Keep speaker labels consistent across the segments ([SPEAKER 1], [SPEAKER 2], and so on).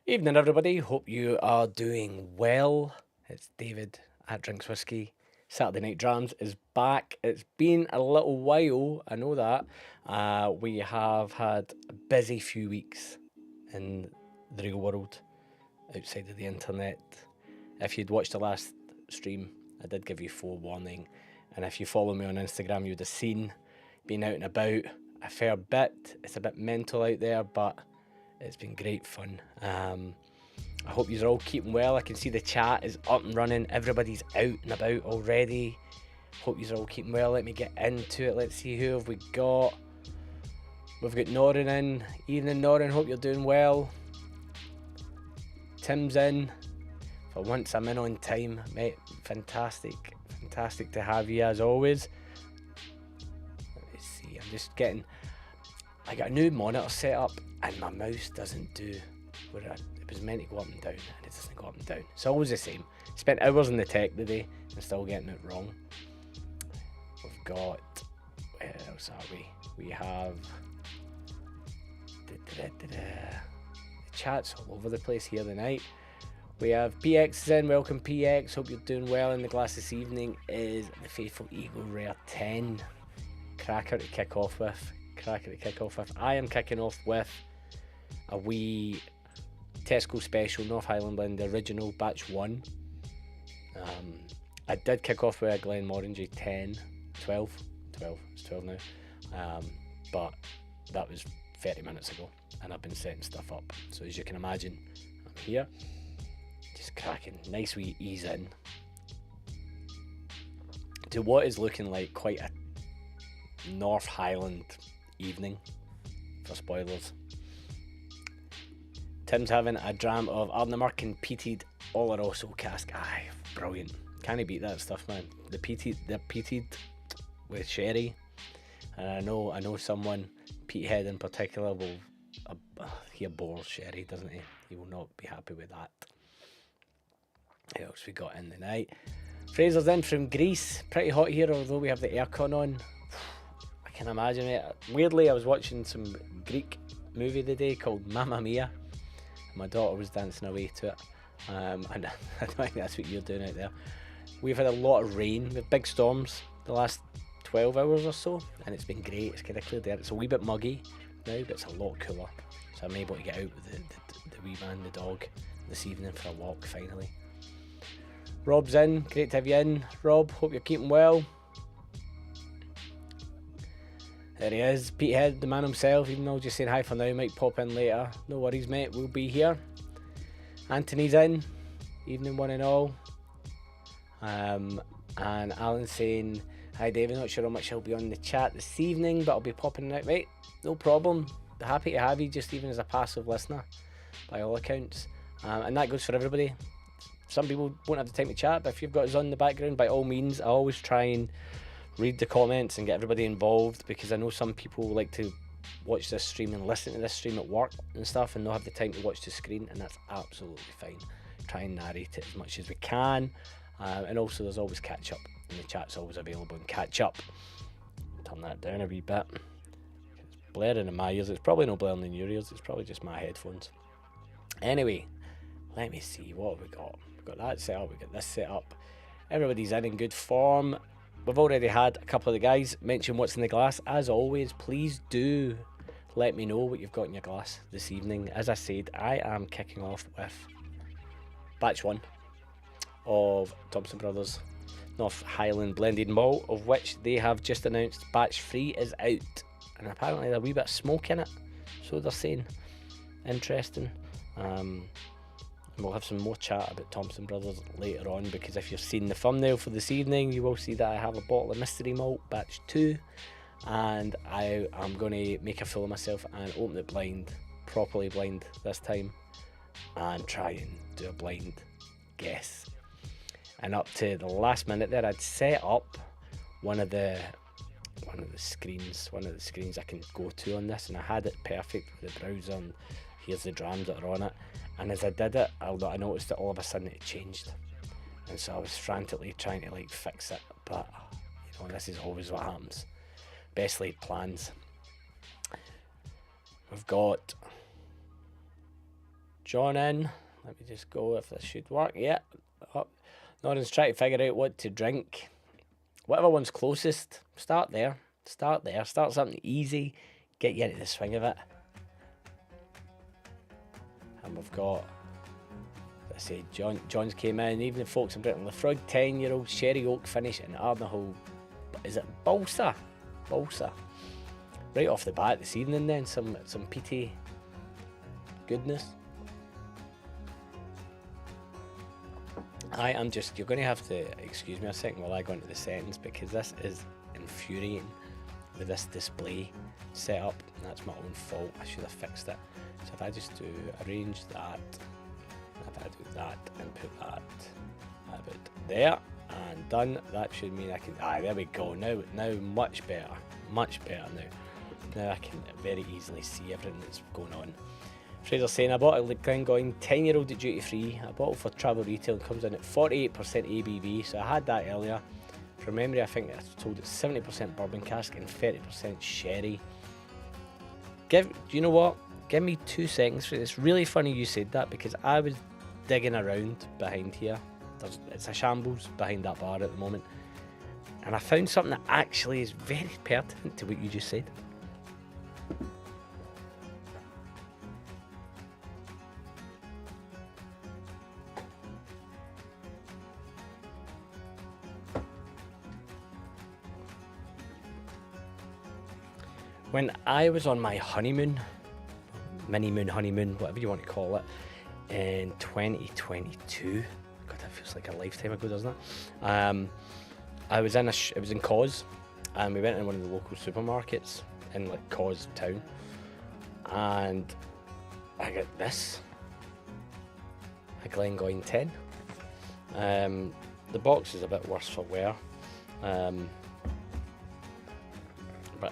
[SPEAKER 1] Evening everybody, hope you are doing well. It's David at Drinks Whisky. Saturday Night Drams is back. It's been a little while, I know that. We have had a busy few weeks in the real world, outside of the internet. If you'd watched the last stream, I did give you forewarning. And if you follow me on Instagram, you'd have seen being out and about a fair bit. It's a bit mental out there, but it's been great fun. I hope you're all keeping well. I can see the chat is up and running. Everybody's out and about already. Hope you're all keeping well. Let me get into it. Let's see who have we got. We've got Norrin in. Evening Norrin, hope you're doing well. Tim's in. For once I'm in on time, mate. Fantastic. Fantastic to have you as always. Let me see. I'm just getting... I got a new monitor set up and my mouse doesn't do where it was meant to go up and down, and it doesn't go up and down. It's always the same. Spent hours in the tech today and still getting it wrong. We've got... Where else are we? We have... The chat's all over the place here tonight. We have PX is in. Welcome PX. Hope you're doing well. In the glass this evening is the Faithful Eagle Rare 10. Cracker to kick off with. I am kicking off with a wee Tesco special North Highland blend, the original batch 1. I did kick off with a Glenmorangie 12, it's 12 now, but that was 30 minutes ago and I've been setting stuff up, so as you can imagine I'm here just cracking nice wee ease in to what is looking like quite a North Highland evening for spoilers. Tim's having a dram of Ardnamurchan peated Oloroso cask. Aye, brilliant. Can't beat that stuff, man. The peated with sherry. And I know someone, Peathead in particular, will he abhors sherry, doesn't he? He will not be happy with that. What else we got in the night? Fraser's in from Greece. Pretty hot here, although we have the aircon on. I can imagine it. Weirdly, I was watching some Greek movie today called Mamma Mia. My daughter was dancing away to it. And I think that's what you're doing out there. We've had a lot of rain with big storms the last 12 hours or so, and it's been great. It's kind of cleared there. It's a wee bit muggy now, but it's a lot cooler. So I'm able to get out with the wee man, the dog, this evening for a walk finally. Rob's in. Great to have you in, Rob. Hope you're keeping well. There he is, Petehead, the man himself, even though just saying hi for now, might pop in later. No worries, mate, we'll be here. Anthony's in, evening one and all. And Alan's saying, hi David, not sure how much I'll be on the chat this evening, but I'll be popping out, mate. No problem, happy to have you, just even as a passive listener, by all accounts. And that goes for everybody. Some people won't have the time to chat, but if you've got us on in the background, by all means, I always try and read the comments and get everybody involved, because I know some people like to watch this stream and listen to this stream at work and stuff and not have the time to watch the screen, and that's absolutely fine. Try and narrate it as much as we can, and also there's always catch up, and the chat's always available and catch up. Turn that down a wee bit. It's blaring in my ears. It's probably no blaring in your ears, it's probably just my headphones. Anyway, let me see, what have we got? We've got that set up, we've got this set up. Everybody's in good form. We've already had a couple of the guys mention what's in the glass. As always, please do let me know what you've got in your glass this evening. As I said, I am kicking off with batch 1 of Thompson Bros North Highland Blended Malt, of which they have just announced batch 3 is out. And apparently there's a wee bit of smoke in it, so they're saying. Interesting. And we'll have some more chat about Thompson Bros later on, because if you've seen the thumbnail for this evening, you will see that I have a bottle of Mystery Malt Batch 2, and I am going to make a fool of myself and open it blind, properly blind this time, and try and do a blind guess. And up to the last minute there, I'd set up one of the screens I can go to on this, and I had it perfect with the browser, and here's the drams that are on it. And as I did it, I noticed that all of a sudden it changed, and so I was frantically trying to like fix it, but you know, this is always what happens. Best laid plans. We've got John in. Let me just go if this should work. Yeah. Oh. Noran's trying to figure out what to drink. Whatever one's closest, start there. Start something easy, get you into the swing of it. And we've got, let's say, John's came in, even the folks in Britain, Lefroy 10-year-old Sherry Oak finish in Arnahoe. Is it Balsa? Right off the bat this evening then, some peaty goodness. You're going to have to excuse me a second while I go into the settings, because this is infuriating with this display set up. That's my own fault, I should have fixed it. So if I just do arrange that, if I do that and put that about there and done, that should mean I can, there we go, now much better now I can very easily see everything that's going on. Fraser's saying, I bought a Glengoyne 10-year-old at duty free. A bottle for travel retail comes in at 48% ABV, so I had that earlier. From memory, I think I was told it's 70% bourbon cask and 30% sherry. Do you know what? Give me 2 seconds. It's really funny you said that, because I was digging around behind here. It's a shambles behind that bar at the moment, and I found something that actually is very pertinent to what you just said. When I was on my honeymoon, honeymoon, whatever you want to call it, in 2022, God, that feels like a lifetime ago, doesn't it? It was in Cos, and we went in one of the local supermarkets in like Cos town, and I got this, a Glengoyne 10. The box is a bit worse for wear, but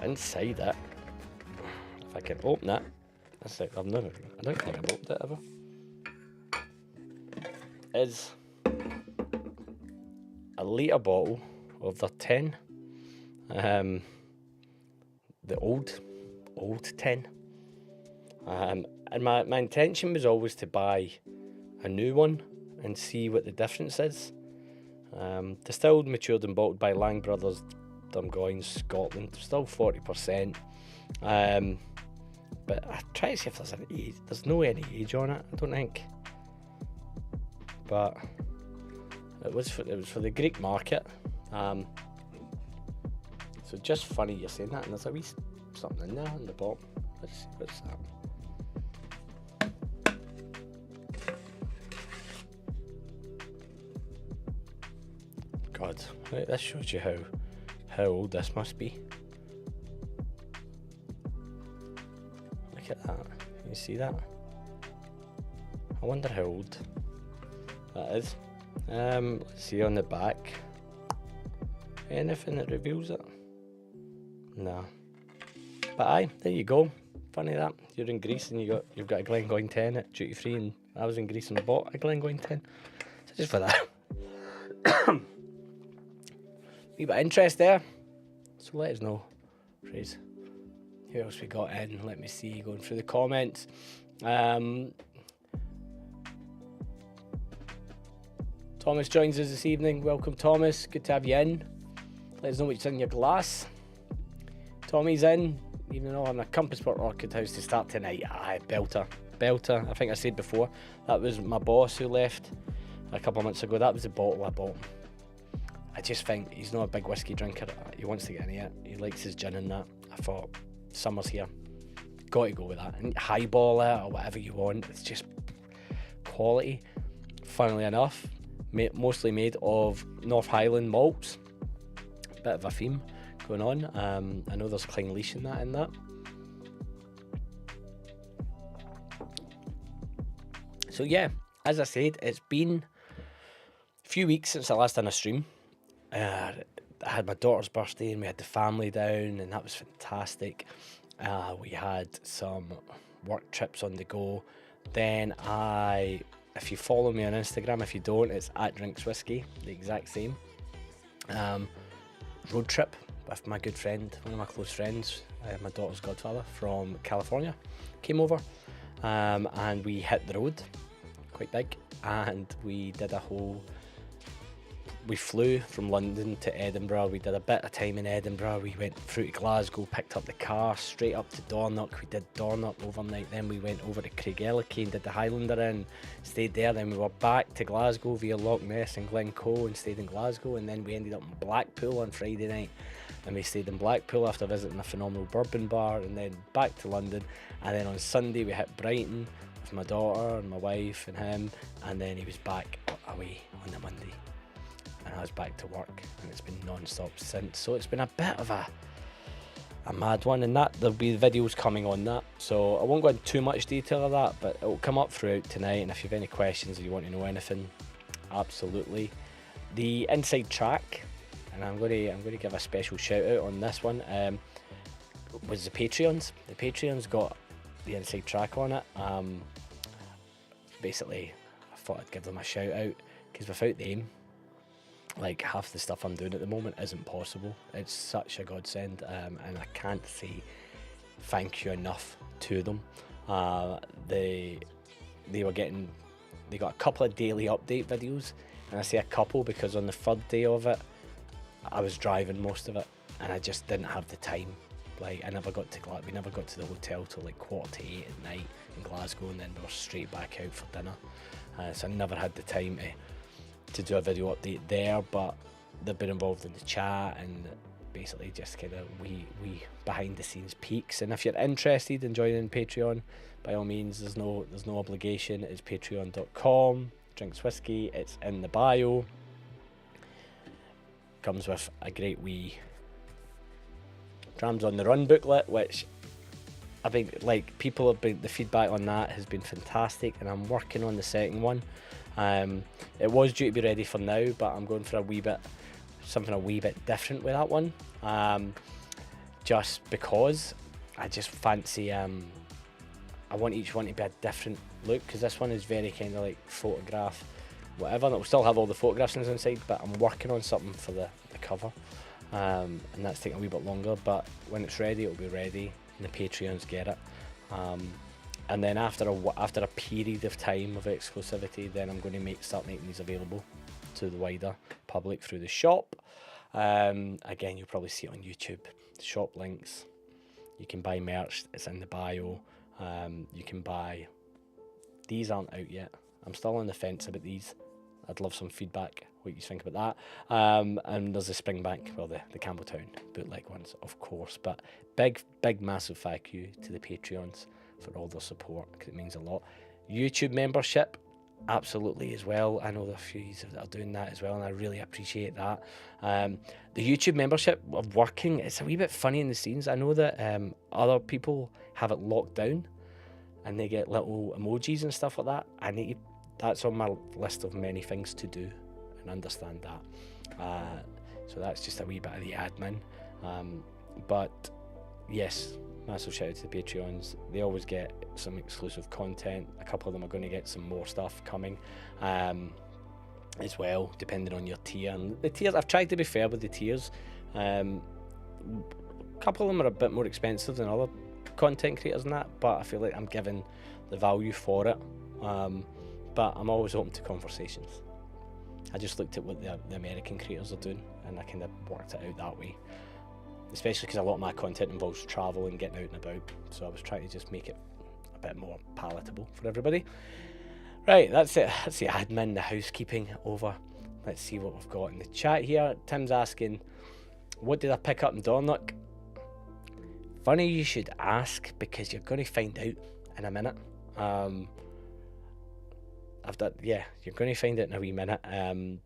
[SPEAKER 1] inside it, if I can open it, I don't think I've opened it ever, is a litre bottle of their 10, the old 10, and my intention was always to buy a new one and see what the difference is. Distilled, matured and bottled by Lang Brothers, Dungoyne, Scotland, still 40%, but I try to see if there's an age. There's no any age on it, I don't think, but it was for the Greek market. So just funny you're saying that, and there's a wee something in there on the bottom. Let's see what's that. God, right, this shows you how old this must be. Look at that. Can you see that? I wonder how old that is. Let's see on the back. Anything that reveals it? No. But aye, there you go. Funny that. You're in Greece and you've got a Glengoyne 10 at duty free, and I was in Greece and bought a Glengoyne 10. So just for that. Wee bit of interest there. So let us know, please. Who else we got in? Let me see, going through the comments. Thomas joins us this evening. Welcome, Thomas. Good to have you in. Let us know what's in your glass. Tommy's in, even though I'm a Compass Port Orchid House to start tonight. Aye, belter. I think I said before, that was my boss who left a couple of months ago. That was the bottle I bought. I just think he's not a big whiskey drinker. He wants to get into it. He likes his gin and that. I thought, summer's here. Got to go with that. And highball it or whatever you want. It's just quality. funnily enough, mostly made of North Highland malts. Bit of a theme going on. I know there's clean leash in that. So yeah, as I said, it's been a few weeks since I last done a stream. I had my daughter's birthday and we had the family down, and that was fantastic. We had some work trips on the go. Then if you follow me on Instagram, if you don't, it's @drinkswhisky, the exact same. Road trip with my good friend, one of my close friends, my daughter's godfather from California, came over, and we hit the road, quite big, and we flew from London to Edinburgh. We did a bit of time in Edinburgh. We went through to Glasgow, picked up the car, straight up to Dornoch. We did Dornoch overnight. Then we went over to Craigellachie and did the Highlander Inn, stayed there. Then we were back to Glasgow via Loch Ness and Glencoe and stayed in Glasgow. And then we ended up in Blackpool on Friday night. And we stayed in Blackpool after visiting a phenomenal bourbon bar, and then back to London. And then on Sunday we hit Brighton with my daughter and my wife and him. And then he was back away on the Monday. And I was back to work, and it's been non-stop since. So it's been a bit of a mad one, and that there'll be videos coming on that. So I won't go into too much detail of that, but it will come up throughout tonight. And if you have any questions or you want to know anything, absolutely. The inside track, and I'm going to give a special shout out on this one, was the Patreons. The Patreons got the inside track on it. Basically, I thought I'd give them a shout out, because without them, like, half the stuff I'm doing at the moment isn't possible. It's such a godsend, and I can't say thank you enough to them. They got a couple of daily update videos, and I say a couple because on the third day of it, I was driving most of it, and I just didn't have the time. Like, we never got to the hotel till like 7:45 at night in Glasgow, and then we were straight back out for dinner. So I never had the time to do a video update there, but they've been involved in the chat and basically just kind of we behind the scenes peeks. And if you're interested in joining Patreon, by all means, there's no obligation. It's patreon.com, drinks whiskey, it's in the bio. Comes with a great wee Drams on the Run booklet, which I think, like, the feedback on that has been fantastic, and I'm working on the second one. It was due to be ready for now, but I'm going for something a wee bit different with that one, just because I just fancy I want each one to be a different look, because this one is very kind of like photograph whatever, and it will still have all the photographs inside, but I'm working on something for the cover, and that's taking a wee bit longer, but when it's ready, it'll be ready and the Patreons get it. And then after a period of time of exclusivity, then I'm going to start making these available to the wider public through the shop. Again, you'll probably see it on YouTube. Shop links. You can buy merch. It's in the bio. You can buy. These aren't out yet. I'm still on the fence about these. I'd love some feedback, what you think about that. And there's the Springbank, well, the Campbelltown bootleg ones, of course. But big, massive thank you to the Patreons for all their support, because it means a lot. YouTube membership, absolutely as well. I know there are a few that are doing that as well, and I really appreciate that. The YouTube membership of working, it's a wee bit funny in the scenes. I know that other people have it locked down and they get little emojis and stuff like that. That's on my list of many things to do and understand that. So that's just a wee bit of the admin. But yes, massive shout out to the Patreons. They always get some exclusive content. A couple of them are going to get some more stuff coming as well, depending on your tier. And the tiers, I've tried to be fair with the tiers. A couple of them are a bit more expensive than other content creators and that, but I feel like I'm giving the value for it. But I'm always open to conversations. I just looked at what the American creators are doing, and I kind of worked it out that way. Especially because a lot of my content involves travel and getting out and about, so I was trying to just make it a bit more palatable for everybody. Right, that's it. That's the admin, the housekeeping over. Let's see what we've got in the chat here. Tim's asking, what did I pick up in Dornoch? Funny you should ask, because you're going to find out in a minute. I've done, yeah, you're going to find it in a wee minute.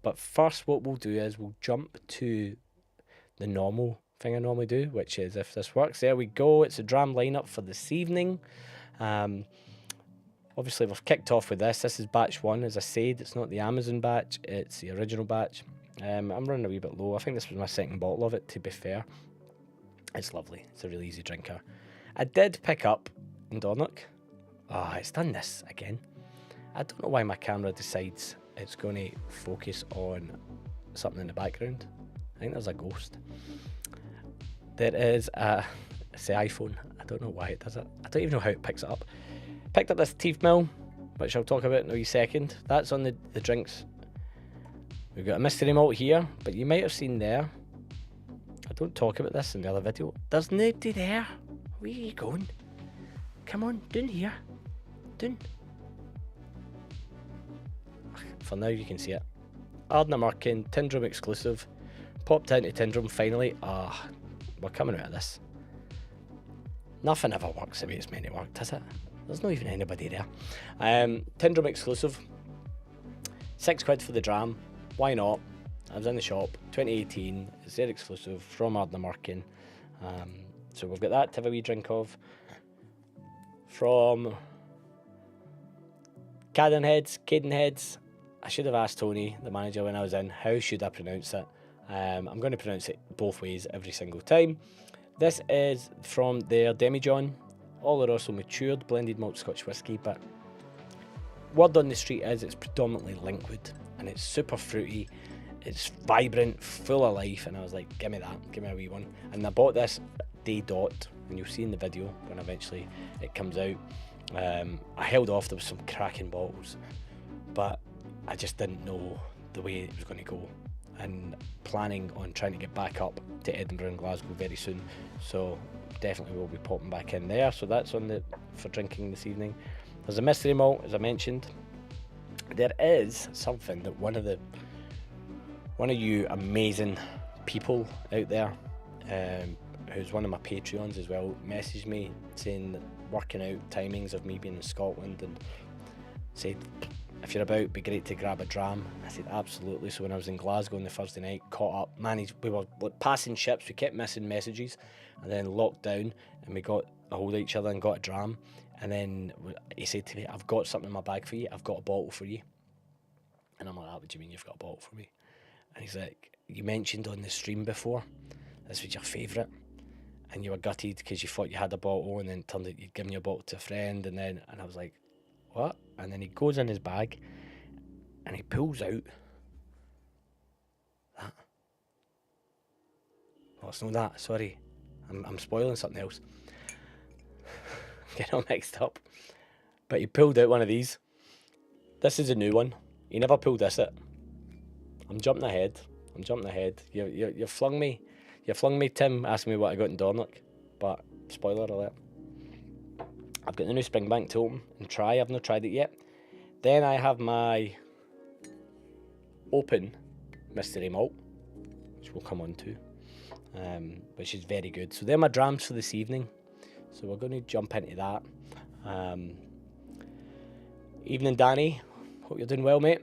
[SPEAKER 1] But first, what we'll do is we'll jump to the normal thing I normally do, which is, if this works, there we go. It's a dram lineup for this evening. Obviously, we've kicked off with this. This is batch 1, as I said. It's not the Amazon batch, it's the original batch. I'm running a wee bit low. I think this was my second bottle of it, to be fair. It's lovely. It's a really easy drinker. I did pick up in Dornoch. Ah, it's done this again. I don't know why my camera decides it's going to focus on something in the background. I think there's a ghost. There is it's the iPhone. I don't know why it does it. I don't even know how it picks it up. Picked up this Teeth Mill, which I'll talk about in a wee second. That's on the drinks. We've got a Mystery Malt here, but you might have seen there, I don't talk about this in the other video, there's nobody there. Where are you going? Come on, down here. Down. For now you can see it. Ardnamurchan, Tin Drum exclusive. Popped into Tin Drum finally. We're coming out of this. Nothing ever works the way it's meant to work, does it? There's not even anybody there. Tin Drum exclusive. £6 for the dram. Why not? I was in the shop. 2018. It's their exclusive from Ardnamurchan. So we've got that to have a wee drink of. From Cadenheads. I should have asked Tony, the manager, when I was in, how should I pronounce it? I'm going to pronounce it both ways every single time. This is from their Demijohn. Oloroso matured blended malt Scotch whisky, but word on the street is it's predominantly liquid and it's super fruity. It's vibrant, full of life, and I was like, give me that, give me a wee one. And I bought this day dot, and you'll see in the video when eventually it comes out. I held off, there was some cracking bottles, but I just didn't know the way it was going to go, and planning on trying to get back up to Edinburgh and Glasgow very soon, so definitely will be popping back in there. So that's on for drinking this evening. There's a Mystery Malt, as I mentioned. There is something that one of you amazing people out there, who's one of my Patreons as well, messaged me saying that working out timings of me being in Scotland, and said, if you're about, it'd be great to grab a dram. I said, absolutely. So when I was in Glasgow on the Thursday night, caught up, we were passing ships, we kept missing messages, and then locked down, and we got a hold of each other and got a dram. And then he said to me, I've got something in my bag for you, I've got a bottle for you. And I'm like, what do you mean you've got a bottle for me? And he's like, you mentioned on the stream before, this was your favourite, and you were gutted because you thought you had a bottle, and then it turned out you'd given your bottle to a friend, and I was like, what? And then he goes in his bag and he pulls out that. Oh, it's not that, sorry. I'm spoiling something else. Get all mixed up. But he pulled out one of these. This is a new one. He never pulled this out. I'm jumping ahead. You flung me. You flung me, Tim, asking me what I got in Dornoch. But, spoiler alert. I've got the new Springbank to open and try. I've not tried it yet. Then I have my open Mystery Malt, which we'll come on to, which is very good. So they're my drams for this evening. So we're going to jump into that. Evening, Danny. Hope you're doing well, mate.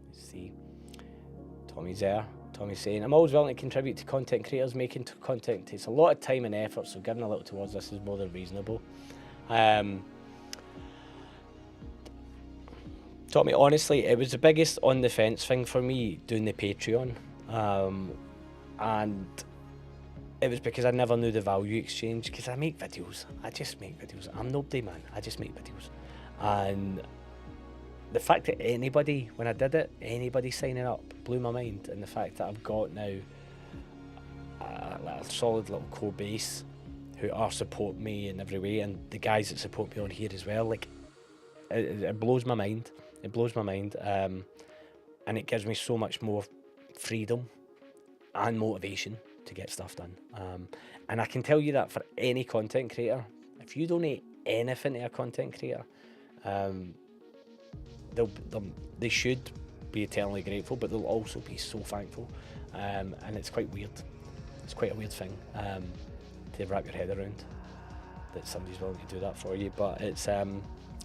[SPEAKER 1] Let's see. Tommy's there. Tommy's saying, I'm always willing to contribute to content creators. Making content takes a lot of time and effort, so giving a little towards this is more than reasonable. Tommy, honestly, it was the biggest on the fence thing for me doing the Patreon. And it was because I never knew the value exchange, because I make videos. I just make videos. I'm nobody, man. I just make videos. And the fact that anybody, when I did it, anybody signing up blew my mind. And the fact that I've got now a solid little core base who are support me in every way, and the guys that support me on here as well, like, it blows my mind. It blows my mind. And it gives me so much more freedom and motivation to get stuff done. And I can tell you that for any content creator, if you donate anything to a content creator, they should be eternally grateful, but they'll also be so thankful. And it's quite weird. It's quite a weird thing to wrap your head around, that somebody's willing to do that for you. But it's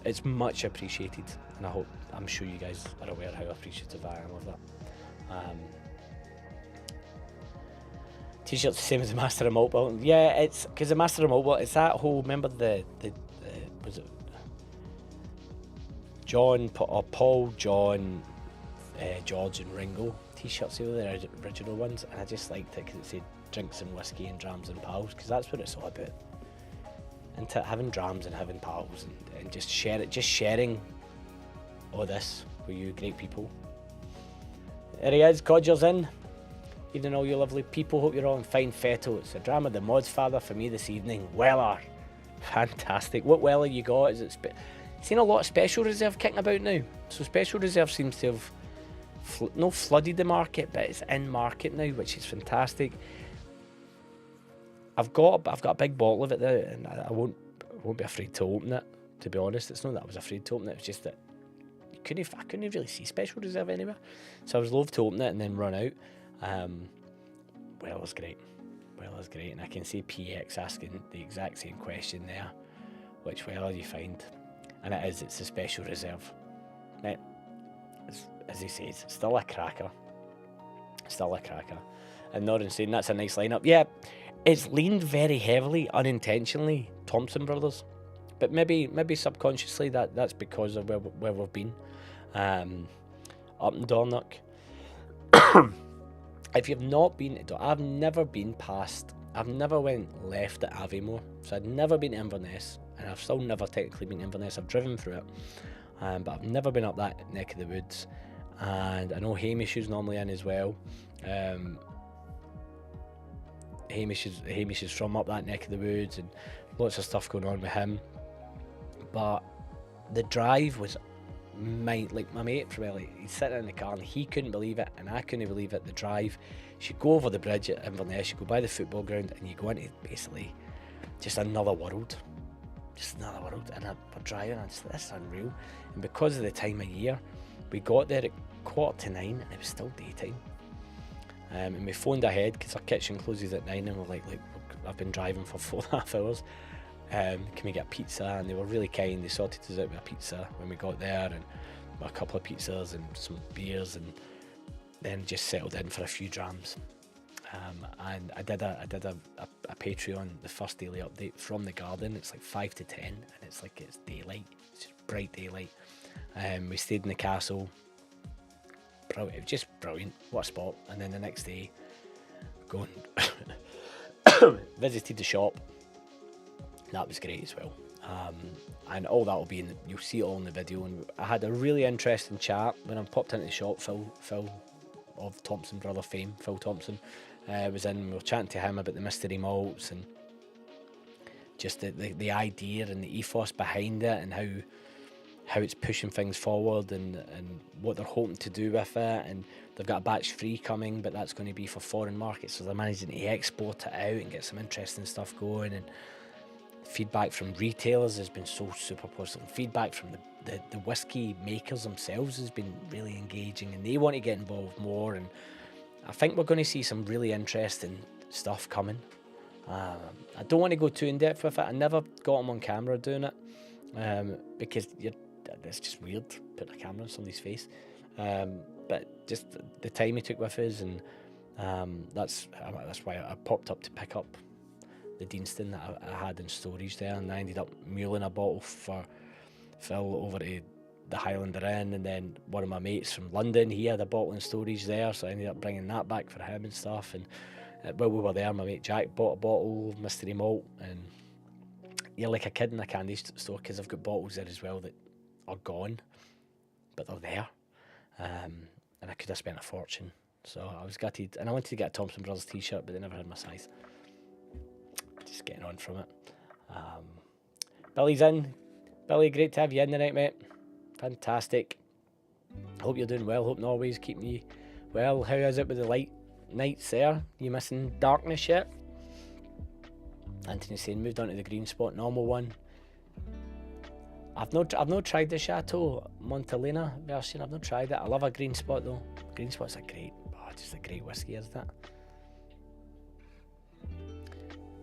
[SPEAKER 1] it's much appreciated, and I'm sure you guys are aware how appreciative I am of that. T-shirt's the same as the Master of Malt Batch. Yeah, it's because the Master of Malt Batch, it's that whole, remember the was it Paul, John, George and Ringo T-shirts? They were the original ones, and I just liked it because it said drinks and whiskey and drams and pals, because that's what it's all about. And having drams and having pals and just sharing all this with you great people. There he is, Codger's in. Evening all you lovely people, hope you're all in fine fettle. It's a dram of the mod's father for me this evening. Weller. Fantastic. What Weller you got? Is it seen a lot of Special Reserve kicking about now? So Special Reserve seems to have not flooded the market, but it's in market now, which is fantastic. I've got a big bottle of it there, and I won't be afraid to open it. To be honest, it's not that I was afraid to open it. It's just that I couldn't really see Special Reserve anywhere, so I was loath to open it and then run out. Weller's great. Weller's great, and I can see PX asking the exact same question there. Which Weller you find? And it's a Special Reserve. Now, as he says, it's still a cracker. Still a cracker. And Norrin saying that's a nice lineup. Yeah, it's leaned very heavily, unintentionally, Thompson Brothers. But maybe subconsciously that's because of where we've been. Up in Dornoch. If you've not been to I've never went left at Aviemore, so I'd never been to Inverness, and I've still never technically been to Inverness. I've driven through it, but I've never been up that neck of the woods. And I know Hamish is normally in as well. Hamish is from up that neck of the woods, and lots of stuff going on with him. But the drive was like my mate from LA, he's sitting in the car and he couldn't believe it, and I couldn't believe it. The drive, you go over the bridge at Inverness, you go by the football ground, and you go into basically just another world. And we're driving, and this is unreal. And because of the time of year, we got there at 8:45 and it was still daytime. And we phoned ahead because our kitchen closes at 9, and we're like I've been driving for 4.5 hours. Can we get a pizza? And they were really kind. They sorted us out with a pizza when we got there, and a couple of pizzas and some beers, and then just settled in for a few drams. And I did a Patreon, the first daily update from the garden. It's like 5 to 10, and it's daylight. It's just bright daylight. We stayed in the castle. Brilliant. It was just brilliant. What a spot. And then the next day, going visited the shop. That was great as well. And all that will be you'll see it all in the video. And I had a really interesting chat when I popped into the shop. Phil of Thompson Brother fame, Phil Thompson, was in. We were chatting to him about the mystery malts and just the idea and the ethos behind it, and how it's pushing things forward, and what they're hoping to do with it. And they've got a batch 3 coming, but that's going to be for foreign markets, so they're managing to export it out and get some interesting stuff going. And feedback from retailers has been so super positive. Feedback from the whiskey makers themselves has been really engaging, and they want to get involved more. And I think we're going to see some really interesting stuff coming. I don't want to go too in depth with it. I never got them on camera doing it, because it's just weird putting a camera on somebody's face. But just the time he took with us, and that's why I popped up to pick up the Deanston that I had in storage there, and I ended up muling a bottle for Phil over to the Highland Inn, and then one of my mates from London, he had a bottle in storage there, so I ended up bringing that back for him and stuff. And while we were there, my mate Jack bought a bottle of Mystery Malt, and you're like a kid in a candy store because I've got bottles there as well that are gone, but they're there, and I could have spent a fortune. So I was gutted, and I wanted to get a Thompson Bros t-shirt, but they never had my size. Just getting on from it. Billy's in. Billy, great to have you in tonight, mate. Fantastic. Hope you're doing well. Hope Norway's keeping you well. How is it with the light nights there? You missing darkness yet? Anthony's saying moved on to the green spot, normal one. I've not tried the Chateau Montelena version. I've not tried it. I love a green spot though. Green spot's just a great whiskey, isn't it?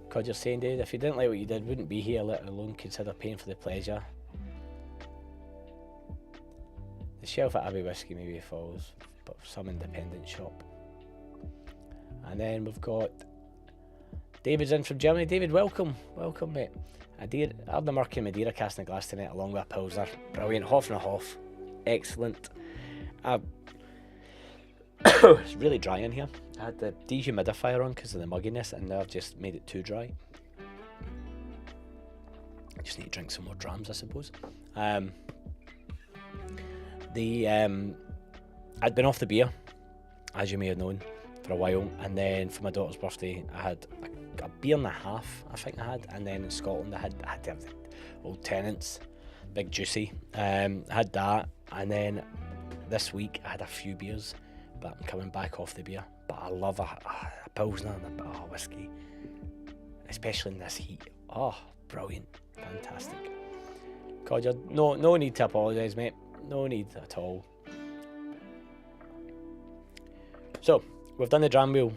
[SPEAKER 1] Codger's saying, Dave, if you didn't like what you did, wouldn't be here, let alone consider paying for the pleasure. shelf at Abbey Whisky maybe follows, but some independent shop. And then we've got David's in from Germany. David, welcome, mate. I've the Murky Madeira casting a glass tonight along with a Pilsner. Brilliant, half and a half, excellent. It's really dry in here. I had the dehumidifier on because of the mugginess, and now I've just made it too dry. I just need to drink some more drams, I suppose. I'd been off the beer, as you may have known, for a while, and then for my daughter's birthday I had a beer and a half, I think I had, and then in Scotland I had to have the Old Tenants, big juicy. I had that, and then this week I had a few beers, but I'm coming back off the beer. But I love a Pilsner and a bit of whiskey, especially in this heat. Oh, brilliant, fantastic. Codger, no need to apologise, mate. No need at all. So, we've done the dram wheel.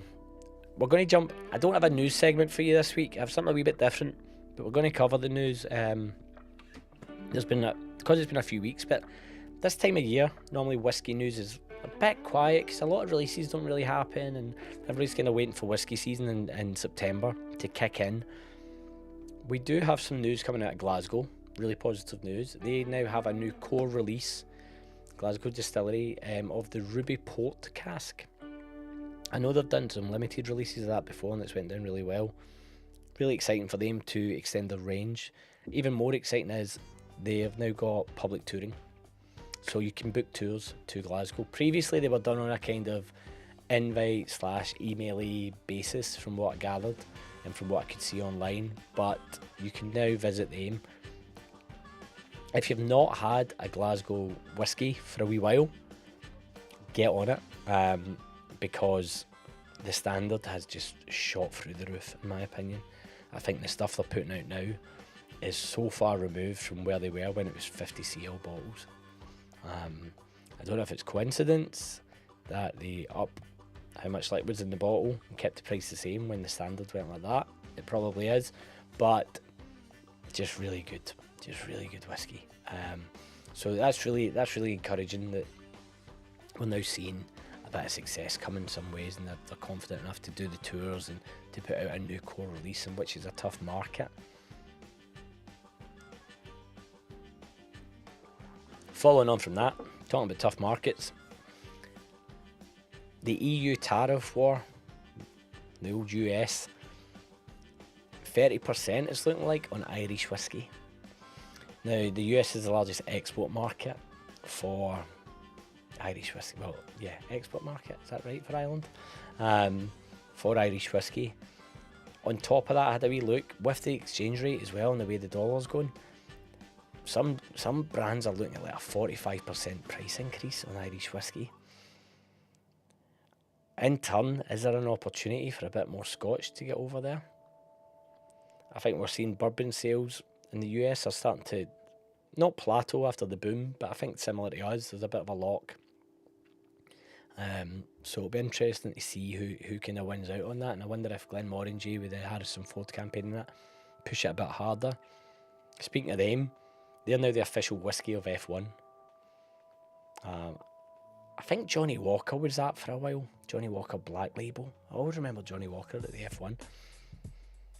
[SPEAKER 1] We're going to jump. I don't have a news segment for you this week. I have something a wee bit different, but we're going to cover the news. Because it's been a few weeks, but this time of year, normally whiskey news is a bit quiet because a lot of releases don't really happen, and everybody's kind of waiting for whiskey season in September to kick in. We do have some news coming out of Glasgow, really positive news. They now have a new core release, Glasgow Distillery, of the Ruby Port cask. I know they've done some limited releases of that before and it's went down really well. Really exciting for them to extend their range. Even more exciting is they have now got public touring. So you can book tours to Glasgow. Previously they were done on a kind of invite/email-y basis from what I gathered and from what I could see online, but you can now visit them. If you've not had a Glasgow whiskey for a wee while, get on it, because the standard has just shot through the roof, in my opinion. I think the stuff they're putting out now is so far removed from where they were when it was 50 cl bottles. I don't know if it's coincidence that they up how much liquid's in the bottle and kept the price the same when the standard went like that. It probably is, but just really good whiskey. So that's really encouraging that we're now seeing a bit of success come in some ways, and they're confident enough to do the tours and to put out a new core release, in which is a tough market. Following on from that, talking about tough markets, the EU tariff war, the old US, 30% it's looking like on Irish whiskey. Now, the US is the largest export market for Irish whiskey. Well, yeah, export market, is that right for Ireland? For Irish whiskey. On top of that, I had a wee look with the exchange rate as well and the way the dollar's going. Some brands are looking at like a 45% price increase on Irish whiskey. In turn, is there an opportunity for a bit more Scotch to get over there? I think we're seeing bourbon sales in the US are starting to not plateau after the boom, but I think similar to us, there's a bit of a lock. So it'll be interesting to see who kind of wins out on that, and I wonder if Glenmorangie with the Harrison Ford campaign and that push it a bit harder. Speaking of them, they're now the official whiskey of F1. I think Johnny Walker was that for a while. Johnny Walker Black Label. I always remember Johnny Walker at the F1.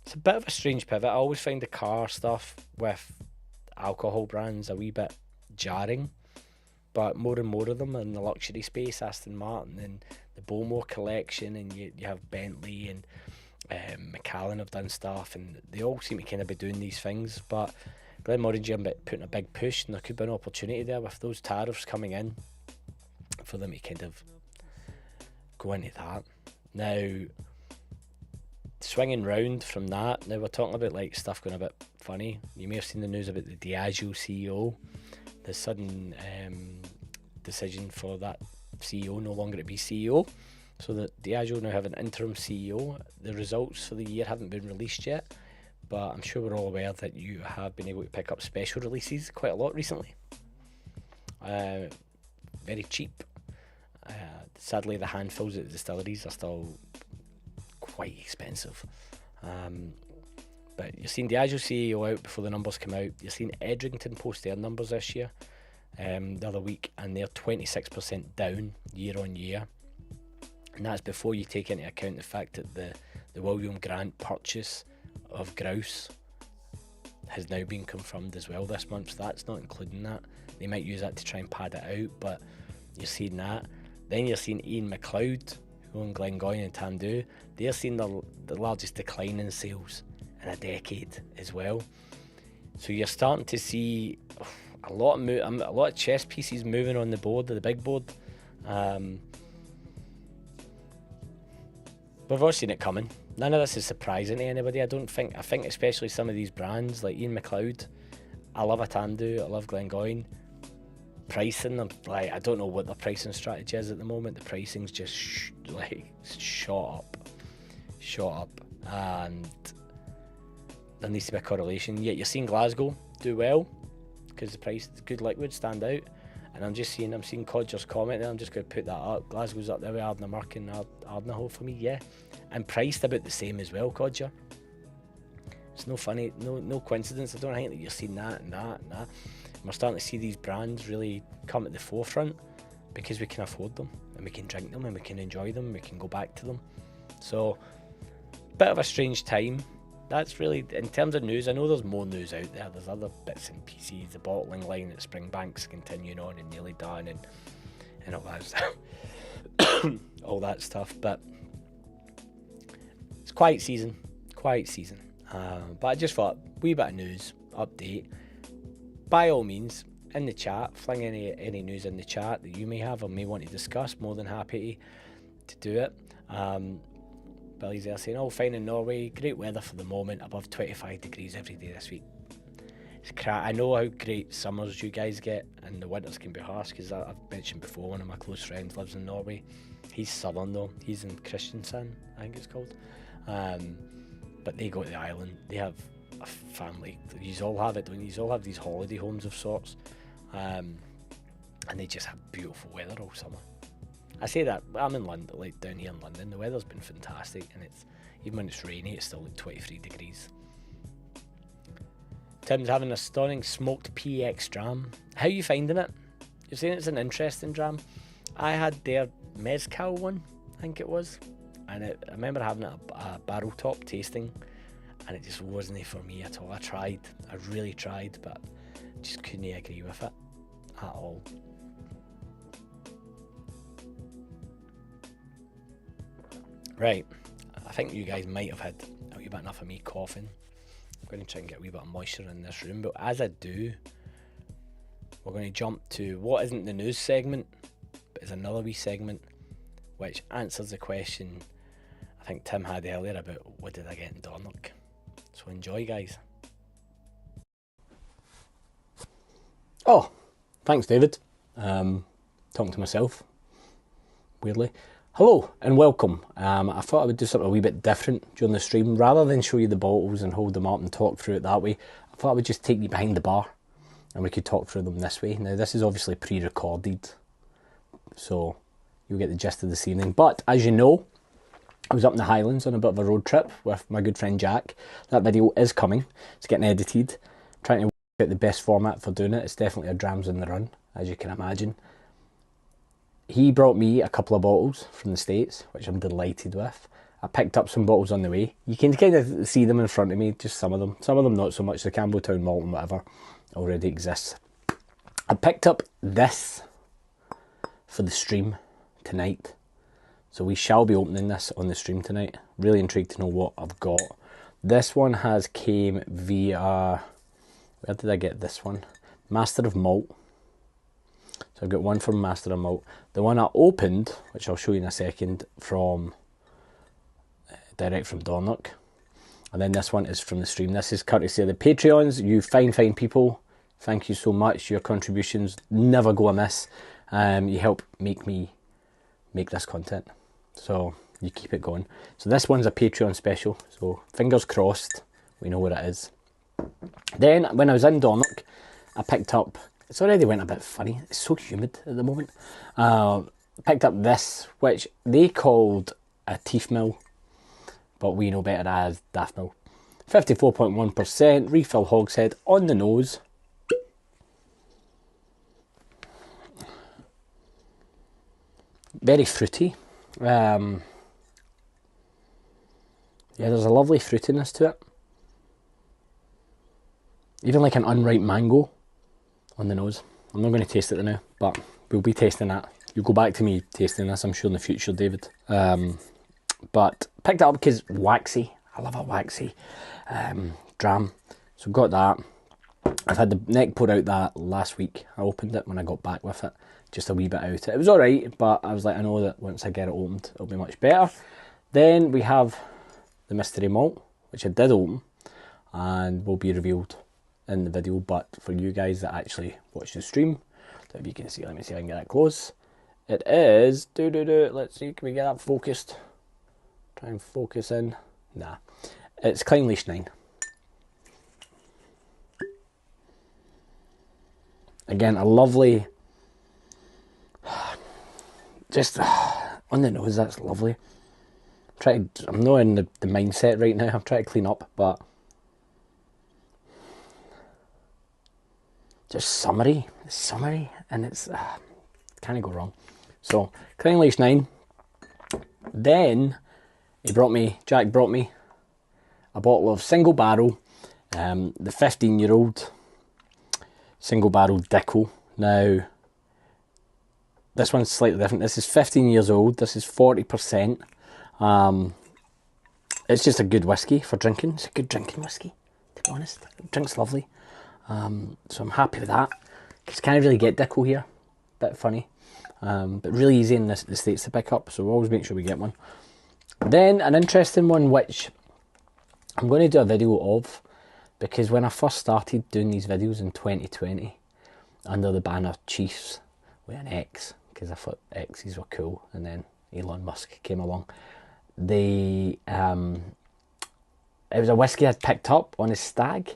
[SPEAKER 1] It's a bit of a strange pivot. I always find the car stuff with alcohol brands a wee bit jarring, but more and more of them in the luxury space, Aston Martin and the Bowmore collection, and you have Bentley and Macallan have done stuff, and they all seem to kind of be doing these things, but Glenmorangie are putting a big push, and there could be an opportunity there with those tariffs coming in for them to kind of go into that. Now, swinging round from that, now we're talking about like stuff going a bit funny. You may have seen the news about the Diageo CEO, the sudden decision for that CEO no longer to be CEO, so that Diageo now have an interim CEO. The results for the year haven't been released yet, but I'm sure we're all aware that you have been able to pick up special releases quite a lot recently. Very cheap. Sadly, the handfuls at the distilleries are still quite expensive. But you've seen Diageo CEO out before the numbers come out. You've seen Edrington post their numbers this year. the other week, and they're 26% down year on year. And that's before you take into account the fact that the William Grant purchase of grouse has now been confirmed as well this month, so that's not including that. They might use that to try and pad it out, but you're seeing that. Then you're seeing Ian McLeod, who own Glengoyne and Tamdhu. They're seeing the largest decline in sales in a decade as well. So you're starting to see a lot of chess pieces moving on the board, the big board. We've all seen it coming. None of this is surprising to anybody, I don't think. I think especially some of these brands like Ian McLeod. I love a Tamdhu, I love Glengoyne. Pricing, I don't know what the pricing strategy is at the moment. The pricing's just shot up, and there needs to be a correlation. Yet you're seeing Glasgow do well because the price, good liquid, stand out. And I'm seeing Codger's comment there. I'm just going to put that up. Glasgow's up there with Ardnamurk and Ardnahoe for me, yeah. And priced about the same as well, Codger. It's no funny, no coincidence. I don't think that you're seeing that and that and that. And we're starting to see these brands really come at the forefront because we can afford them and we can drink them and we can enjoy them and we can go back to them. So, bit of a strange time. That's really, in terms of news, I know there's more news out there. There's other bits and pieces. The bottling line at Springbank's continuing on and nearly done and all that stuff. All that stuff. But it's quiet season. But I just thought, wee bit of news, update. By all means, in the chat, fling any news in the chat that you may have or may want to discuss. More than happy to do it. Billy's there saying, all fine in Norway, great weather for the moment, above 25 degrees every day this week. It's crap. I know how great summers you guys get, and the winters can be harsh, because I've mentioned before, one of my close friends lives in Norway. He's southern though, he's in Kristiansand, I think it's called. But they go to the island, they have a family, you all have it, don't you? You all have these holiday homes of sorts, and they just have beautiful weather all summer. I say that, I'm in London, like down here in London, the weather's been fantastic, and it's, even when it's rainy, it's still like 23 degrees. Tim's having a stunning smoked PX dram. How are you finding it? You're saying it's an interesting dram. I had their mezcal one, I think it was, and I remember having it a barrel top tasting, and it just wasn't for me at all. I really tried, but just couldn't agree with it at all. Right, I think you guys might have had a wee bit enough of me coughing. I'm going to try and get a wee bit of moisture in this room, but as I do, we're going to jump to what isn't the news segment, but is another wee segment which answers the question I think Tim had earlier about what did I get in Dornoch. So enjoy, guys. Oh, thanks, David. Talking to myself, weirdly. Hello and welcome. I thought I would do something a wee bit different during the stream. Rather than show you the bottles and hold them up and talk through it that way, I thought I would just take you behind the bar and we could talk through them this way. Now, this is obviously pre-recorded, so you'll get the gist of this evening. But as you know, I was up in the Highlands on a bit of a road trip with my good friend Jack. That video is coming. It's getting edited. Trying to work out the best format for doing it. It's definitely a Drams on the run, as you can imagine. He brought me a couple of bottles from the States, which I'm delighted with. I picked up some bottles on the way. You can kind of see them in front of me, just some of them. Some of them not so much. The Campbelltown malt and whatever already exists. I picked up this for the stream tonight. So we shall be opening this on the stream tonight. Really intrigued to know what I've got. This one has came via... Where did I get this one? Master of Malt. So I've got one from Master of Malt. The one I opened, which I'll show you in a second, from direct from Dornoch. And then this one is from the stream. This is courtesy of the Patreons. You fine people. Thank you so much. Your contributions never go amiss. You help make me make this content. So you keep it going. So this one's a Patreon special. So fingers crossed, we know what it is. Then when I was in Dornoch, I picked up... It's already went a bit funny. It's so humid at the moment. Picked up this, which they called a teeth mill, but we know better as daft mill. 54.1%, refill hogshead on the nose. very fruity. Yeah, there's a lovely fruitiness to it. Even like an unripe mango on the nose. I'm not going to taste it now, but we'll be tasting that. You'll go back to me tasting this, I'm sure, in the future, David. But picked it up because waxy. I love a waxy dram. So got that. I've had the neck poured out that last week. I opened it when I got back with it. Just a wee bit out. It was alright, but I was like, I know that once I get it opened, it'll be much better. Then we have the Mystery Malt, which I did open, and will be revealed in the video. But for you guys that actually watch the stream, if you can see, let me see if I can get that close. It is, let's see, can we get that focused? Try and focus in. Nah. It's Clynelish 9. Again, a lovely, just on the nose, that's lovely. I'm not in the mindset right now, I'm trying to clean up, but just summery, and it's, can't go wrong. So, Clynelish 9. Then, Jack brought me a bottle of single barrel, the 15-year-old single barrel Dickel. Now, this one's slightly different. This is 15 years old. This is 40%. It's just a good whiskey for drinking. It's a good drinking whiskey, to be honest. It drinks lovely. So I'm happy with that. Because you can't really get Dickel here. Bit funny. But really easy in the States to pick up. So we'll always make sure we get one. Then an interesting one which I'm going to do a video of. Because when I first started doing these videos in 2020, under the banner Chiefs with an X, because I thought X's were cool, and then Elon Musk came along, it was a whiskey I'd picked up on a stag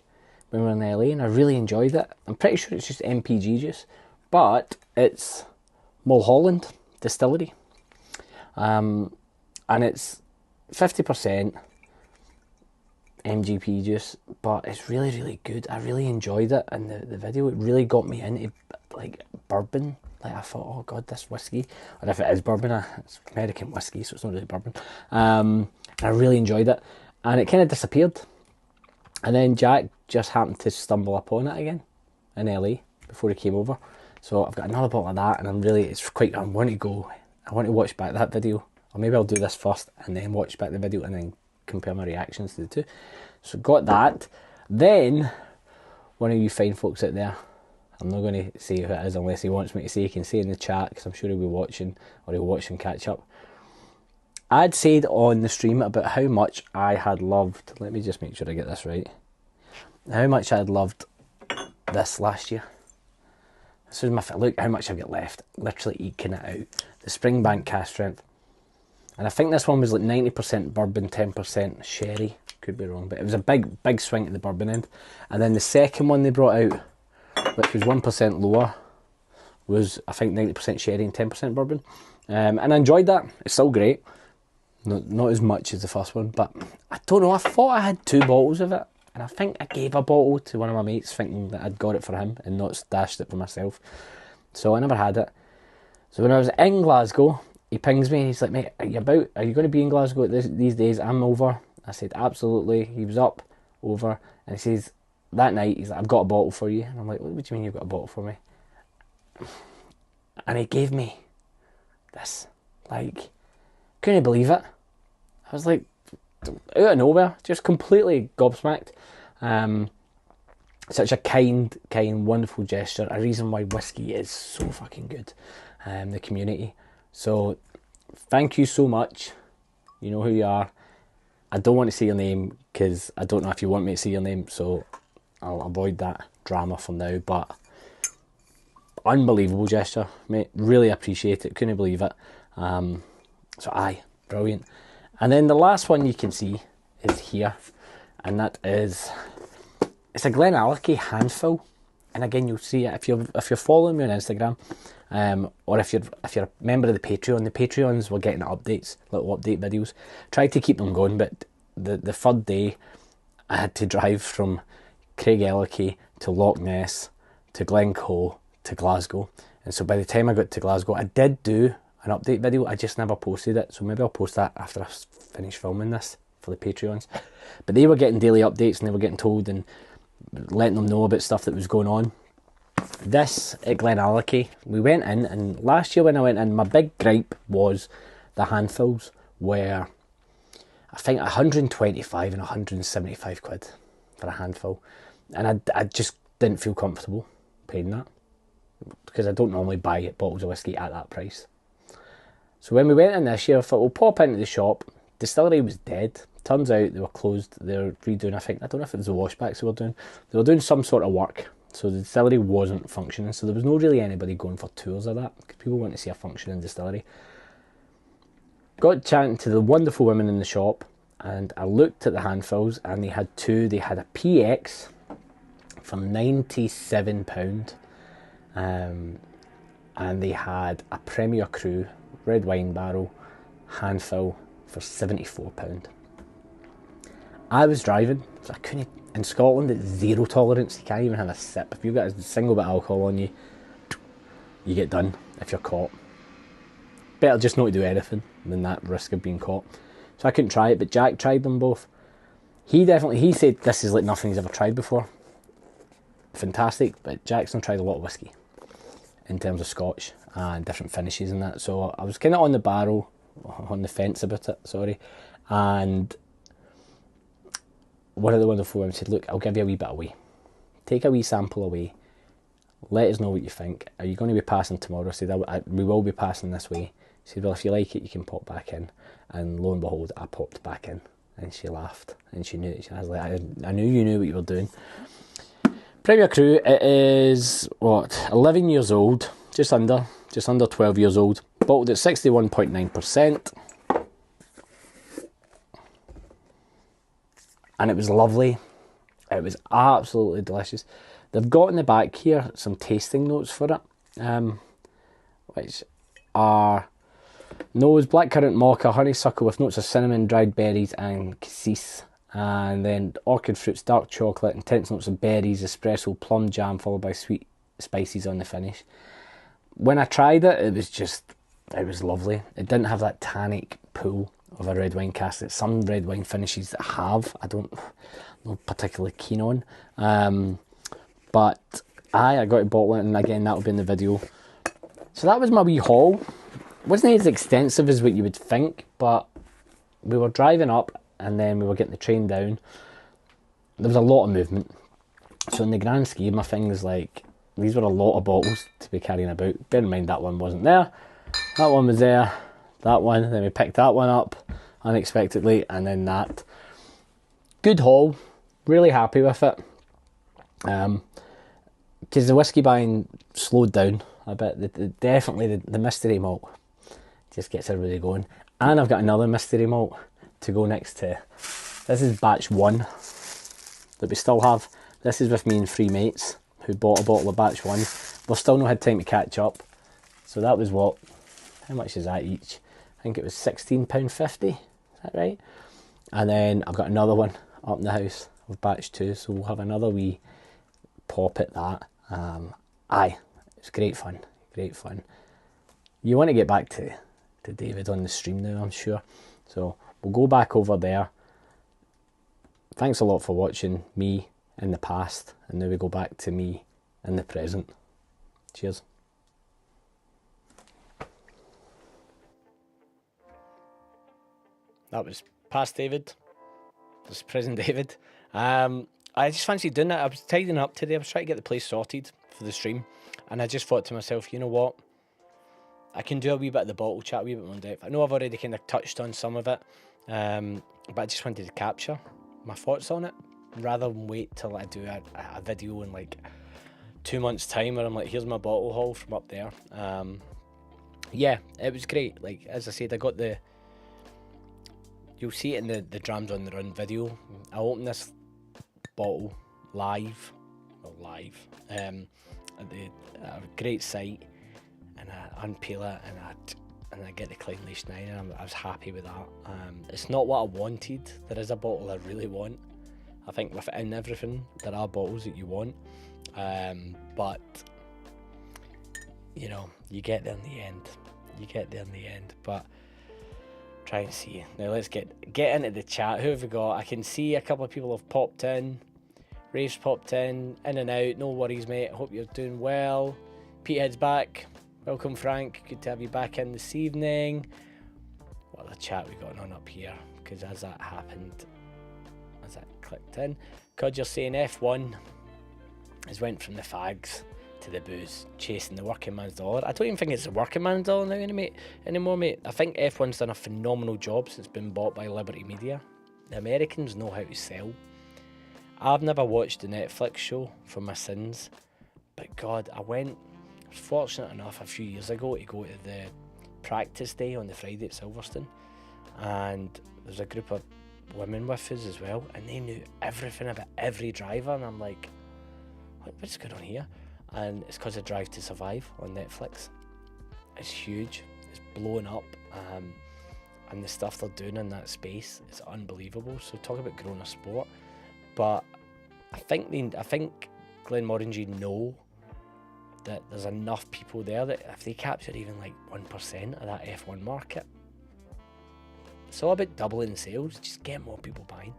[SPEAKER 1] when we were in LA, and I really enjoyed it. I'm pretty sure it's just MPG juice, but it's Mulholland Distillery, and it's 50% MGP juice, but it's really, really good. I really enjoyed it, and the video, it really got me into like bourbon. Like I thought, oh god, this whiskey, or if it is bourbon, it's American whiskey, so it's not really bourbon. And I really enjoyed it, and it kind of disappeared. And then Jack just happened to stumble upon it again in LA before he came over. So I've got another bottle of that, and I want to watch back that video, or maybe I'll do this first and then watch back the video and then compare my reactions to the two. So got that. Then one of you fine folks out there, I'm not going to say who it is unless he wants me to say, he can say in the chat, because I'm sure he'll be watching, or he'll watch and catch up. I'd said on the stream about how much I had loved, let me just make sure I get this right, how much I had loved this last year. This is my, look how much I've got left, literally eking it out. The Springbank Cask Strength. And I think this one was like 90% bourbon, 10% sherry. Could be wrong, but it was a big swing at the bourbon end. And then the second one they brought out, which was 1% lower, was I think 90% sherry and 10% bourbon. And I enjoyed that. It's still great. Not as much as the first one, but I don't know. I thought I had 2 bottles of it. And I think I gave a bottle to one of my mates thinking that I'd got it for him and not stashed it for myself. So I never had it. So when I was in Glasgow, he pings me and he's like, mate, are you going to be in Glasgow these days? I'm over. I said, absolutely. He was up, over, and he says, that night, he's like, I've got a bottle for you. And I'm like, what do you mean you've got a bottle for me? And he gave me this. Like, couldn't believe it. I was like, out of nowhere, just completely gobsmacked. Such a kind, wonderful gesture. A reason why whiskey is so fucking good. The community. So, thank you so much. You know who you are. I don't want to say your name because I don't know if you want me to say your name, so I'll avoid that drama for now. But unbelievable gesture, mate. Really appreciate it. Couldn't believe it. So aye, brilliant. And then the last one you can see is here, and that is, it's a Glenallachie handful. And again, you'll see it if you're following me on Instagram, or if you're a member of the Patreon. The Patreons were getting updates, little update videos. Tried to keep them going, but the third day I had to drive from Craigellachie to Loch Ness to Glencoe to Glasgow. And so by the time I got to Glasgow, I did do an update video. I just never posted it, so maybe I'll post that after I finish filming this for the Patreons. But they were getting daily updates and they were getting told and letting them know about stuff that was going on. This at Glenallachie, we went in, and last year when I went in, my big gripe was the handfulls were, I think, 125 and 175 quid for a handful, and I just didn't feel comfortable paying that, because I don't normally buy bottles of whiskey at that price. So when we went in this year, I thought we'll pop into the shop. Distillery was dead. Turns out they were closed. They were redoing, I don't know if it was the washbacks they were doing. They were doing some sort of work, so the distillery wasn't functioning. So there was no really anybody going for tours of that, because people want to see a functioning distillery. Got chatting to the wonderful women in the shop, and I looked at the handfuls, and they had two. They had a PX for £97, and they had a Premier Cru red wine barrel handful for £74. I was driving, so I couldn't. In Scotland, it's zero tolerance. You can't even have a sip. If you've got a single bit of alcohol on you, you get done if you're caught. Better just not to do anything than that risk of being caught. So I couldn't try it, but Jack tried them both. He said this is like nothing he's ever tried before. Fantastic, but Jack's not tried a lot of whiskey in terms of Scotch and different finishes and that. So I was kind of on the fence about it, sorry. And one of the wonderful women said, look, I'll give you a wee bit away. Take a wee sample away. Let us know what you think. Are you going to be passing tomorrow? I said, we will be passing this way. She said, well, if you like it, you can pop back in. And lo and behold, I popped back in. And she laughed. And she knew it. I was like, I knew you knew what you were doing. Premier Cru, it is, 11 years old. Just under 12 years old. Bottled at 61.9%. And it was lovely. It was absolutely delicious. They've got in the back here some tasting notes for it, which are nose, blackcurrant mocha, honeysuckle with notes of cinnamon, dried berries and cassis. And then orchid fruits, dark chocolate, intense notes of berries, espresso, plum jam, followed by sweet spices on the finish. When I tried it, it was lovely. It didn't have that tannic pull of a red wine cask that some red wine finishes that have. I'm not particularly keen on. But I got to bottle it, and again, that'll be in the video. So that was my wee haul. Wasn't as extensive as what you would think, but we were driving up and then we were getting the train down. There was a lot of movement. So in the grand scheme of things, like, these were a lot of bottles to be carrying about. Bear in mind that one wasn't there. That one was there. That one. Then we picked that one up unexpectedly, and then that. Good haul. Really happy with it. Because the whiskey buying slowed down a bit. Definitely the Mystery Malt just gets everybody going. And I've got another Mystery Malt to go next to. This is batch 1 that we still have. This is with me and 3 mates who bought a bottle of batch 1. We've still not had time to catch up. So that was how much is that each? I think it was £16.50. Is that right? And then I've got another one up in the house of batch 2. So we'll have another wee pop at that. It's great fun. You want to get back to David on the stream now, I'm sure. So we'll go back over there. Thanks a lot for watching me in the past, and now we go back to me in the present. Cheers. That was past David. This is present David. I just fancied doing it. I was tidying up today. I was trying to get the place sorted for the stream, and I just thought to myself, you know what? I can do a wee bit of the bottle chat, a wee bit more in depth. I know I've already kind of touched on some of it, but I just wanted to capture my thoughts on it rather than wait till I do a video in like 2 months' time where I'm like, here's my bottle haul from up there. Yeah, it was great. Like, as I said, I got you'll see it in the Drams on the Run video. I opened this bottle live at a great site, and I unpeel it and I get the Clyde Nation 9, and I was happy with that. It's not what I wanted. There is a bottle I really want. I think within everything there are bottles that you want, but you know, you get there in the end. You get there in the end, but try and see. Now let's get into the chat. Who have we got? I can see a couple of people have popped in. Rave's popped in and out. No worries, mate. Hope you're doing well. Petehead's back. Welcome, Frank. Good to have you back in this evening. What other chat we got on up here? Because as that happened, as that clicked in, Cod, you're saying F1 has went from the fags to the booze, chasing the working man's dollar. I don't even think it's the working man's dollar now anymore, mate. I think F1's done a phenomenal job since it's been bought by Liberty Media. The Americans know how to sell. I've never watched the Netflix show for my sins, but God, I was fortunate enough a few years ago to go to the practice day on the Friday at Silverstone, and there's a group of women with us as well, and they knew everything about every driver, and I'm like, what's going on here? And it's because of Drive to Survive on Netflix. It's huge, it's blowing up, and the stuff they're doing in that space is unbelievable. So talk about growing a sport. But I think Glenmorangie know that there's enough people there that if they capture even like 1% of that F1 market, it's all about doubling sales, just get more people buying.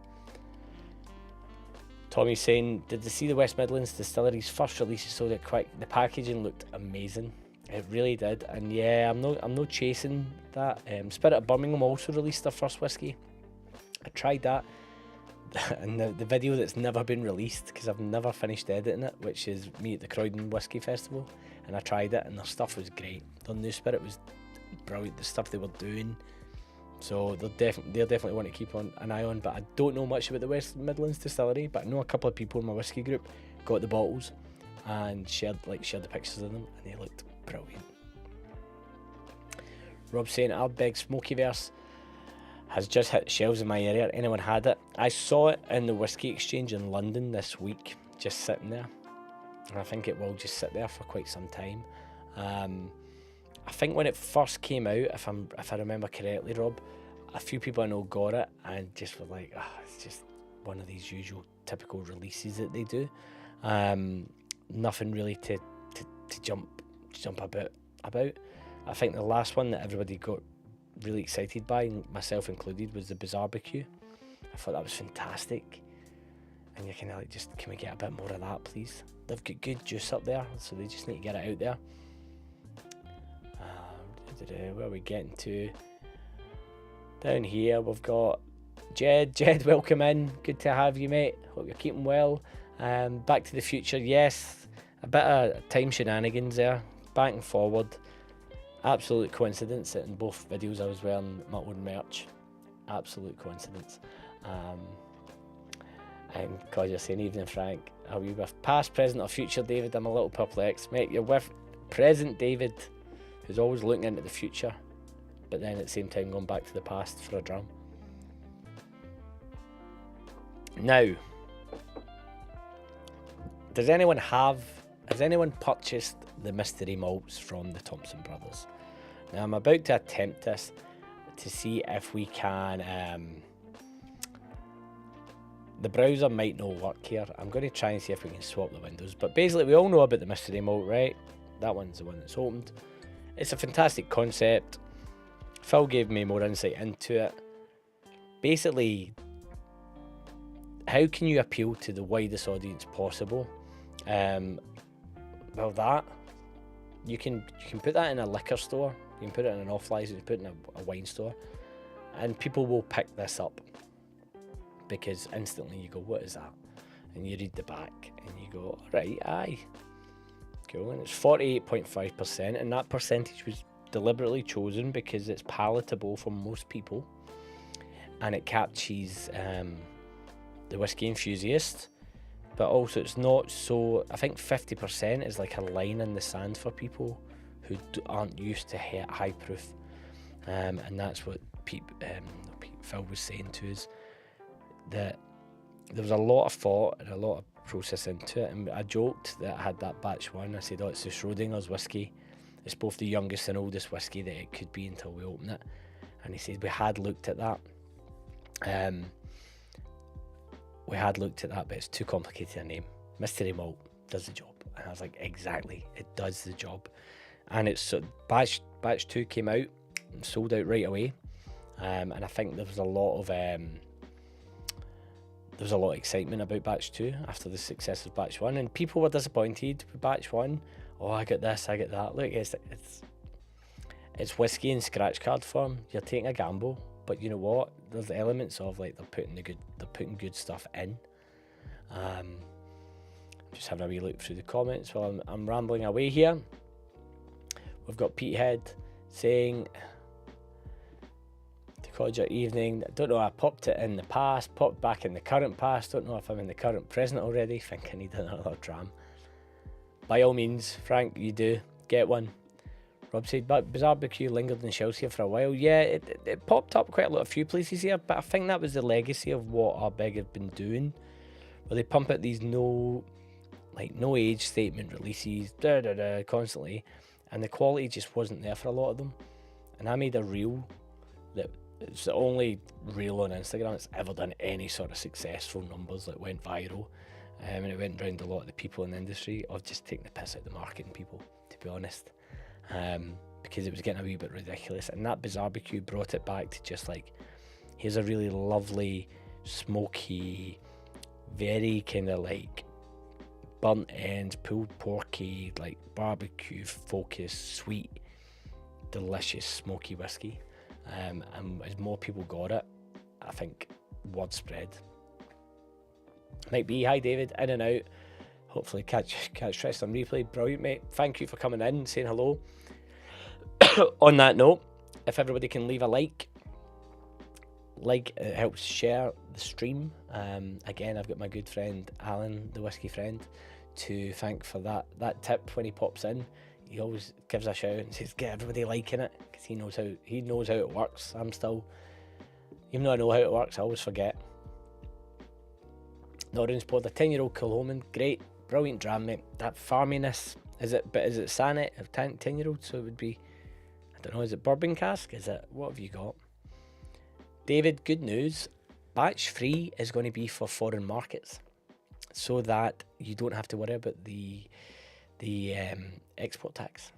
[SPEAKER 1] Tommy's saying, did they see the West Midlands Distillery's first release? It sold it quick. The packaging looked amazing. It really did. And yeah, I'm not chasing that. Spirit of Birmingham also released their first whiskey. I tried that. And the video that's never been released, because I've never finished editing it, which is me at the Croydon Whisky Festival. And I tried it, and their stuff was great. Their new Spirit was brilliant, the stuff they were doing. So they'll definitely want to keep an eye on. But I don't know much about the West Midlands Distillery, but I know a couple of people in my whiskey group got the bottles and shared the pictures of them, and they looked brilliant. Rob saying, Ardbeg Smokyverse has just hit shelves in my area. Anyone had it? I saw it in the Whisky Exchange in London this week, just sitting there, and I think it will just sit there for quite some time. I think when it first came out, if I remember correctly, Rob, a few people I know got it and just were like, it's just one of these usual typical releases that they do. Nothing really to jump about. I think the last one that everybody got really excited by, myself included, was the Barbecue. I thought that was fantastic. And you're kind of like, just, can we get a bit more of that, please? They've got good juice up there, so they just need to get it out there. Where are we getting to? Down here we've got Jed. Jed, welcome in. Good to have you, mate. Hope you're keeping well. Back to the Future, yes. A bit of time shenanigans there, back and forward. Absolute coincidence that in both videos I was wearing my own merch. Absolute coincidence. And because you're saying, evening Frank, are we with past, present or future David? I'm a little perplexed. Mate, you're with present David, who's always looking into the future, but then at the same time going back to the past for a drum. Now, has anyone purchased the Mystery Malts from the Thompson Brothers? Now I'm about to attempt this to see if we can, the browser might not work here. I'm going to try and see if we can swap the windows, but basically we all know about the Mystery Malt, right? That one's the one that's opened. It's a fantastic concept. Phil gave me more insight into it. Basically, how can you appeal to the widest audience possible? Well, that you can put that in a liquor store. You can put it in an off-license. You put it in a wine store, and people will pick this up because instantly you go, "What is that?" And you read the back, and you go, "Right, aye." Cool, and it's 48.5%, and that percentage was deliberately chosen because it's palatable for most people, and it catches the whiskey enthusiast, but also it's not so. I think 50% is like a line in the sand for people who aren't used to high proof, and that's what Phil was saying to us, that there was a lot of thought and a lot of process into it. And I joked that I had that batch one. I said, it's the Schrodinger's whiskey. It's both the youngest and oldest whiskey that it could be until we open it. And he said we had looked at that. But it's too complicated a name. Mystery Malt does the job. And I was like, exactly, it does the job. And it's batch Batch 2 came out and sold out right away. And I think there was a lot of excitement about Batch 2 after the success of Batch 1, and people were disappointed with Batch 1. Oh, I get this, I get that. Look, it's whiskey in scratch card form. You're taking a gamble, but you know what? There's elements of like they're putting good stuff in. Just having a wee look through the comments while I'm rambling away here. We've got Petehead saying, Codger evening. I don't know, I popped it in the past, popped back in the current past. Don't know if I'm in the current present already. Think I need another dram. By all means, Frank, you do get one. Rob said, but barbecue lingered in shelves here for a while. Yeah, it popped up quite a few places here, but I think that was the legacy of what our big have been doing, where they pump out these no age statement releases, constantly, and the quality just wasn't there for a lot of them. And I made a reel that it's the only reel on Instagram that's ever done any sort of successful numbers that went viral, and it went round a lot of the people in the industry of just taking the piss out of the marketing people, to be honest. Because it was getting a wee bit ridiculous, and that barbecue brought it back to just like, here's a really lovely, smoky, very kind of like burnt ends, pulled porky, like barbecue focused, sweet, delicious, smoky whiskey. And as more people got it, I think word spread. Might be, hi David, in and out. Hopefully catch Trist on replay. Brilliant, mate. Thank you for coming in, saying hello. On that note, if everybody can leave a like, it helps share the stream. Again, I've got my good friend Alan, the whiskey friend, to thank for that tip. When he pops in, he always gives a shout and says, get everybody liking it, because he knows how it works. I'm still, even though I know how it works, I always forget. Norton's poured a 10-year-old Kilhoman, great, brilliant dram, mate. That farminess, is it Sanet, a 10-year-old, so it would be, I don't know, is it bourbon cask? What have you got? David, good news, Batch 3 is going to be for foreign markets, so that you don't have to worry about the export tax.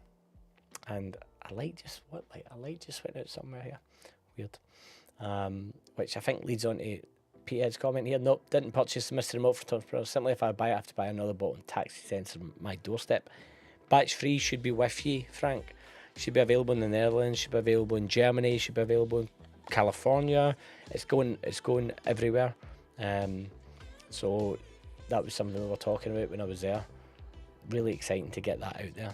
[SPEAKER 1] And a light just went out somewhere here, weird. Which I think leads on to Petehead's comment here. Nope, didn't purchase the Mystery Malt for Thompson Bros. Simply if I buy it, I have to buy another bottle and taxi cents on my doorstep. Batch 3 should be with you, Frank. Should be available in the Netherlands, should be available in Germany, should be available in California. It's going everywhere. So that was something we were talking about when I was there. Really exciting to get that out there.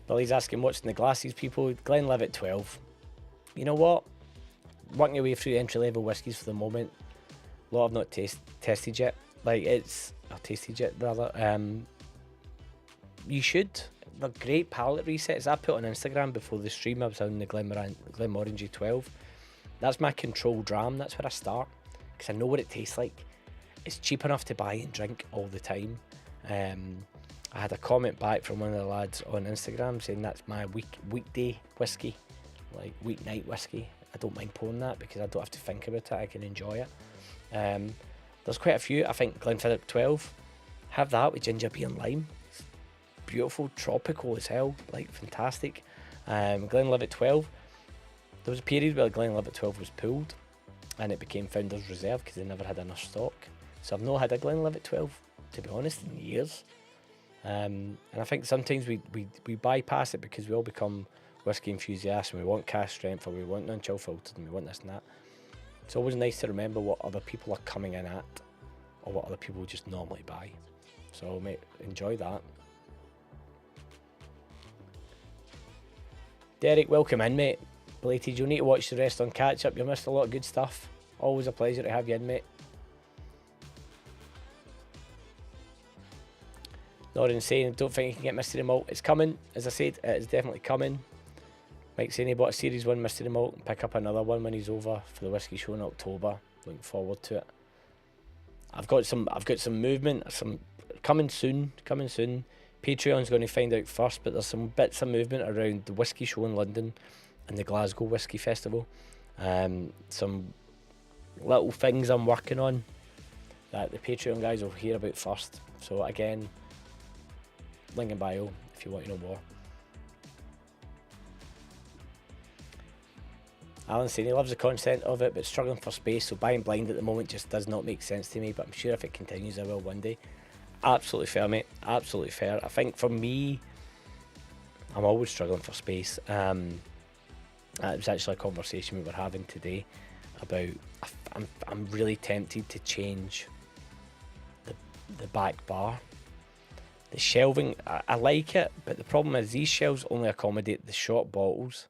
[SPEAKER 1] Billy's asking what's in the glasses, people. Glenlivet 12. You know what? Working your way through entry-level whiskies for the moment. A lot I've not tested yet. Tasted yet, rather. You should. They're great palate resets. I put on Instagram before the stream, I was on the Glenmorangie 12. That's my control dram. That's where I start, because I know what it tastes like. It's cheap enough to buy and drink all the time. I had a comment back from one of the lads on Instagram saying that's my weekday whiskey, like weeknight whiskey. I don't mind pouring that because I don't have to think about it. I can enjoy it. There's quite a few. I think Glenfiddich 12. Have that with ginger beer and lime. It's beautiful, tropical as hell, like fantastic. Glenlivet 12. There was a period where Glenlivet 12 was pulled, and it became Founders Reserve because they never had enough stock. So I've not had a Glenlivet 12, to be honest, in years. And I think sometimes we bypass it because we all become whiskey enthusiasts and we want cask strength, or we want non-chill filtered, and we want this and that. It's always nice to remember what other people are coming in at, or what other people just normally buy. So mate, enjoy that. Derek, welcome in, mate. Belated, you'll need to watch the rest on catch up. You missed a lot of good stuff. Always a pleasure to have you in, mate. Norin saying, don't think you can get Mystery Malt. It's coming, as I said, it is definitely coming. Mike saying he bought a Series 1 Mystery Malt and pick up another one when he's over for the whiskey show in October. Looking forward to it. I've got some movement, some coming soon. Patreon's going to find out first, but there's some bits of movement around the whiskey show in London and the Glasgow Whiskey Festival. Some little things I'm working on that the Patreon guys will hear about first. So again, link in bio if you want to know more. Alan saying he loves the content of it but struggling for space, so buying blind at the moment just does not make sense to me, but I'm sure if it continues I will one day. Absolutely fair, mate, absolutely fair. I think for me, I'm always struggling for space. It was actually a conversation we were having today about I'm really tempted to change the back bar. The shelving, I like it, but the problem is these shelves only accommodate the short bottles,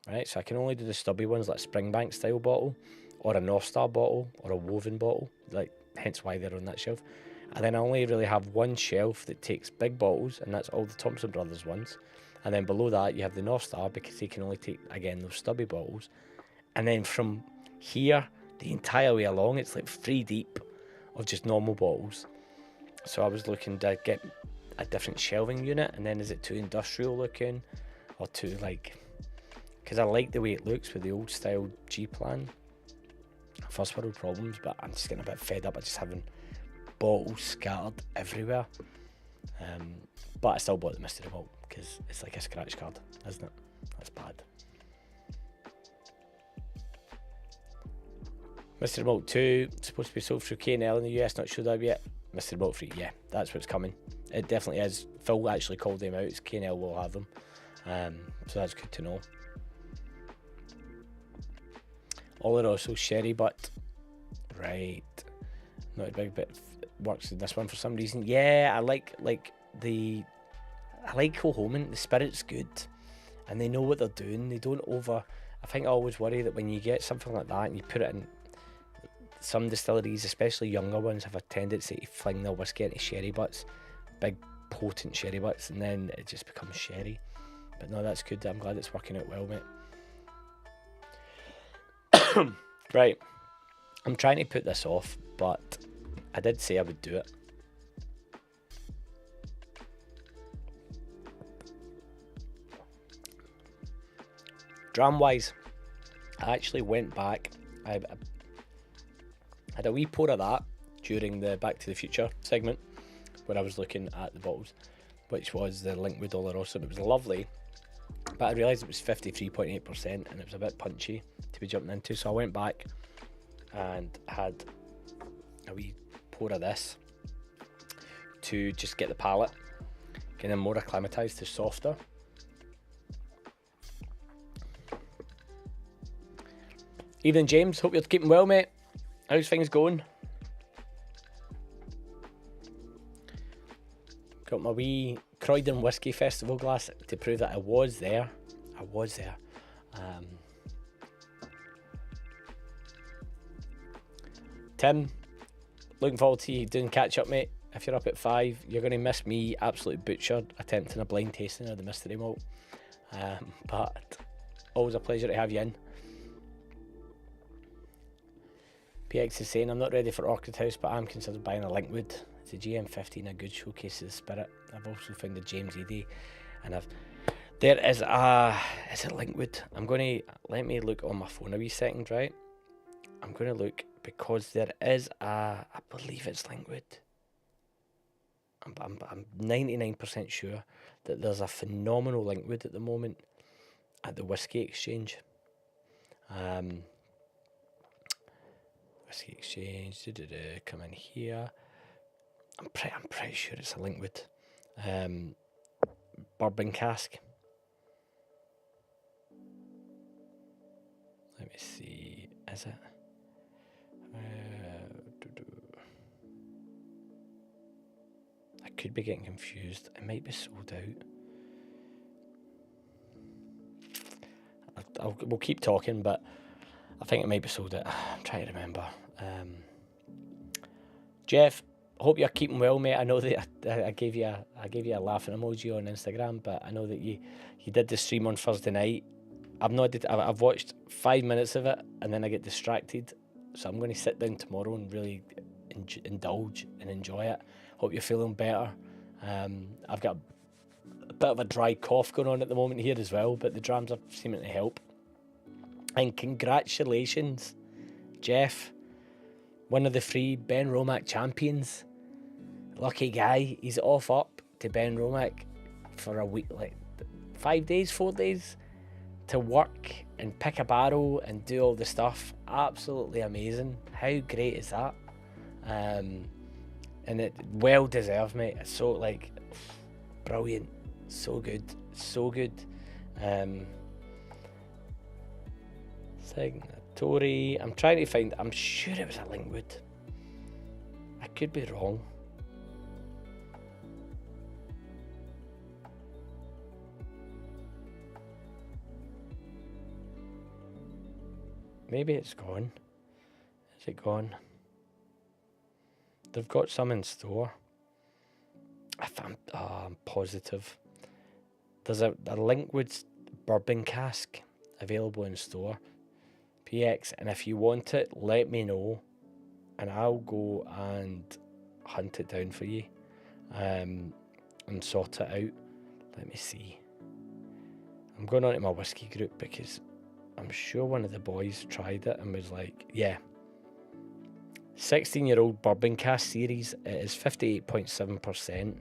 [SPEAKER 1] right? So I can only do the stubby ones, like Springbank style bottle, or a North Star bottle, or a woven bottle, like hence why they're on that shelf. And then I only really have one shelf that takes big bottles, and that's all the Thompson Brothers ones. And then below that you have the North Star, because they can only take, again, those stubby bottles. And then from here, the entire way along, it's like 3 deep of just normal bottles. So I was looking to get a different shelving unit, and then is it too industrial looking, or too like, because I like the way it looks with the old style G-Plan. First world problems, but I'm just getting a bit fed up of just having bottles scattered everywhere. But I still bought the Mystery Malt because it's like a scratch card, isn't it? That's bad. Mystery Malt 2 supposed to be sold through K&L in the US, not sure that yet. Mystery Malt 3, yeah, that's what's coming. It definitely is. Phil actually called them out. It's K&L will have them, so that's good to know. Oloroso sherry butt, right? Not a big bit works in this one for some reason. Yeah, I like Kilhoman. The spirit's good, and they know what they're doing. They don't over. I think I always worry that when you get something like that and you put it in, some distilleries, especially younger ones, have a tendency to fling their whiskey into sherry butts, big potent sherry butts, and then it just becomes sherry. But no, that's good. I'm glad it's working out well, mate. Right, I'm trying to put this off, but I did say I would do it. Dram wise, I actually went back. I had a wee pour of that during the Back to the Future segment where I was looking at the bottles, which was the Linkwood Oloroso, and it was lovely, but I realised it was 53.8% and it was a bit punchy to be jumping into, so I went back and had a wee pour of this to just get the palate getting more acclimatised to softer. Evening, James, hope you're keeping well, mate. How's things going? Got my wee Croydon Whisky Festival glass to prove that I was there. Tim, looking forward to you doing catch up, mate. If you're up at 5, you're going to miss me absolutely butchered attempting a blind tasting of the Mystery Malt. But always a pleasure to have you in. PX is saying, I'm not ready for Orchid House, but I'm considered buying a Linkwood. It's a GM15, a good showcase of the spirit. I've also found the James Edie, and there is it Linkwood? I'm going to, let me look on my phone a wee second, right? I'm going to look, because there is I believe it's Linkwood. I'm 99% sure that there's a phenomenal Linkwood at the moment at the Whisky Exchange. Whisky Exchange, come in here. I'm pretty sure it's a Linkwood. Bourbon cask. Let me see, is it? I could be getting confused. It might be sold out. We'll keep talking, but I think it might be sold out. I'm trying to remember. Jeff, hope you're keeping well, mate. I know that I gave you a laughing emoji on Instagram, but I know that you did the stream on Thursday night. I've watched 5 minutes of it and then I get distracted, so I'm going to sit down tomorrow and really indulge and enjoy it. Hope you're feeling better. I've got a bit of a dry cough going on at the moment here as well, but the drams are seeming to help. And congratulations, Jeff, one of the 3 Ben Romack champions. Lucky guy, he's off up to Ben Romack for a week, like 5 days, 4 days, to work and pick a barrel and do all the stuff. Absolutely amazing. How great is that? And it well deserved, mate. It's so, like, brilliant. So good. So good. Signatory. I'm trying to find, I'm sure it was a Linkwood. I could be wrong. Maybe it's gone. Is it gone? They've got some in store. I'm positive. There's a Linkwood bourbon cask available in store. PX, and if you want it, let me know, and I'll go and hunt it down for you, and sort it out. Let me see. I'm going on to my whiskey group because I'm sure one of the boys tried it and was like, yeah. 16-year-old bourbon cask series. It is 58.7%.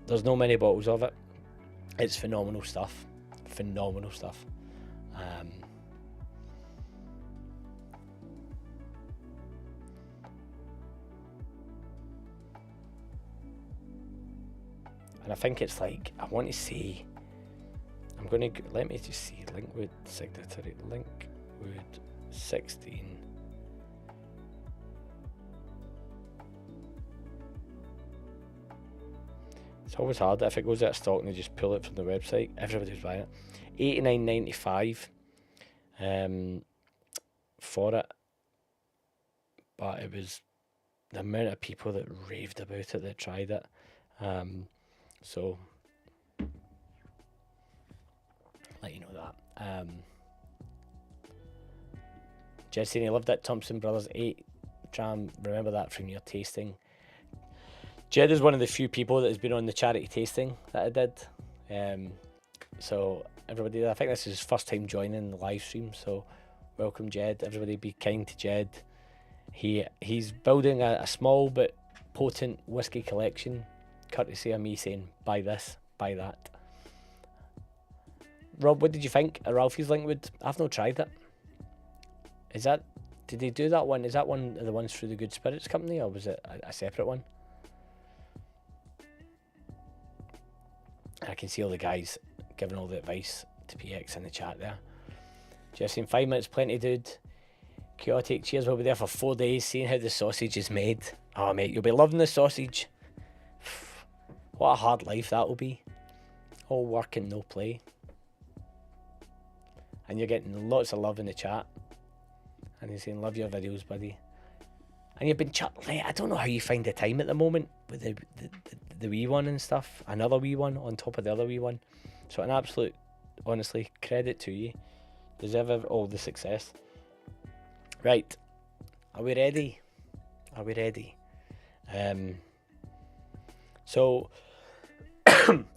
[SPEAKER 1] There's no many bottles of it. It's phenomenal stuff. Phenomenal stuff. And I think it's like, I want to say, I'm going to, let me just see, Linkwood Signatory, Linkwood 16. It's always hard if it goes out of stock and they just pull it from the website. Everybody's buying it. $89.95 for it. But it was the amount of people that raved about it, that tried it. So, let you know that. Jesse, I loved that Thompson Brothers 8 dram. Remember that from your tasting. Jed is one of the few people that has been on the charity tasting that I did. So everybody, I think this is his first time joining the live stream. So welcome, Jed. Everybody, be kind to Jed. He's building a small but potent whiskey collection, courtesy of me saying, buy this, buy that. Rob, what did you think of Ralphie's Linkwood? I've not tried it. Did they do that one? Is that one of the ones through the Good Spirits Company, or was it a separate one? I can see all the guys giving all the advice to PX in the chat there. Jesse, in 5 minutes, plenty, dude. Chaotic, cheers. We'll be there for 4 days, seeing how the sausage is made. Oh, mate, you'll be loving the sausage. What a hard life that will be. All work and no play. And you're getting lots of love in the chat. And he's saying, love your videos, buddy. And you've been chatting. I don't know how you find the time at the moment with the wee one and stuff. Another wee one on top of the other wee one. So an absolute, honestly, credit to you. Deserve all the success. Right. Are we ready? Are we ready? So,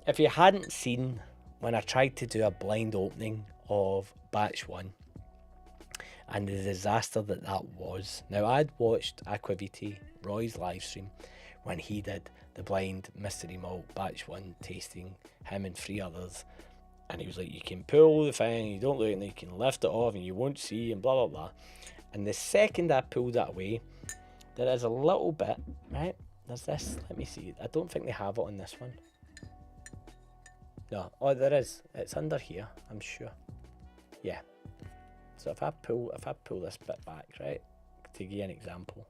[SPEAKER 1] if you hadn't seen when I tried to do a blind opening of Batch 1 and the disaster that was. Now, I'd watched Aquaviti, Roy's live stream, when he did the blind Mystery Malt Batch 1 tasting, him and 3 others, and he was like, you can pull the thing, you don't look, and you can lift it off and you won't see, and blah blah blah. And the second I pulled that away, there is a little bit, right? There's this, let me see, I don't think they have it on this one. No, oh there is, it's under here, I'm sure. Yeah. So if I pull this bit back, right, to give you an example,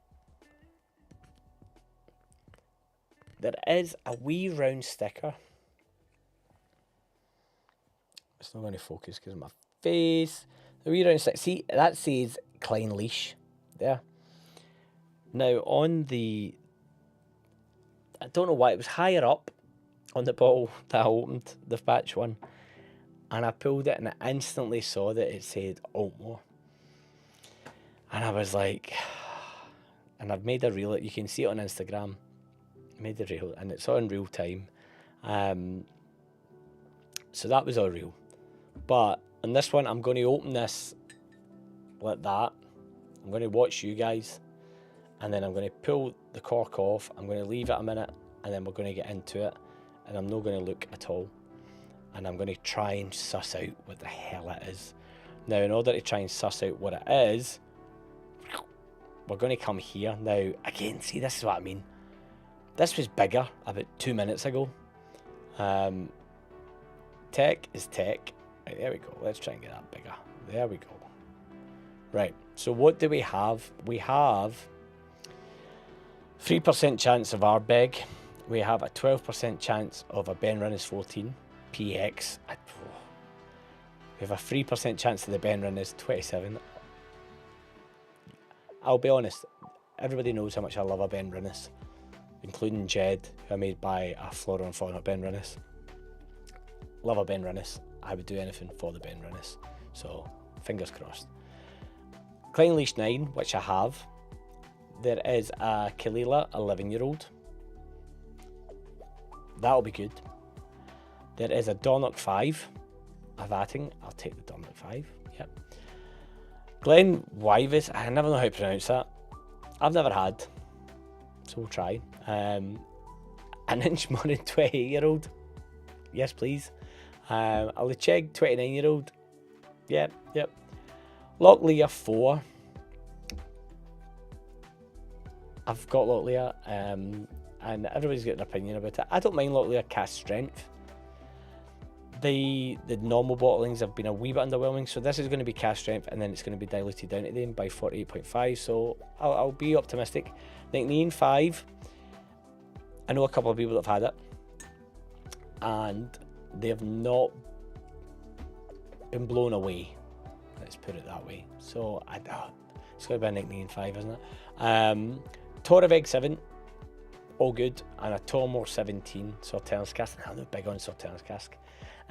[SPEAKER 1] there is a wee round sticker. It's not going to focus because of my face. The wee round sticker, see, that says Klein Leash there. Now on the, I don't know why, it was higher up on the bottle that I opened, the Batch 1. And I pulled it and I instantly saw that it said Altmore. And I was like, and I've made a reel, you can see it on Instagram. I made a reel and it's on real time. So that was all real. But on this one, I'm going to open this like that. I'm going to watch you guys. And then I'm going to pull the cork off. I'm going to leave it a minute and then we're going to get into it, and I'm not going to look at all, and I'm going to try and suss out what the hell it is. Now, in order to try and suss out what it is, we're going to come here. Now, again, see, this is what I mean. This was bigger about 2 minutes ago. Tech is tech. Right, there we go. Let's try and get that bigger. There we go. Right, so what do we have? We have 3% chance of Ardbeg. We have a 12% chance of a Benrinnes 14 PX. We have a 3% chance of the Benrinnes 27. I'll be honest, everybody knows how much I love a Benrinnes, including Jed, who I made by a Flora and Fauna Benrinnes. Love a Benrinnes. I would do anything for the Benrinnes. So, fingers crossed. Klein Leash 9, which I have. There is a Kalila 11-year-old. That'll be good. There is a Dornoch 5. A Vatting. I'll take the Dornoch 5. Yep. Glen Wyvis. I never know how to pronounce that. I've never had. So we'll try. An Inchmurren 28-year-old. Yes, please. A Lecheg 29-year-old. Yep. Locklear 4. I've got Locklear, and everybody's got an opinion about it. I don't mind Locklear cast strength. The normal bottlings have been a wee bit underwhelming, so this is going to be cast strength, and then it's going to be diluted down to them by 48.5. So I'll be optimistic. Nickname 5. I know a couple of people that have had it, and they have not been blown away. Let's put it that way. So it's going to be a Nickname 5, isn't it? Toreveg 7, all good, and a Tormore 17 Sauternes cask. I'm not big on Sauternes cask.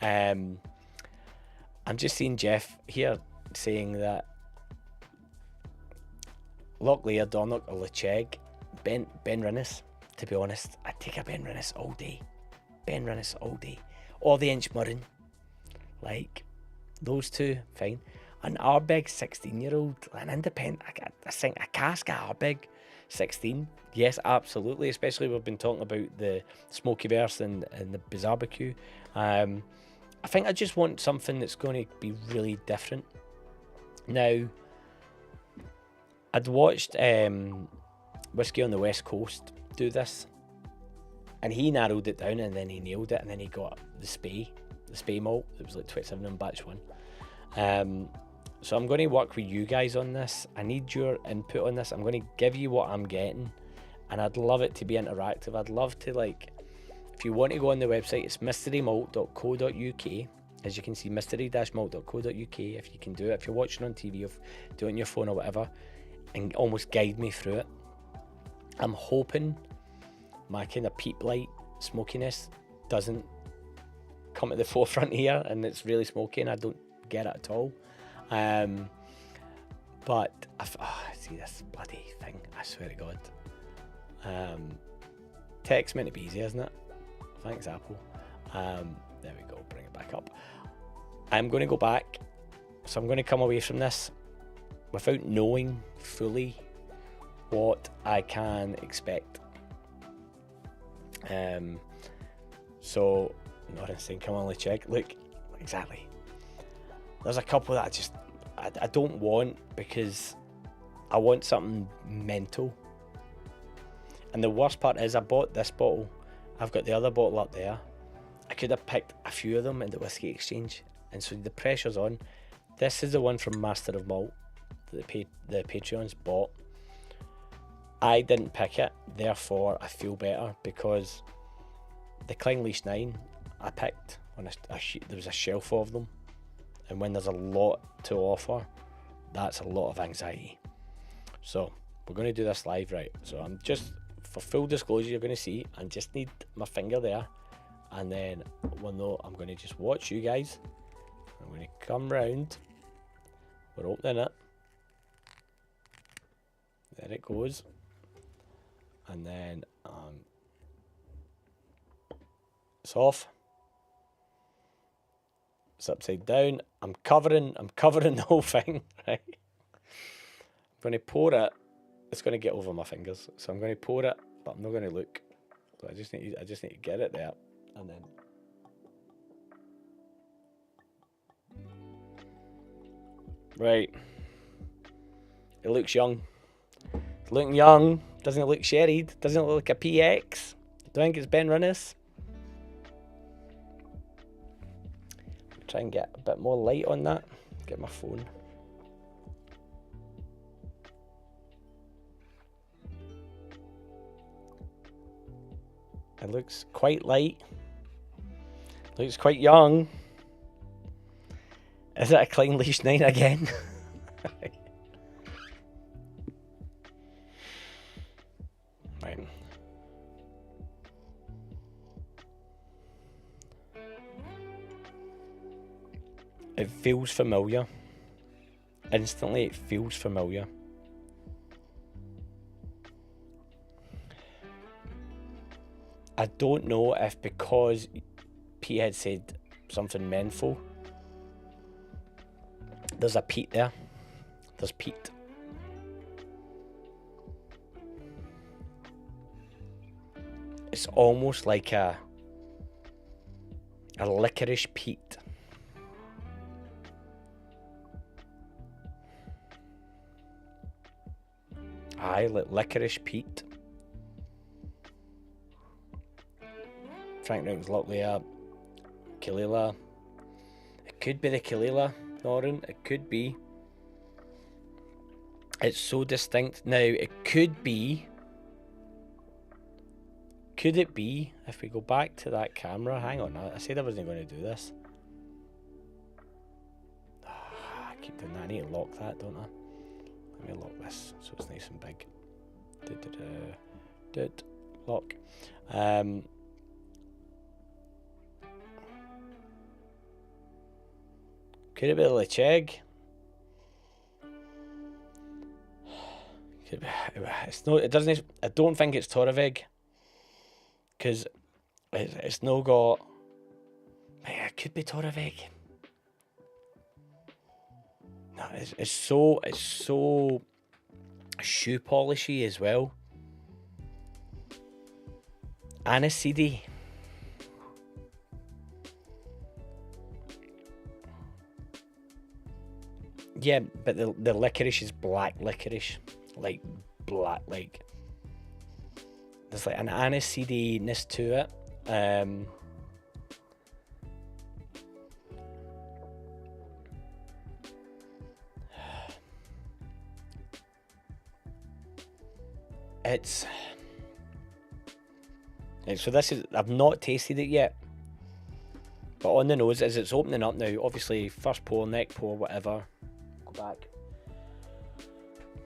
[SPEAKER 1] I'm just seeing Jeff here saying that Locklear, Dornoch, or Lecheg, Benrinnes. To be honest, I'd take a Benrinnes all day. Benrinnes all day. Or the Inchmurren. Like, those two, fine. An Ardbeg 16-year-old, an independent, I think a cask Ardbeg 16. Yes, absolutely. Especially we've been talking about the Smokyverse and the Bizarbecue. I think I just want something that's going to be really different. Now, I'd watched Whisky on the West Coast do this, and he narrowed it down, and then he nailed it, and then he got the Spey malt. It was like 27 in batch 1. So I'm going to work with you guys on this. I need your input on this. I'm going to give you what I'm getting, and I'd love it to be interactive. I'd love to, like, if you want to go on the website, it's mysterymalt.co.uk. As you can see, mystery-malt.co.uk. If you can do it, if you're watching on TV, or do it on your phone or whatever, and almost guide me through it. I'm hoping my kind of peep light smokiness doesn't come at the forefront here, and it's really smoky, and I don't get it at all. But see this bloody thing, I swear to God. Tech's meant to be easy, isn't it? Thanks, Apple. There we go, bring it back up. I'm going to go back, so I'm going to come away from this without knowing fully what I can expect. So not saying come on, let's check. Look, exactly. There's a couple that I don't want, because I want something mental. And the worst part is I bought this bottle. I've got the other bottle up there. I could have picked a few of them in the Whiskey Exchange, and so the pressure's on. This is the one from Master of Malt that the Patreons bought. I didn't pick it, therefore I feel better, because the Klein Leash 9 I picked on there was a shelf of them, and when there's a lot to offer, that's a lot of anxiety. So we're going to do this live, right? So I'm just, for full disclosure, you're going to see, I just need my finger there, and then we'll know. I'm going to just watch you guys. I'm going to come round. We're opening it. There it goes. And then it's off. It's upside down. I'm covering the whole thing, right? I'm going to pour it. It's going to get over my fingers, so I'm going to pour it, but I'm not going to look. So I just need to get it there, and then. Right. It looks young. It's looking young. Doesn't it look sherried? Doesn't it look like a PX? Do you think it's Ben Rinnes? Try and get a bit more light on that. Get my phone. It looks quite light. Looks quite young. Is it a Klein Leash 9 again? Right. It feels familiar. Instantly, it feels familiar. I don't know if because Pete had said something menthol. There's a peat there. There's peat. It's almost like a licorice peat. Aye, like licorice peat. Frank Ring's Locklear, Kalila. It could be the Kalila, Norin. It could be. It's so distinct. Now, it could be. Could it be, if we go back to that camera? Hang on, I said I wasn't going to do this. I keep doing that. I need to lock that, don't I? Let me lock this so it's nice and big. Lock. Could it be Lecheg? It's no. It doesn't. I don't think it's Torevig. Because it's no got. It could be Torevig. No, it's so shoe polishy as well. Aniseedy. Yeah, but the licorice is black licorice, like black, like there's like an aniseedy-ness to it. So this is, I've not tasted it yet, but on the nose as it's opening up now, obviously first pour, neck pour, whatever. Go back.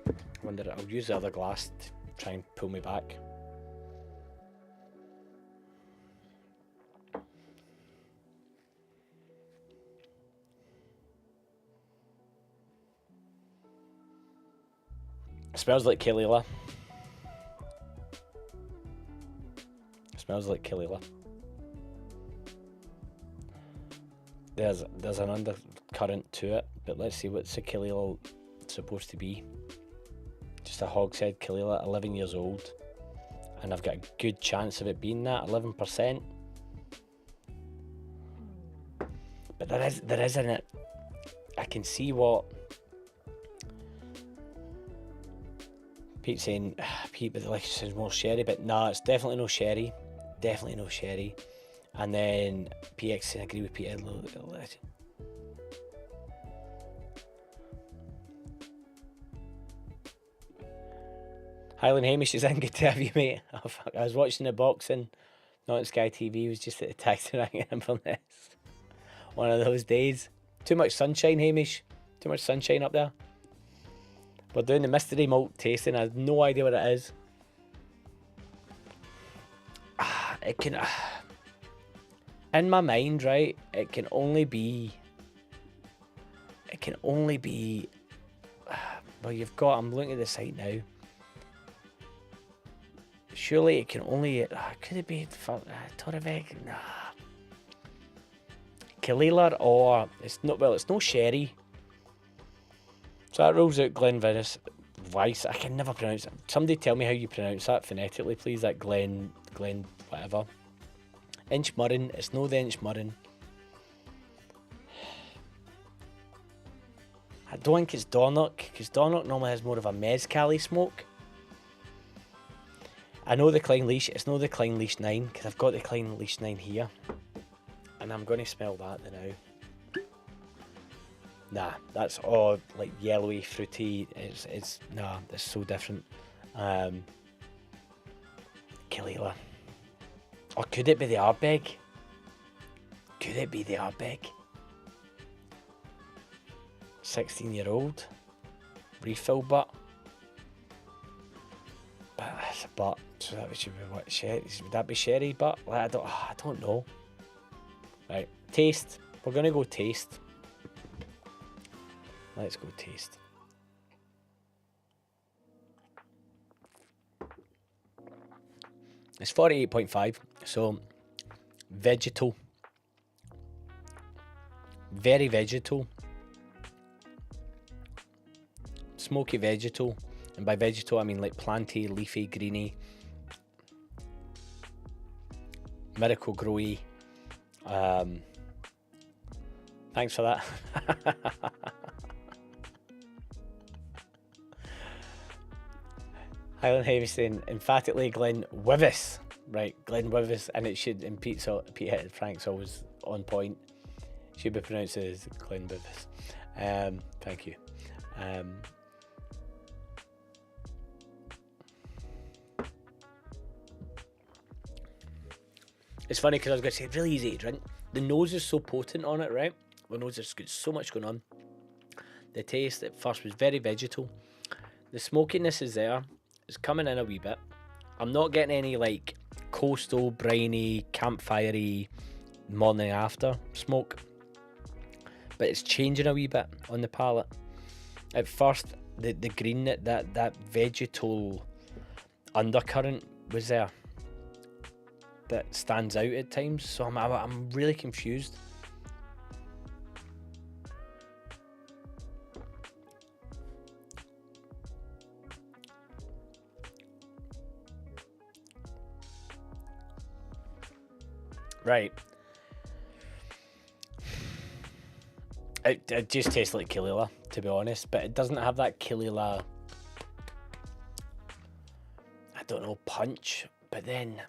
[SPEAKER 1] I wonder, I'll use the other glass to try and pull me back. It smells like Kalila. Smells like Kalila. There's an undercurrent to it, but let's see what's the Kalila supposed to be. Just a hogshead Kalila, 11 years old, and I've got a good chance of it being that 11%. But there is in it. I can see what Pete's saying. Pete, but like says more sherry, but nah, it's definitely no sherry. Definitely no sherry. And then PX, I agree with Pete. Highland Hamish is in. Good to have you, mate. Oh, fuck. I was watching the boxing, not on Sky TV. He was just at the taxi rank in for this. One of those days. Too much sunshine, Hamish. Too much sunshine up there. We're doing the mystery malt tasting. I have no idea what it is. It can, in my mind, right, it can only be, well, you've got, I'm looking at the site now. Surely it can only, could it be Torevig? Nah. Kalila, or, it's not, well, it's no sherry. So that rules out Glenfiddich Weiss. I can never pronounce it. Somebody tell me how you pronounce that phonetically, please. That Glen whatever. Inch Murren, it's no the Inch Murren. I don't think it's Dornoch, because Dornoch normally has more of a mezcal-y smoke. I know the Klein Leash, it's no the Klein Leash 9, because I've got the Klein Leash 9 here. And I'm going to smell that now. Nah, that's all like yellowy, fruity. Nah, it's so different. Kalila. Or could it be the Ardbeg? Could it be the Ardbeg? 16-year-old. Refill butt. But that's a butt. So that should be what? Sherry? Would that be sherry butt? I don't know. Right. Taste. We're going to go taste. Let's go taste. It's 48.5, so vegetal. Very vegetal. Smoky vegetal. And by vegetal I mean like planty, leafy, greeny. Miracle growy. Thanks for that. Highland Heavy saying emphatically Glen Wivis. Right, Glen Wivis, and it should, and Pete Frank's always on point. Should be pronounced as Glen Wivis. Thank you. It's funny because I was going to say, really easy to drink. The nose is so potent on it, right? The nose has got so much going on. The taste at first was very vegetal. The smokiness is there. It's coming in a wee bit. I'm not getting any like coastal, briny, campfirey, morning after smoke. But it's changing a wee bit on the palate. At first, the green, that vegetal undercurrent was there. That stands out at times. So I'm really confused. Right. It just tastes like Kalila, to be honest, but it doesn't have that Kalila, I don't know, punch. But then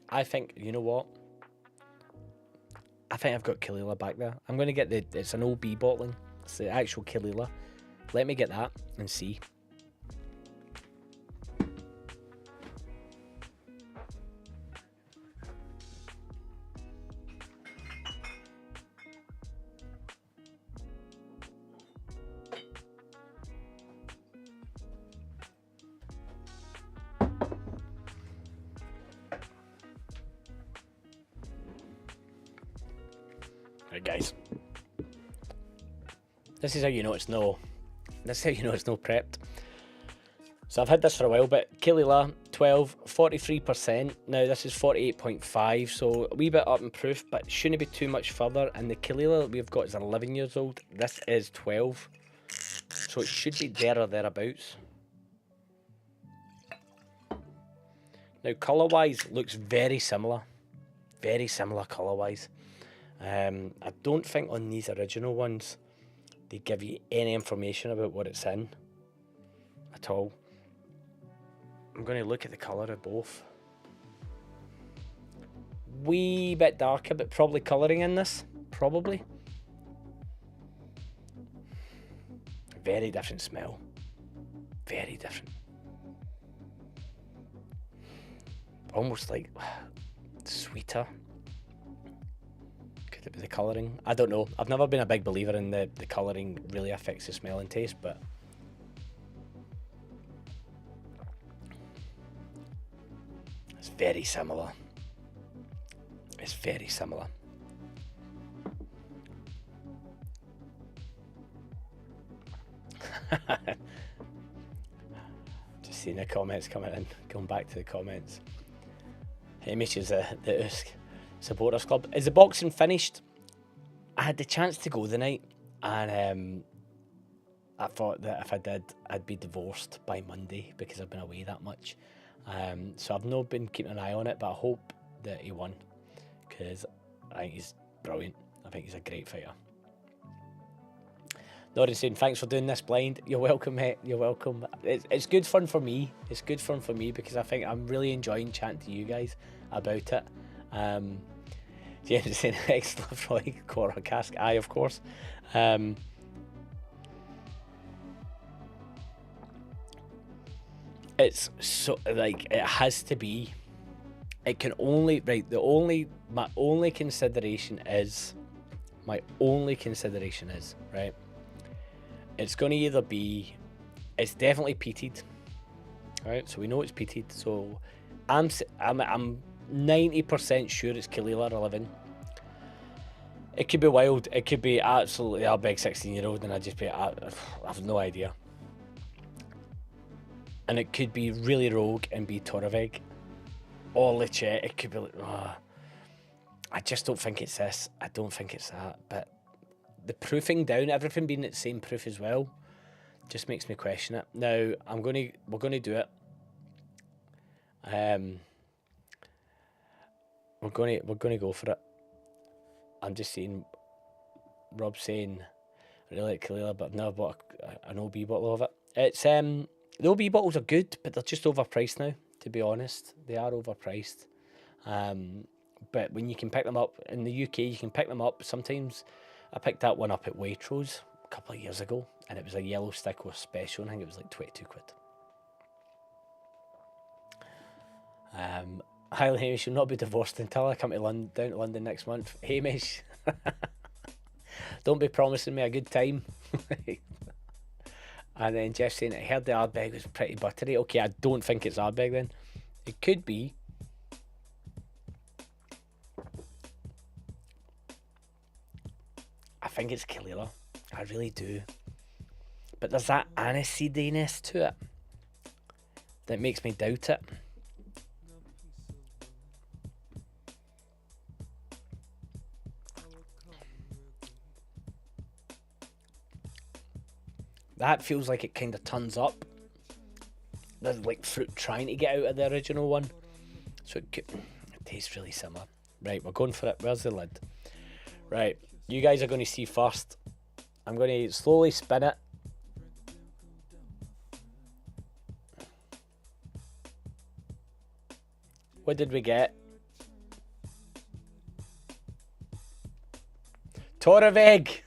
[SPEAKER 1] I think, you know what? I think I've got Kalila back there. I'm going to get it's an OB bottling. It's the actual Kalila. Let me get that and see. Right, guys. This is how you know it's no. This is how you know it's no prepped. So I've had this for a while, but Kalila 12, 43%. Now this is 48.5, so a wee bit up in proof, but shouldn't be too much further. And the Kalila that we've got is 11 years old. This is 12, so it should be there or thereabouts. Now colour-wise, looks very similar. Very similar colour-wise. I don't think on these original ones they give you any information about what it's in at all. I'm going to look at the colour of both. Wee bit darker, but probably colouring in this. Probably. Very different smell. Very different. Almost like sweeter. Could it be the colouring? I don't know. I've never been a big believer in the colouring really affects the smell and taste, but it's very similar. It's very similar. Just seeing the comments coming in. Going back to the comments. Hamish is the Usk Supporters Club. Is the boxing finished? I had the chance to go the night, and I thought that if I did, I'd be divorced by Monday because I've been away that much. So I've not been keeping an eye on it, but I hope that he won, because I think he's brilliant. I think he's a great fighter. Norris saying, thanks for doing this blind. You're welcome, mate. You're welcome. It's good fun for me. It's good fun for me because I think I'm really enjoying chatting to you guys about it. James saying, excellent Freud quarter cask. Aye, of course. It's so, like, it has to be. It can only, right, my only consideration is, right, it's going to either be, it's definitely peated, right? So we know it's peated. So I'm 90% sure it's Kalila 11. It could be wild. It could be absolutely a big 16-year-old, and I have no idea. And it could be really rogue and be Torevig. Or Lechet. It could be like, I just don't think it's this. I don't think it's that. But the proofing down, everything being at the same proof as well, just makes me question it. Now we're gonna do it. We're gonna go for it. I'm just seeing Rob saying I really like Kalila, but I've never bought an OB bottle of it. It's the OB bottles are good, but they're just overpriced now. To be honest, they are overpriced. But when you can pick them up in the UK, you can pick them up. Sometimes I picked that one up at Waitrose a couple of years ago, and it was a yellow stick with special, and I think it was like 22 quid. Hi Hamish, you'll not be divorced until I come to down to London next month. Hamish, don't be promising me a good time. And then Jeff saying, I heard the Ardbeg was pretty buttery. Okay, I don't think it's Ardbeg then. It could be. I think it's Kalila. I really do. But there's that aniseediness to it that makes me doubt it. That feels like it kind of turns up. There's like fruit trying to get out of the original one. So it tastes really similar. Right, we're going for it. Where's the lid? Right, you guys are going to see first. I'm going to slowly spin it. What did we get? Torevig!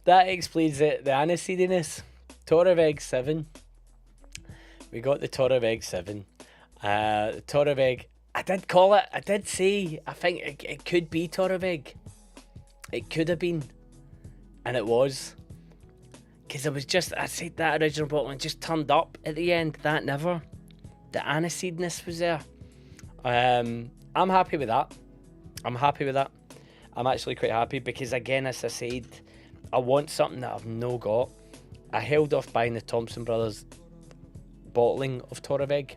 [SPEAKER 1] That explains it. The aniseediness. Torevig 7. We got the Torevig 7. The Torevig. I did call it. I did say. I think it could be Torevig. It could have been. And it was. Because I said that original bottle and just turned up at the end. That never. The aniseedness was there. I'm happy with that. I'm actually quite happy because, again, as I said, I want something that I've no got. I held off buying the Thompson Brothers bottling of Torevig.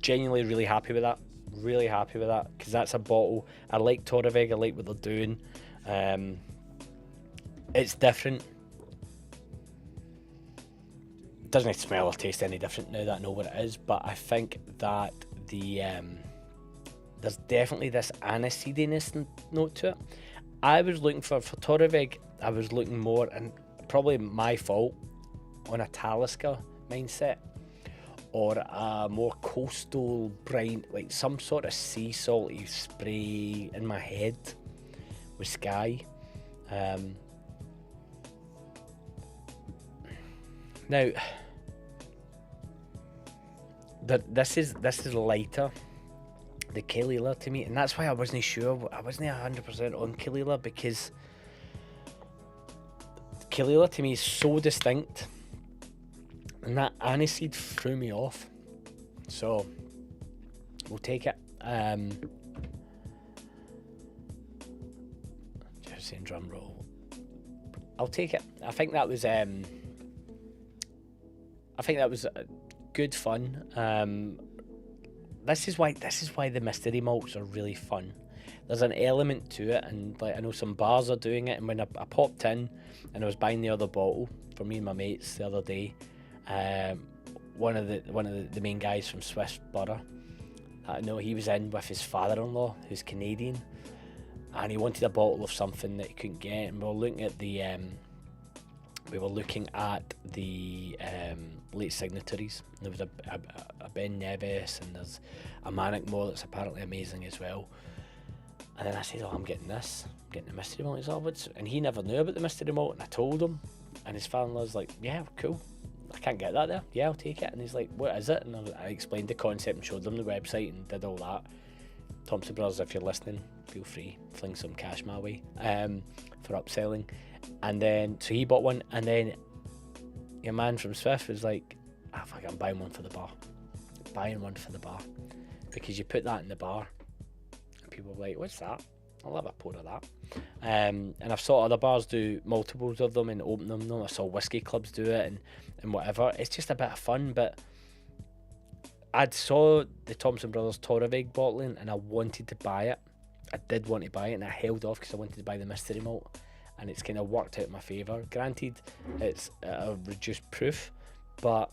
[SPEAKER 1] Genuinely really happy with that. Really happy with that because that's a bottle. I like Torevig. I like what they're doing. It's different. It doesn't smell or taste any different now that I know what it is, but I think that there's definitely this aniseediness note to it. I was looking for Torevig, I was looking more, and probably my fault, on a Talisker mindset or a more coastal brine, like some sort of sea salty spray in my head with Sky. Now, this is lighter, the Kalila to me, and that's why I wasn't sure. I wasn't 100% on Kalila because Kalila to me is so distinct, and that aniseed threw me off. So we'll take it. Just saying drum roll. I'll take it. I think that was good fun. This is why the mystery malts are really fun, there's an element to it, and like I know some bars are doing it. And when I popped in and I was buying the other bottle for me and my mates the other day, one of the main guys from Swiss Butter, I know he was in with his father-in-law who's Canadian, and he wanted a bottle of something that he couldn't get, and we were looking at the late signatories. There was a Ben Nevis, and there's a Manic-More that's apparently amazing as well. And then I said, I'm getting this. I'm getting the Mystery Malt. He's like, and he never knew about the Mystery Malt, and I told him. And his father-in-law's like, yeah, cool. I can't get that there. Yeah, I'll take it. And he's like, what is it? And I explained the concept and showed them the website and did all that. Thompson Bros, if you're listening, feel free. Fling some cash my way for upselling. And then, so he bought one, and then your man from Swift was like, fuck, I'm buying one for the bar. Buying one for the bar. Because you put that in the bar, and people were like, what's that? I'll have a pour of that. And I've saw other bars do multiples of them and open them. I saw whiskey clubs do it and whatever. It's just a bit of fun, but I saw the Thompson Brothers Torravig bottling, and I wanted to buy it. I did want to buy it, and I held off because I wanted to buy the Mystery Malt, and it's kind of worked out in my favour. Granted, it's a reduced proof, but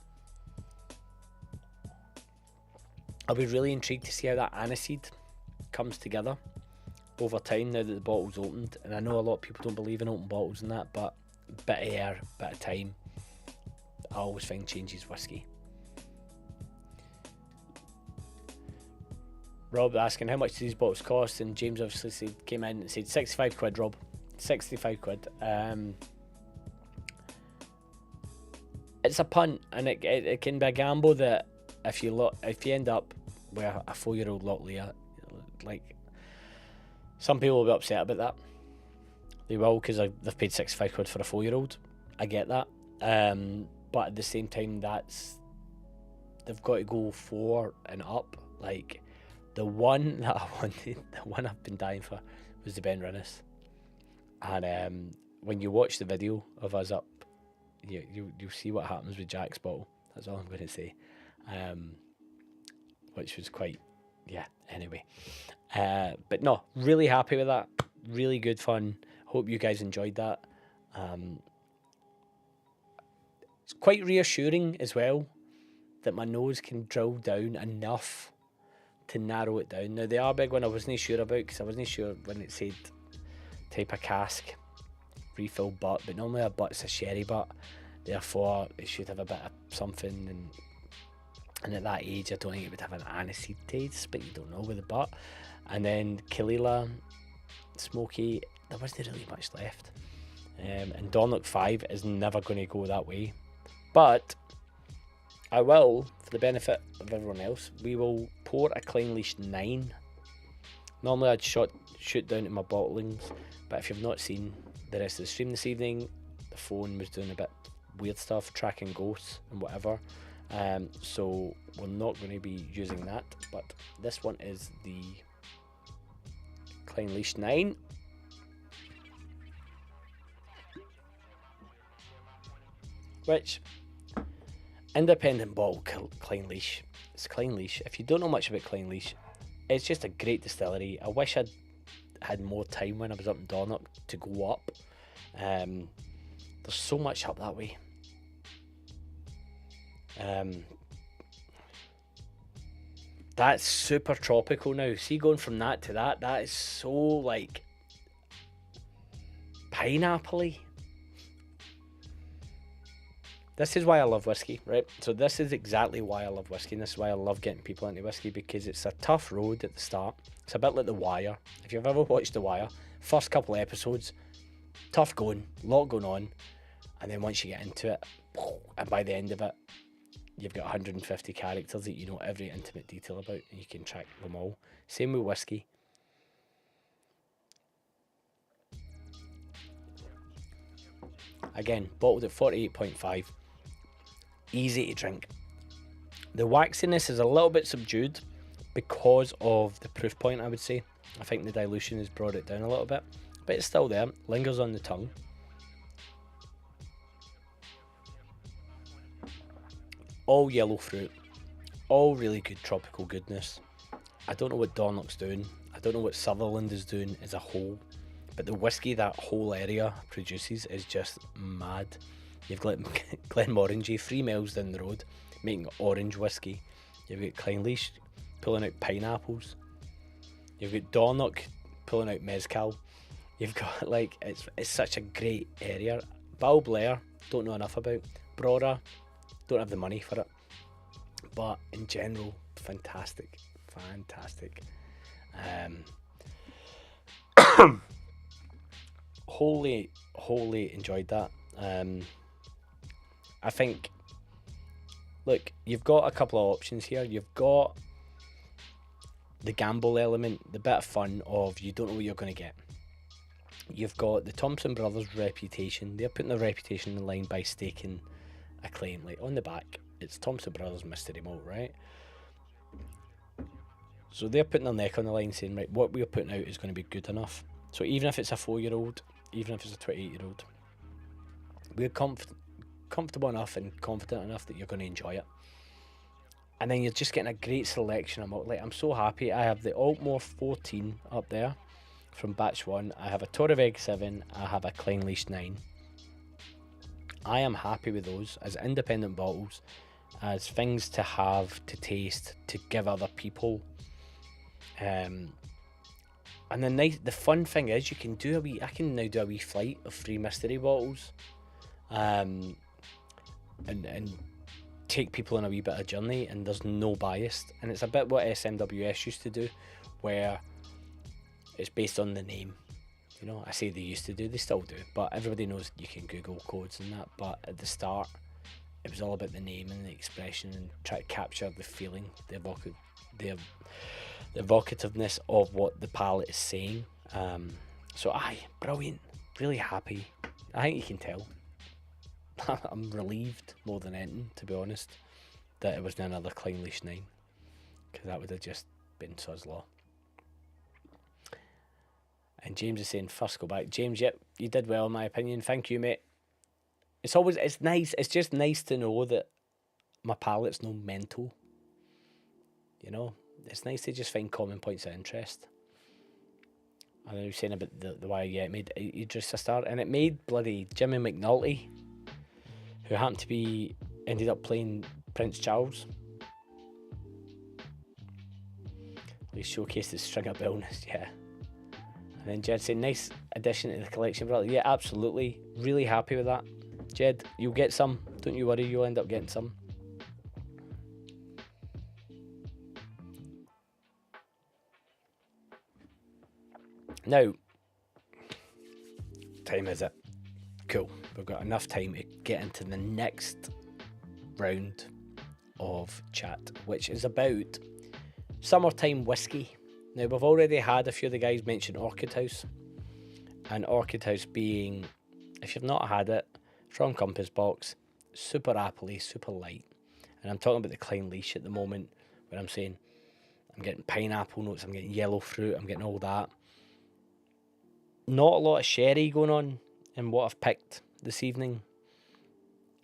[SPEAKER 1] I'll be really intrigued to see how that aniseed comes together over time now that the bottle's opened. And I know a lot of people don't believe in open bottles and that, but a bit of air, bit of time, I always find changes whiskey. Rob asking how much do these bottles cost, and James obviously came in and said 65 quid, Rob. 65 quid. It's a punt, and it can be a gamble that if you end up with a 4-year-old Locklear, like, some people will be upset about that. They will, because they've paid 65 quid for a 4-year-old. I get that. But at the same time, they've got to go 4 and up. Like, the one that I wanted, the one I've been dying for, was the Ben Rinnes. And when you watch the video of us up, you'll see what happens with Jack's bottle. That's all I'm going to say. Which was quite, anyway. But no, really happy with that. Really good fun. Hope you guys enjoyed that. It's quite reassuring as well that my nose can drill down enough to narrow it down. Now, the Arbig one I wasn't sure about, because I wasn't sure when it said type of cask, refill butt, but normally a butt's a sherry butt, therefore it should have a bit of something, and at that age I don't think it would have an aniseed taste, but you don't know with the butt. And then Kalila, smoky, there wasn't really much left. And Donlock 5 is never going to go that way, but I will, for the benefit of everyone else, we will pour a Clynelish 9. Normally I'd shoot down to my bottlings, but if you've not seen the rest of the stream this evening, the phone was doing a bit weird stuff, tracking ghosts and whatever, so we're not going to be using that. But this one is the Clynelish 9. Which, independent bottle Clynelish. It's Clynelish. If you don't know much about Clynelish, it's just a great distillery. I wish I'd had more time when I was up in Dornoch to go up. There's so much up that way. That's super tropical now. See, going from that to that is so like pineapple-y. This is why I love whiskey, right? So this is exactly why I love whiskey, and this is why I love getting people into whiskey, because it's a tough road at the start. It's a bit like The Wire. If you've ever watched The Wire, first couple of episodes, tough going, a lot going on, and then once you get into it, and by the end of it, you've got 150 characters that you know every intimate detail about, and you can track them all. Same with whiskey. Again, bottled at 48.5. Easy to drink. The waxiness is a little bit subdued because of the proof point, I would say. I think the dilution has brought it down a little bit, but it's still there, lingers on the tongue. All yellow fruit, all really good tropical goodness. I don't know what Dornoch's doing. I don't know what Sutherland is doing as a whole, but the whiskey that whole area produces is just mad. You've got Glenmorangie 3 miles down the road making orange whiskey. You've got Clynelish pulling out pineapples. You've got Dornoch pulling out mezcal. You've got, like, it's such a great area. Balblair, don't know enough about. Brora, don't have the money for it. But in general, fantastic. Wholly enjoyed that. I think, look, you've got a couple of options here. You've got the gamble element, the bit of fun of you don't know what you're going to get. You've got the Thompson Brothers reputation. They're putting their reputation in the line by staking a claim. Like, on the back, it's Thompson Brothers Mystery Malt, right? So they're putting their neck on the line saying, right, what we're putting out is going to be good enough. So even if it's a 4-year-old, even if it's a 28-year-old, we're comfortable enough and confident enough that you're going to enjoy it. And then you're just getting a great selection of malt. Like, I'm so happy. I have the Altmore 14 up there from batch 1. I have a Torreveg 7. I have a Clynelish 9. I am happy with those as independent bottles, as things to have, to taste, to give other people. And the fun thing is, you can do I can now do a wee flight of 3 mystery bottles, and take people on a wee bit of journey, and there's no bias. And it's a bit what SMWS used to do, where it's based on the name. You know, I say they used to do, they still do, but everybody knows you can Google codes and that. But at the start, it was all about the name and the expression, and try to capture the feeling, the evocativeness of what the palate is saying. So brilliant, really happy. I think you can tell. I'm relieved more than anything, to be honest, that it was another Clynelish 9, because that would have just been sod's law. And James is saying, first go back. James, yep, you did well in my opinion. Thank you, mate. It's nice. It's just nice to know that my palate's no mental. You know, it's nice to just find common points of interest. And I was saying about the why, yeah, it made Idris a star, and it made bloody Jimmy McNulty, who happened to be, ended up playing Prince Charles. He showcased his string of illness, yeah. And then Jed said, nice addition to the collection, brother. Yeah, absolutely. Really happy with that. Jed, you'll get some. Don't you worry, you'll end up getting some. Now, time is it? Cool. We've got enough time to get into the next round of chat, which is about summertime whiskey. Now, we've already had a few of the guys mention Orchid House, and Orchid House being, if you've not had it, from Compass Box, super appley, super light. And I'm talking about the Clynelish at the moment, where I'm saying I'm getting pineapple notes, I'm getting yellow fruit, I'm getting all that. Not a lot of sherry going on in what I've picked this evening.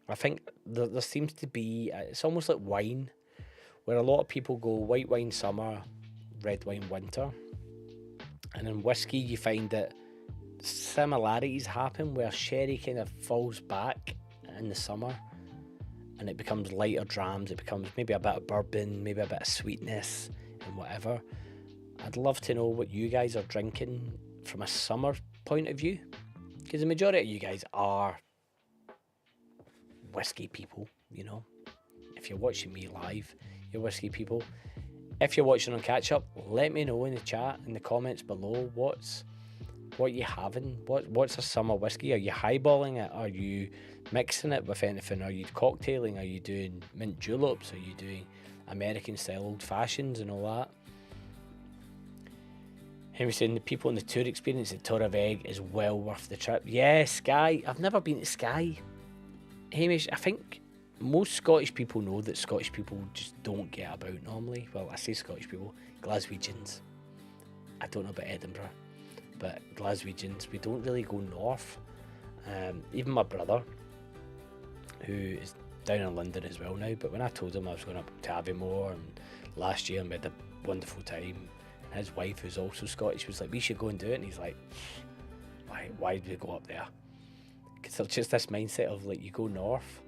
[SPEAKER 1] I think there seems to be, it's almost like wine, where a lot of people go white wine summer, red wine winter, and in whiskey you find that similarities happen where sherry kind of falls back in the summer and it becomes lighter drams, it becomes maybe a bit of bourbon, maybe a bit of sweetness and whatever. I'd love to know what you guys are drinking from a summer point of view, because the majority of you guys are whiskey people, you know. If you're watching me live, you're whiskey people. If you're watching on catch up, let me know in the chat, in the comments below, what you having, what's a summer whiskey. Are you highballing it? Are you mixing it with anything? Are you cocktailing? Are you doing mint juleps? Are you doing American style old fashions and all that? Henry saying the people in the tour experience at Torreveg is well worth the trip. Yeah, Skye. I've never been to Skye. Hamish, I think most Scottish people know that Scottish people just don't get about normally. Well, I say Scottish people, Glaswegians. I don't know about Edinburgh, but Glaswegians, we don't really go north. Even my brother, who is down in London as well now, but when I told him I was going up to Aviemore and last year and we had a wonderful time, His wife, who's also Scottish, was like, we should go and do it. And he's like, why do we go up there? Because there's just this mindset of like, you go north,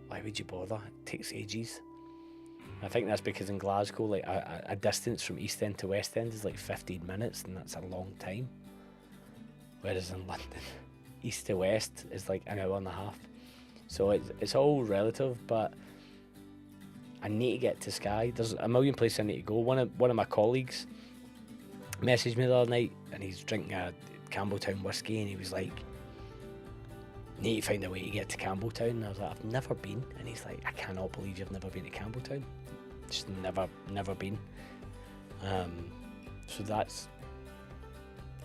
[SPEAKER 1] why would you bother? It takes ages. I think that's because in Glasgow, like a distance from East End to West End is like 15 minutes, and that's a long time. Whereas in London, east to west is like an hour and a half. So it's all relative, but I need to get to Skye. There's a million places I need to go. One of my colleagues messaged me the other night, and he's drinking a Campbelltown whiskey, and he was like, need to find a way to get to Campbelltown. And I was like, I've never been. And he's like, I cannot believe you've never been to Campbelltown. Just never been. So that's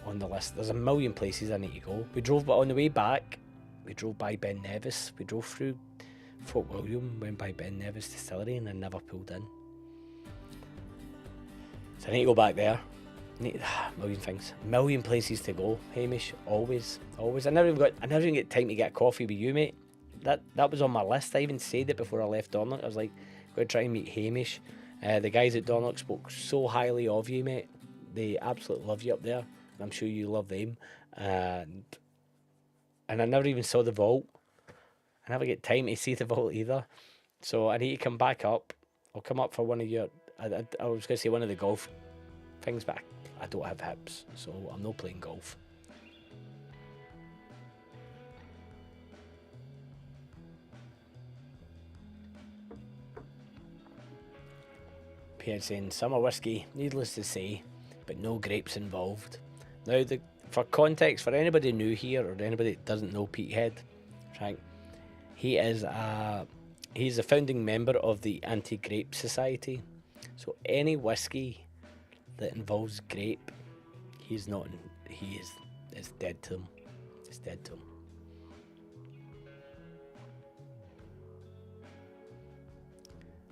[SPEAKER 1] on the list. There's a million places I need to go. But on the way back, we drove by Ben Nevis. We drove through Fort William, went by Ben Nevis Distillery, and I never pulled in. So I need to go back there. A million places to go, Hamish. Always. I never even get time to get coffee with you, mate. That was on my list. I even said it before I left Dornoch. I was like, going to try and meet Hamish. The guys at Dornoch spoke so highly of you, mate. They absolutely love you up there, and I'm sure you love them. And I never even saw the vault. I never get time to see the vault either. So I need to come back up. I'll come up for one of your... I was going to say one of the golf things, but I don't have hips, so I'm not playing golf. Pierre saying, summer whiskey, needless to say, but no grapes involved. Now, for context, for anybody new here or anybody that doesn't know Petehead, right, he's a founding member of the Anti-Grape Society. So any whiskey that involves grape, it's dead to him. It's dead to him.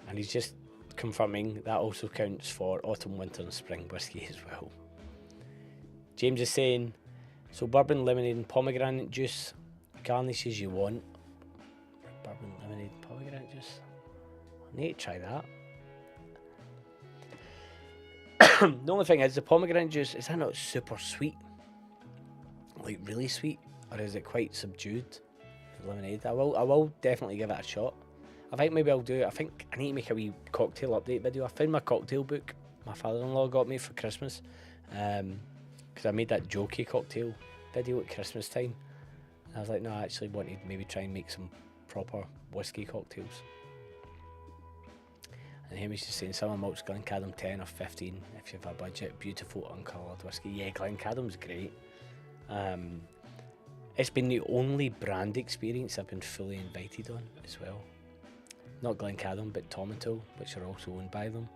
[SPEAKER 1] And he's just confirming that also counts for autumn, winter and spring whiskey as well. James is saying, so bourbon, lemonade and pomegranate juice, garnishes you want. Bourbon, lemonade, pomegranate juice. I need to try that. The only thing is, the pomegranate juice, is that not super sweet? Like really sweet? Or is it quite subdued? The lemonade. I will definitely give it a shot. I think maybe I'll do it. I think I need to make a wee cocktail update video. I found my cocktail book my father-in-law got me for Christmas. Because I made that jokey cocktail video at Christmas time. And I was like, no, I actually wanted to maybe try and make some proper whiskey cocktails. And Hamish is saying, summer malts Glencadam 10 or 15 if you have a budget. Beautiful uncoloured whiskey. Yeah, Glencadam's great. It's been the only brand experience I've been fully invited on as well. Not Glencadam, but Tomato, which are also owned by them.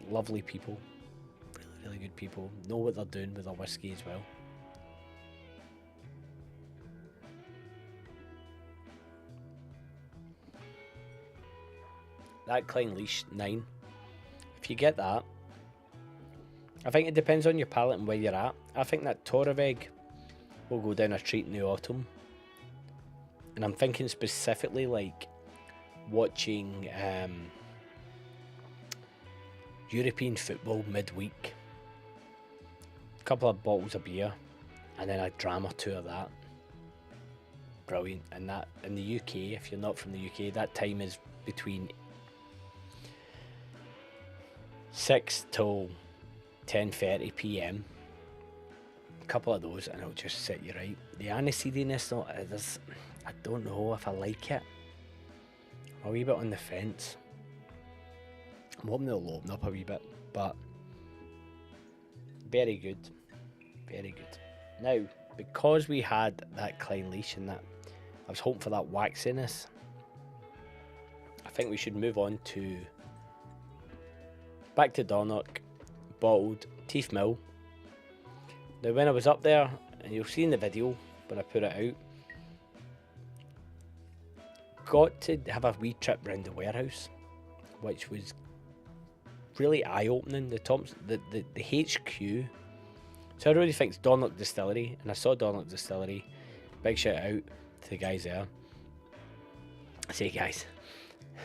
[SPEAKER 1] Lovely people. Really, really good people. Know what they're doing with their whiskey as well. That Clynelish 9. If you get that, I think it depends on your palate and where you're at. I think that Toreveg will go down a treat in the autumn. And I'm thinking specifically like watching European football midweek. A couple of bottles of beer and then a dram or two of that. Brilliant. And that in the UK, if you're not from the UK, that time is between 6 till 10:30 PM. A couple of those and it'll just set you right. The aniseediness, I don't know if I like it. A wee bit on the fence. I'm hoping they'll open up a wee bit, but very good. Very good. Now, because we had that Clynelish and that, I was hoping for that waxiness, I think we should move on to back to Dornoch, bottled Teeth Mill. Now, when I was up there, and you'll see in the video when I put it out, got to have a wee trip around the warehouse, which was really eye-opening. The HQ. So everybody thinks Dornoch Distillery, and I saw Dornoch Distillery. Big shout out to the guys there. I say guys,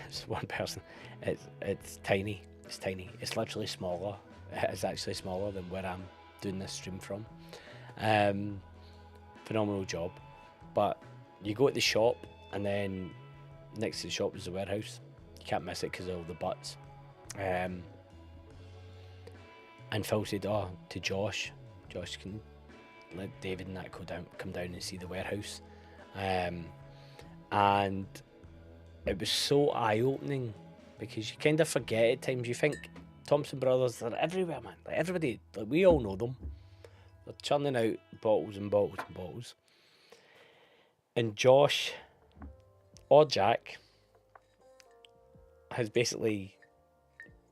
[SPEAKER 1] it's one person. It's tiny. It's tiny. It's literally smaller It is actually smaller than where I'm doing this stream from. Phenomenal job. But you go to the shop, and then next to the shop is the warehouse. You can't miss it because of all the butts. And Phil said, oh, to Josh, can let David and that come down and see the warehouse. And it was so eye-opening, because you kind of forget at times. You think Thompson Brothers, they're everywhere, man. Like everybody, like we all know them. They're churning out bottles and bottles and bottles. And Josh or Jack has basically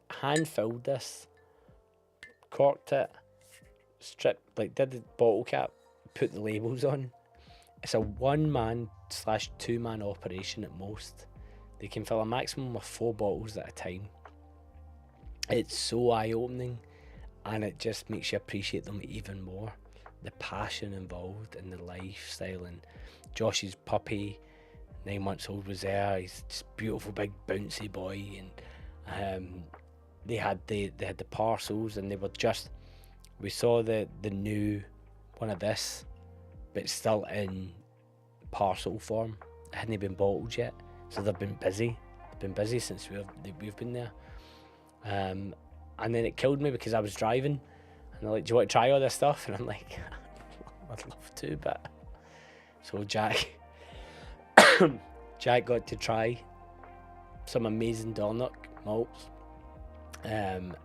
[SPEAKER 1] hand-filled this, corked it, stripped, like did the bottle cap, put the labels on. It's a 1-man / 2-man operation at most. They can fill a maximum of 4 bottles at a time. It's so eye-opening, and it just makes you appreciate them even more. The passion involved in the lifestyle. And Josh's puppy, 9 months old, was there. He's just beautiful, big, bouncy boy. And they had the parcels, and they were just. We saw the new one of this, but it's still in parcel form. It hadn't been bottled yet, so they've been busy. They've been busy since we've been there. And then it killed me because I was driving, and they're like, "Do you want to try all this stuff?" And I'm like, "I'd love to," but so Jack got to try some amazing Dornoch malts. And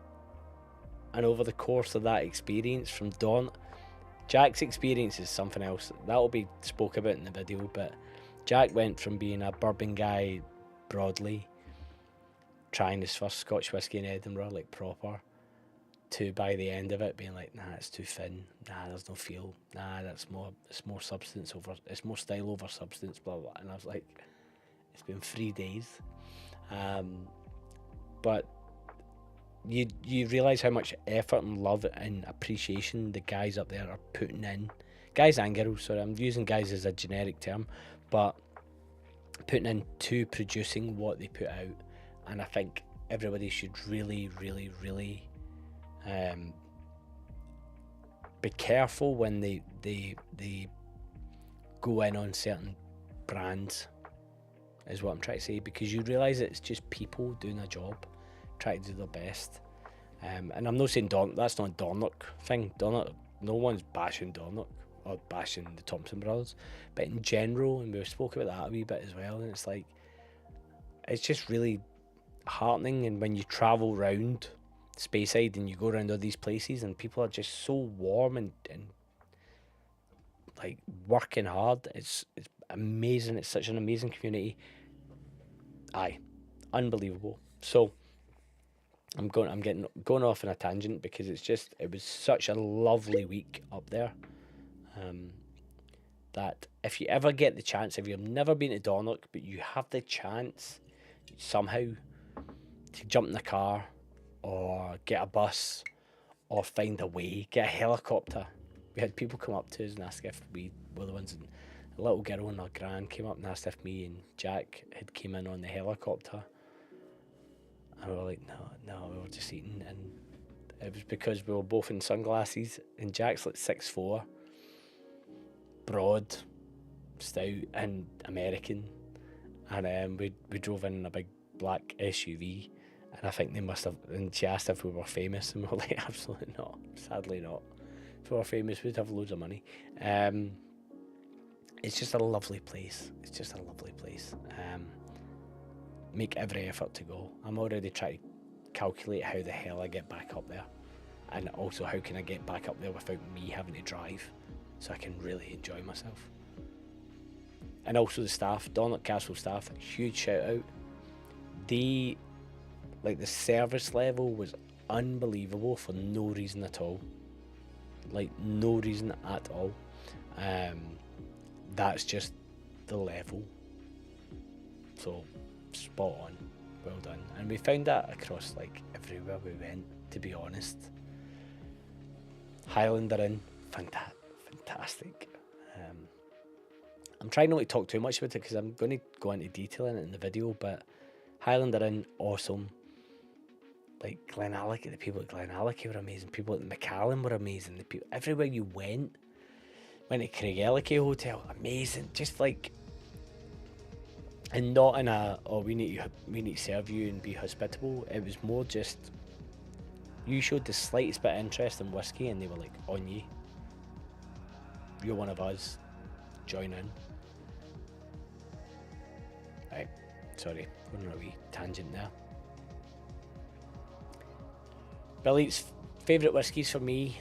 [SPEAKER 1] over the course of that experience from Jack's experience is something else. That'll be spoke about in the video, but Jack went from being a bourbon guy broadly, trying his first Scotch whisky in Edinburgh, like proper, to by the end of it being like, nah, it's too thin, nah, there's no feel, nah, it's more substance over, it's more style over substance, blah, blah. And I was like, it's been 3 days. But you realise how much effort and love and appreciation the guys up there are putting in. Guys and girls, sorry, I'm using guys as a generic term, but putting into producing what they put out. And I think everybody should really, really, really be careful when they go in on certain brands, is what I'm trying to say, because you realise it's just people doing a job, trying to do their best. And I'm not saying that's not a Dornoch thing. Dornoch, no one's bashing Dornoch or bashing the Thompson Brothers, but in general, and we've spoken about that a wee bit as well, and it's like, it's just really heartening. And when you travel round Speyside and you go around all these places and people are just so warm and like working hard, it's amazing. It's such an amazing community. Aye, unbelievable. So I'm going off on a tangent because it was such a lovely week up there. That if you ever get the chance, if you've never been to Dornoch but you have the chance somehow to jump in the car or get a bus or find a way, get a helicopter. We had people come up to us and ask if we were the ones. A little girl and her gran came up and asked if me and Jack had came in on the helicopter. And we were like, no, we were just eating. And it was because we were both in sunglasses, and Jack's like 6'4", broad, stout, and American. And we drove in a big black SUV, and I think they must have, and she asked if we were famous, and we were like, absolutely not, sadly not. If we were famous, we'd have loads of money. It's just a lovely place. Make every effort to go. I'm already trying to calculate how the hell I get back up there, and also how can I get back up there without me having to drive, so I can really enjoy myself. And also the staff, Dornoch Castle staff, huge shout out. The service level was unbelievable for no reason at all. Like no reason at all. That's just the level. So spot on, well done. And we found that across like everywhere we went, to be honest. Highland are in, fantastic. I'm trying not to talk too much about it because I'm going to go into detail in it in the video, but Highland are in, awesome. Like Glenallachie, the people at Glenallachie were amazing. People at Macallan were amazing. The people everywhere you went to Craigellachie Hotel, amazing. Just like, and not in a we need to serve you and be hospitable. It was more just you showed the slightest bit of interest in whiskey, and they were like, on you. You're one of us. Join in. Right. Sorry, we're on a wee tangent there. Billy's favourite whiskies for me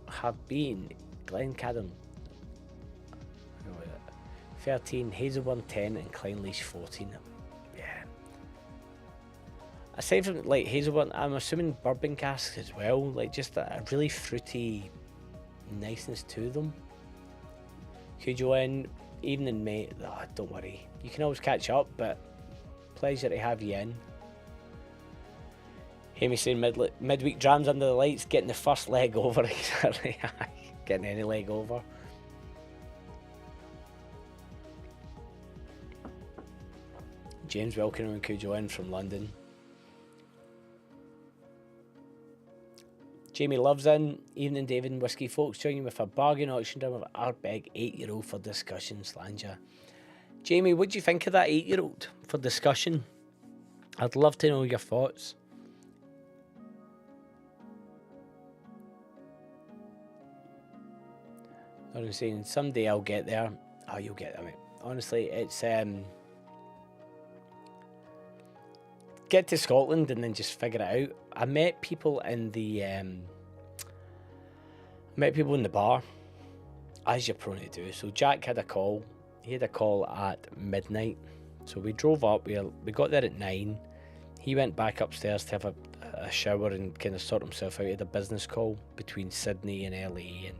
[SPEAKER 1] have been Glencairn 13, Hazelburn 10 and Clynelish 14. Yeah. Aside from like Hazelburn, I'm assuming bourbon casks as well, like just a really fruity niceness to them. Could you in, evening mate, don't worry, you can always catch up, but pleasure to have you in. Amy saying midweek drams under the lights, getting the first leg over. Exactly. Getting any leg over. James welcoming and Cujo in from London. Jamie loves in. Evening David and Whisky folks, joining with a bargain auction drum of Ardbeg 8-year-old for discussion, Slanger. Jamie, what do you think of that 8-year-old for discussion? I'd love to know your thoughts. I'm saying someday I'll get there. Oh, you'll get there, mate. Honestly, it's get to Scotland and then just figure it out. I met people in the bar, as you're prone to do. So Jack had a call. He had a call at midnight. So we drove up. We got there at 9. He went back upstairs to have a shower and kind of sort himself out. He had a business call between Sydney and LA and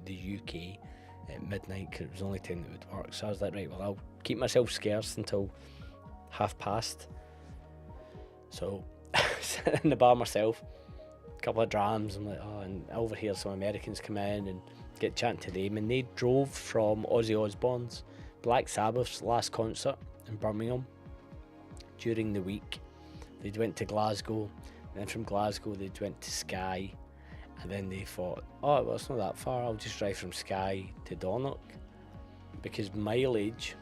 [SPEAKER 1] the UK at midnight because it was only 10 that would work. So I was like, right, well, I'll keep myself scarce until past. So sitting in the bar myself, a couple of drams. I'm like, and over here some Americans come in and get chatting to them, and they drove from Ozzy Osbourne's Black Sabbath's last concert in Birmingham during the week. They went to Glasgow, and then from Glasgow they went to Skye. And then they thought, well, it's not that far, I'll just drive from Skye to Dornoch. Because mileage,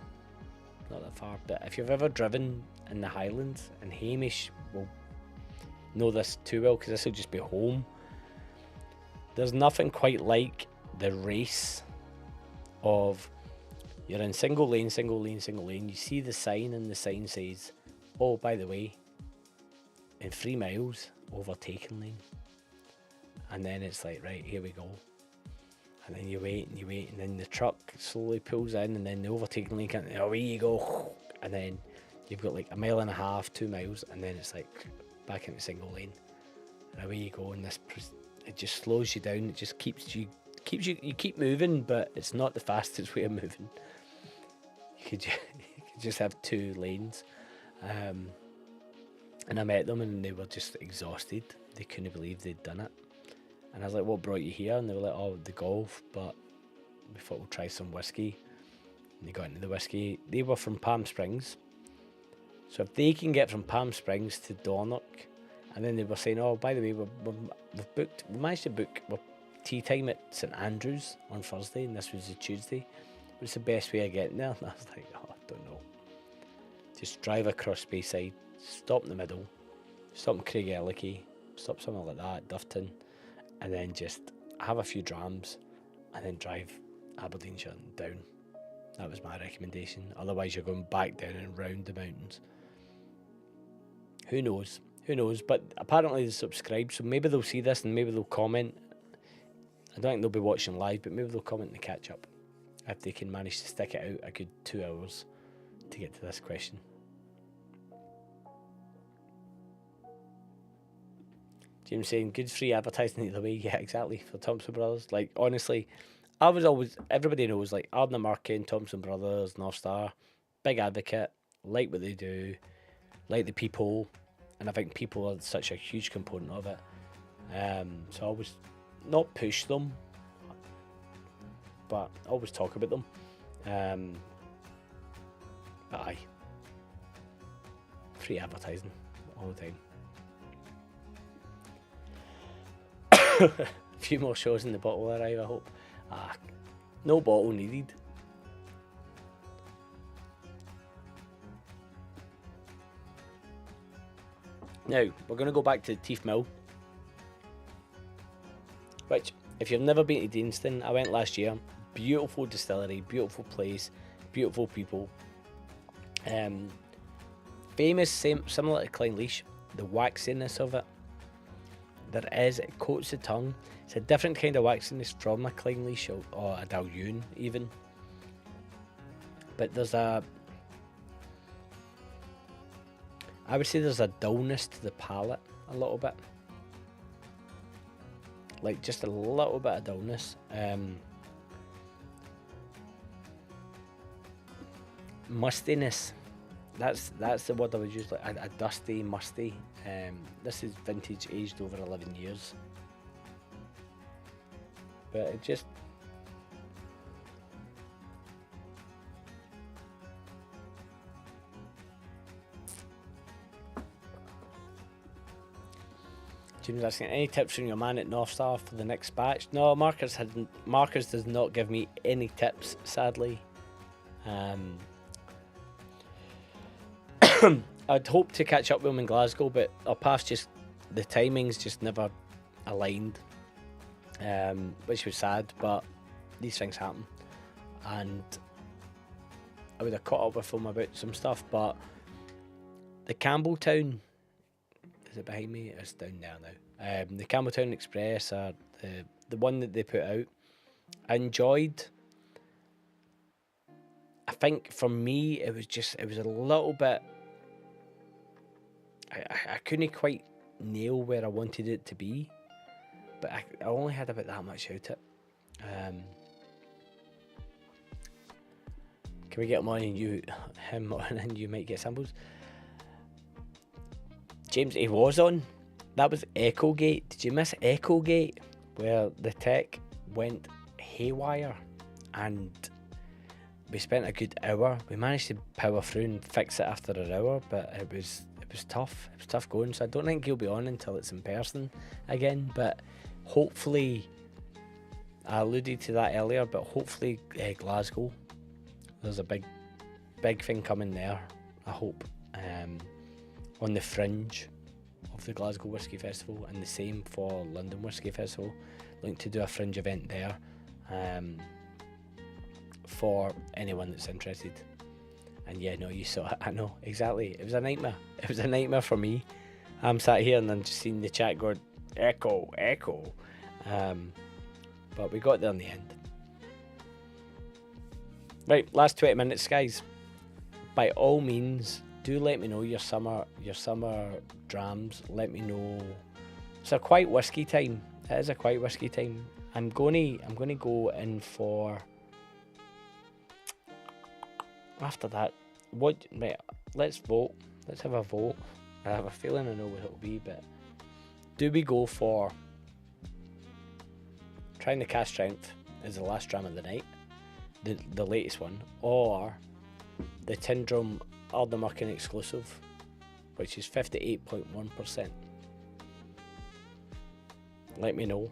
[SPEAKER 1] not that far, but if you've ever driven in the Highlands, and Hamish will know this too well, because this will just be home, there's nothing quite like the race of, you're in single lane, you see the sign, and the sign says, oh, by the way, in 3 miles, overtaking lane. And then it's like, right, here we go. And then you wait, and then the truck slowly pulls in, and then the overtaking lane can, away you go. And then you've got like 1.5 miles, 2 miles, and then it's like back into single lane. And away you go, and it just slows you down. It just you keep moving, but it's not the fastest way of moving. You could just have 2 lanes. And I met them, and they were just exhausted. They couldn't believe they'd done it. And I was like, what brought you here? And they were like, oh, the golf, but we thought we'll try some whiskey. And they got into the whiskey. They were from Palm Springs. So if they can get from Palm Springs to Dornoch, and then they were saying, oh, by the way, we managed to book tea time at St Andrews on Thursday, and this was a Tuesday. What's the best way of getting there? And I was like, oh, I don't know. Just drive across Bayside, stop in the middle, stop in Craigellachie, stop somewhere like that, Duffton, and then just have a few drams and then drive Aberdeenshire down. That was my recommendation. Otherwise you're going back down and round the mountains. Who knows? But apparently they subscribe, so maybe they'll see this and maybe they'll comment. I don't think they'll be watching live, but maybe they'll comment in the catch up if they can manage to stick it out a good 2 hours to get to this question. James saying, good free advertising either way. Yeah, exactly, for Thompson Bros. Like, honestly, I was always, everybody knows, like, Ardna Markin, Thompson Brothers, North Star, big advocate, like what they do, like the people, and I think people are such a huge component of it. So I always not push them, but always talk about them. But aye, free advertising all the time. A few more shows in the bottle will arrive, I hope. No bottle needed. Now, we're going to go back to Teeth Mill, which, if you've never been to Deanston, I went last year. Beautiful distillery, beautiful place, beautiful people. Famous, similar to Clynelish, the waxiness of it. There is, it coats the tongue. It's a different kind of waxiness from a Clynelish or a Dalyoun even. But there's I would say there's a dullness to the palate a little bit. Like just a little bit of dullness. Mustiness. That's the word I would use, like a dusty, musty. This is vintage, aged over 11 years. But it just... Jim's asking, any tips from your man at North Star for the next batch? No, Marcus does not give me any tips, sadly. I'd hope to catch up with him in Glasgow, but our paths the timings just never aligned, which was sad, but these things happen. And I would have caught up with him about some stuff, but the Campbelltown, is it behind me? It's down there now. The Campbelltown Express, or the one that they put out, I enjoyed. I think for me, it was a little bit. I couldn't quite nail where I wanted it to be, but I only had about that much out of it. Can we get him on and you might get samples? James, he was on. That was Echogate. Did you miss Echogate? Where the tech went haywire and we spent a good hour. We managed to power through and fix it after an hour, but it was tough. It was tough going, so I don't think he'll be on until it's in person again, but hopefully, I alluded to that earlier, but hopefully Glasgow, there's a big thing coming there, I hope, on the fringe of the Glasgow Whisky Festival, and the same for London Whisky Festival. Looking to do a fringe event there for anyone that's interested. And yeah, no, you saw it. I know, exactly. It was a nightmare. It was a nightmare for me. I'm sat here and I'm just seeing the chat going, echo. But we got there in the end. Right, last 20 minutes, guys. By all means, do let me know your summer drams. Let me know. It's a quiet whiskey time. It is a quiet whiskey time. I'm gonna go in for. After that, right, let's vote. Let's have a vote. I have a feeling I know what it'll be, but do we go for Trying the Cast Strength as the last dram of the night, the latest one, or the Tin Drum Ardnamurchan exclusive, which is 58.1%? Let me know.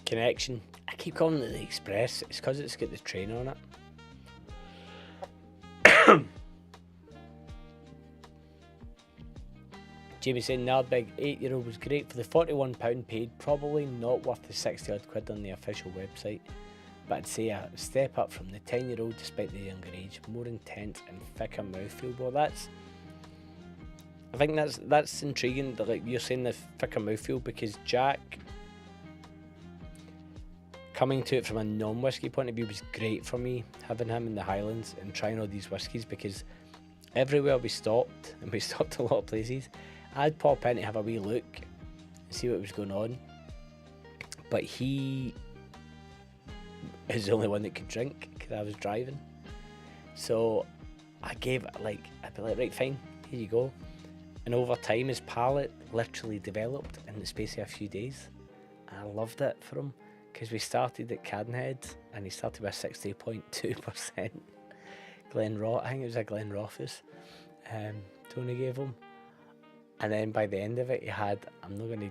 [SPEAKER 1] Connection. I keep calling it the Express. It's because it's got the train on it. Jamie saying Nardbeg 8-year-old was great for the £41 paid, probably not worth the 60 odd quid on the official website, but I'd say a step up from the 10-year-old despite the younger age, more intense and thicker mouthfeel. Well, I think that's intriguing that, like, you're saying the thicker mouthfeel, because Jack, coming to it from a non-whiskey point of view, was great for me, having him in the Highlands and trying all these whiskies, because everywhere we stopped, and we stopped a lot of places, I'd pop in to have a wee look and see what was going on, but he is the only one that could drink because I was driving, so I'd be like, right, fine, here you go. And over time his palate literally developed in the space of a few days. I loved it for him, because we started at Cadenhead and he started with 60.2%, I think it was a Glenrothes. Tony gave him, and then by the end of it, he had. I'm not gonna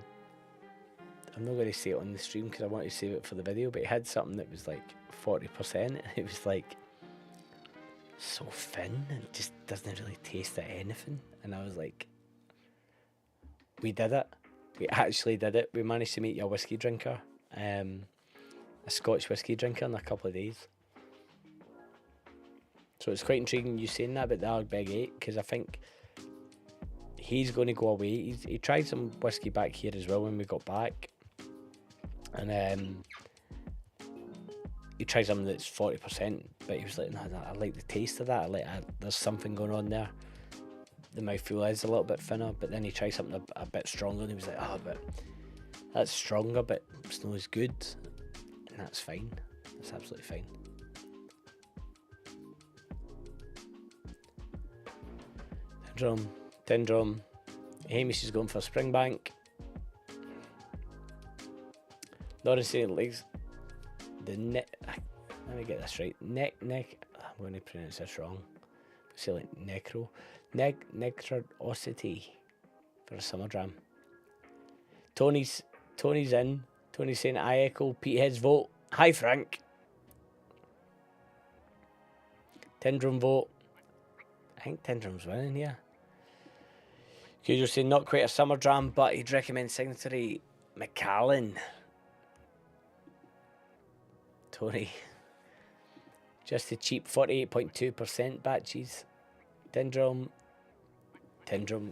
[SPEAKER 1] say it on the stream because I want to save it for the video. But he had something that was like 40%. It was like so thin and it just doesn't really taste like anything. And I was like, we did it. We actually did it. We managed to meet a whiskey drinker, a Scotch whiskey drinker, in a couple of days. So it's quite intriguing you saying that about the Ardbeg 8, because I think he's going to go away. He tried some whiskey back here as well when we got back, and he tried something that's 40%, but he was like, no, I like the taste of that. There's something going on there. The mouthfeel is a little bit thinner, but then he tried something a bit stronger, and he was like, oh, but that's stronger, but it's not as good, and that's fine. That's absolutely fine. Tin drum. Hamish is going for Springbank. Lauren saying legs. Let me get this right. I'm going to pronounce this wrong. Say like necrosity for a summer dram. Tony's in. Tony's saying I echo Petehead's vote. Hi Frank. Tin drum vote. I think Tin drum's winning here. You're saying not quite a summer dram, but he'd recommend Signatory Macallan. Tony. Just the cheap 48.2% batches. Tin drum.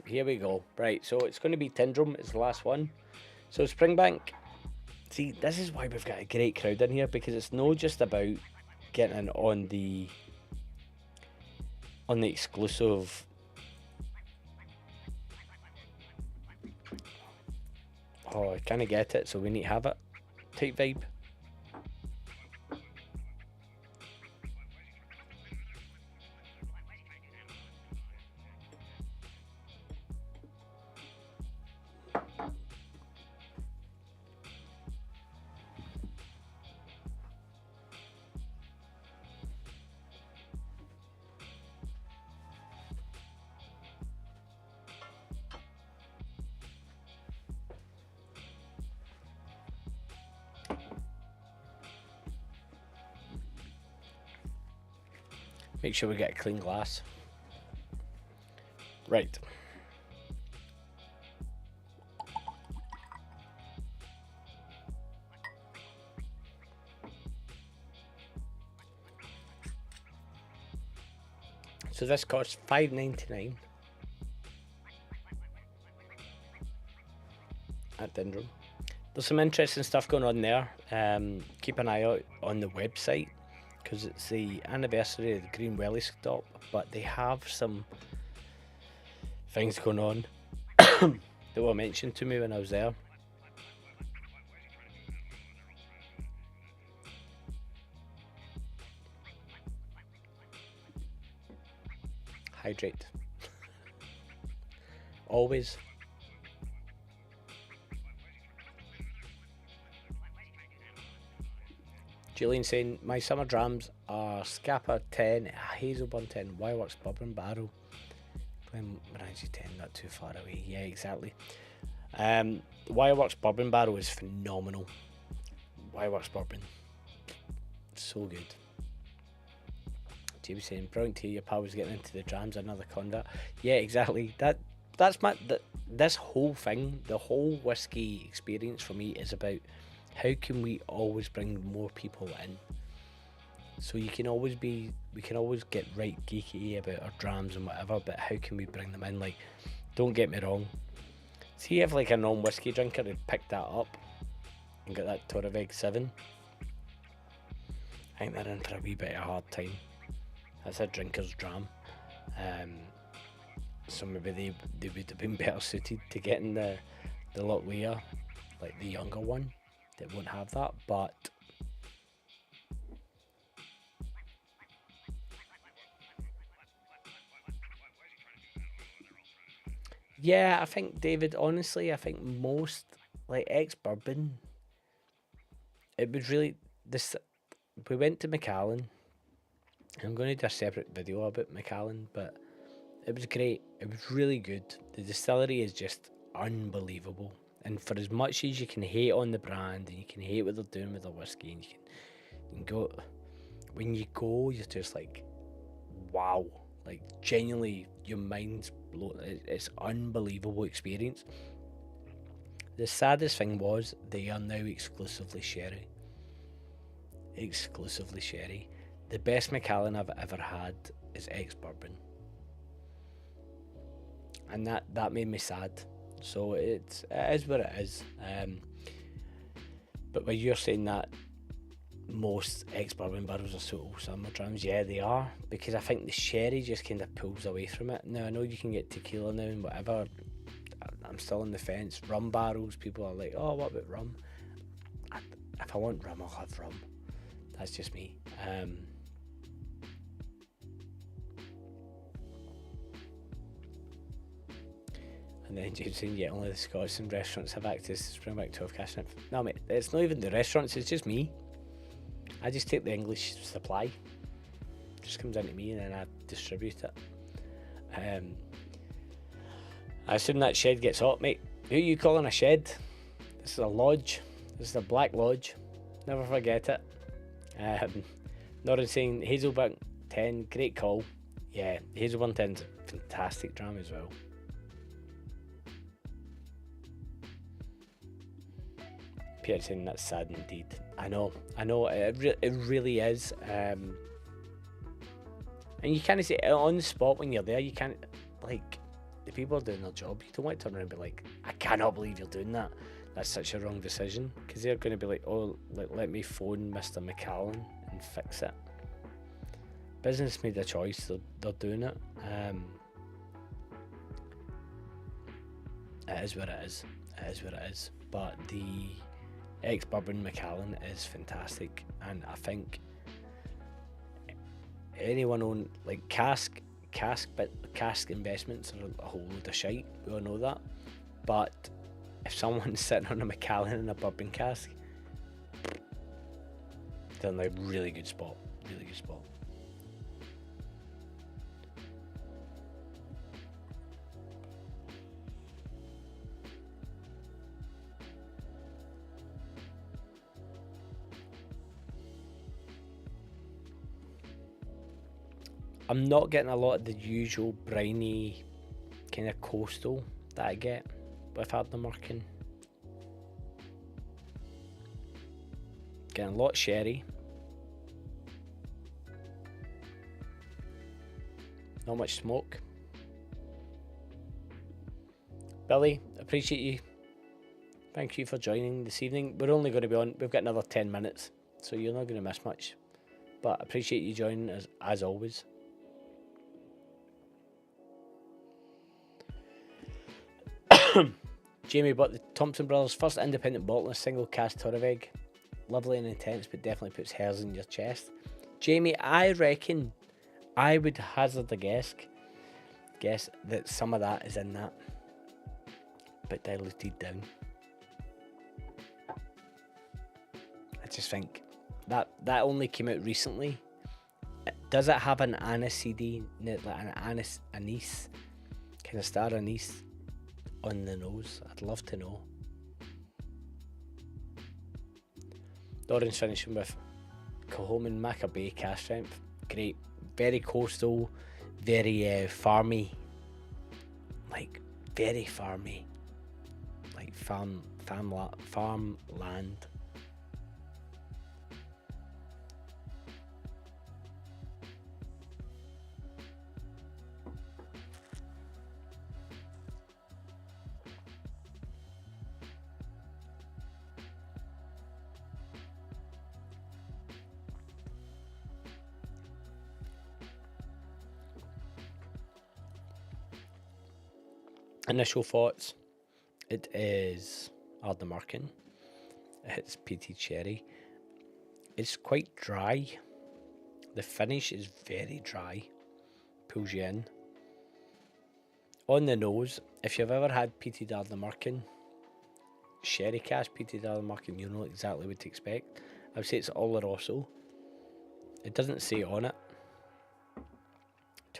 [SPEAKER 1] Here we go. Right, so it's going to be Tin drum. It's the last one. So Springbank. See, this is why we've got a great crowd in here, because it's not just about getting on the exclusive. Oh, I kind of get it, so we need to have it type vibe. Make sure we get a clean glass. Right. So this costs $5.99 at Tin drum. There's some interesting stuff going on there. Keep an eye out on the website, because it's the anniversary of the Green Welly stop, but they have some things going on that were mentioned to me when I was there. Hydrate. Always. Julian saying, my summer drams are Scapa 10, Hazelburn 10, Wireworks Bourbon Barrel, Glenmorangie 10, not too far away. Yeah, exactly. Wireworks Bourbon Barrel is phenomenal. Wireworks Bourbon, so good. Jamie saying, brilliant to hear your pal was getting into the drams, another convert. Yeah, exactly. This whole thing, the whole whiskey experience for me is about how can we always bring more people in. So we can always get right geeky about our drams and whatever, but how can we bring them in? Like, don't get me wrong. See if like a non-whiskey drinker had picked that up and got that Torreveg 7, I think they're in for a wee bit of a hard time. That's a drinker's dram. So maybe they would have been better suited to getting the Locklear, like the younger one that won't have that, but yeah, I think, David, honestly, I think most like ex-bourbon, it was really this. We went to Macallan, I'm going to do a separate video about Macallan, but it was great. It was really good. The distillery is just unbelievable. And for as much as you can hate on the brand and you can hate what they're doing with the whiskey, and you can go, when you go, you're just like, wow. Like, genuinely, your mind's blown. It's unbelievable experience. The saddest thing was they are now exclusively sherry. Exclusively sherry. The best Macallan I've ever had is ex-bourbon. And that made me sad. So it is what it is. But when you're saying that most ex-bourbon barrels are suitable summer drams, yeah, they are. Because I think the sherry just kind of pulls away from it. Now, I know you can get tequila now and whatever. I'm still on the fence. Rum barrels, people are like, oh, what about rum? If I want rum, I'll have rum. That's just me. And then James saying, yeah, only the Scotch and restaurants have access to Springbank 12 cash. No, mate, it's not even the restaurants, it's just me. I just take the English supply. It just comes into me and then I distribute it. I assume that shed gets hot, mate. Who are you calling a shed? This is a lodge. This is a black lodge. Never forget it. Norrin saying Hazelburn 10, great call. Yeah, Hazelburn 10's a fantastic dram as well. Peter saying that's sad indeed. I know, it really is. And you can't say on the spot when you're there. You can't, like, the people are doing their job. You don't want to turn around and be like, I cannot believe you're doing that. That's such a wrong decision, because they're going to be like, oh, let me phone Mr. Macallan and fix it. Business made a choice. They're doing it. It is what it is. It is what it is. But the ex-bourbon Macallan is fantastic, and I think anyone on like cask investments are a whole load of shite. We all know that. But if someone's sitting on a Macallan in a bourbon cask, they're in a really good spot. Really good spot. I'm not getting a lot of the usual briny kind of coastal that I get with Ardnamurchan. Getting a lot of sherry. Not much smoke. Billy, appreciate you. Thank you for joining this evening. We're only going to be on, we've got another 10 minutes, so you're not going to miss much. But appreciate you joining us as always. Jamie bought the Thompson Bros first independent bottle in a single cast Torreveg. Lovely and intense, but definitely puts hairs in your chest. Jamie, I reckon I would hazard a guess that some of that is in that, but diluted down. I just think that only came out recently. Does it have an aniseedy, like an anise, kind of star anise on the nose? I'd love to know. Doran's finishing with Cahoman Maccabee cash strength. Great, very coastal, very farmy, like very farmy, like farmland. Initial thoughts. It is Ardnamurchan. It's peated cherry. It's quite dry. The finish is very dry. Pulls you in. On the nose, if you've ever had peated Ardnamurchan, sherry cask peated Ardnamurchan, you know exactly what to expect. I would say it's Oloroso. It doesn't say on it,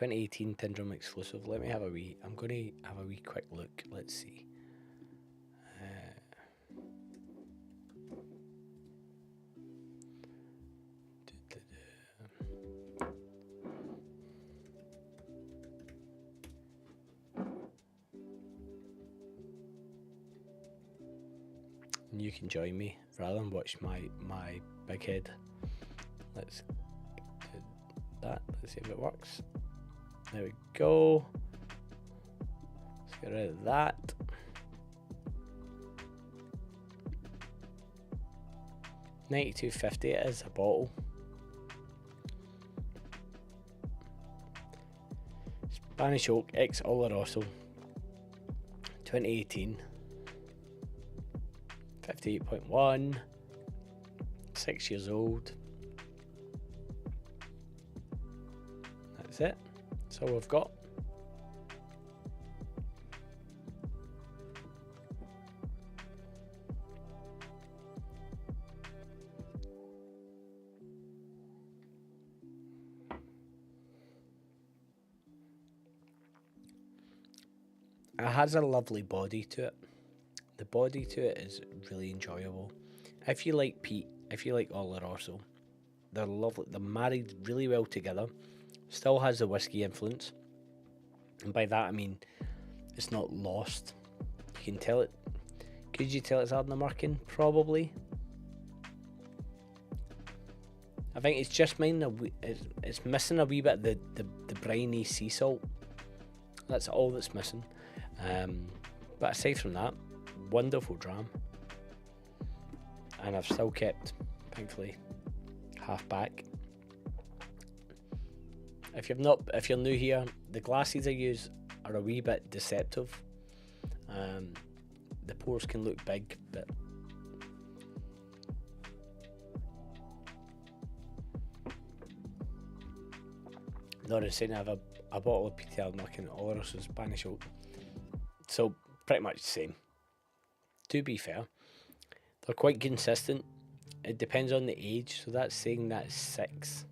[SPEAKER 1] 2018 Tin Drum exclusive. Let me have a wee. I'm going to have a wee quick look. Let's see. And you can join me rather than watch my big head. Let's do that. Let's see if it works. There we go. Let's get rid of that. $92.50 it is a bottle. Spanish Oak X Oloroso 2018. 58.1. 6 years old. That's it. That's all we've got. It has a lovely body to it. The body to it is really enjoyable. If you like peat, if you like Oloroso, they're lovely. They're married really well together. Still has the whiskey influence, and by that I mean it's not lost. You can tell it. Could you tell it's Ardnamurchan? Probably. I think it's just it's missing a wee bit of the briny sea salt. That's all that's missing. But aside from that, wonderful dram. And I've still kept, thankfully, half back. If you're new here, the glasses I use are a wee bit deceptive. The pores can look big, but not insane. I have a bottle of Peaty Ardnamurchan Oloroso Spanish Oak, so pretty much the same. To be fair, they're quite consistent. It depends on the age, so that's saying that's 6.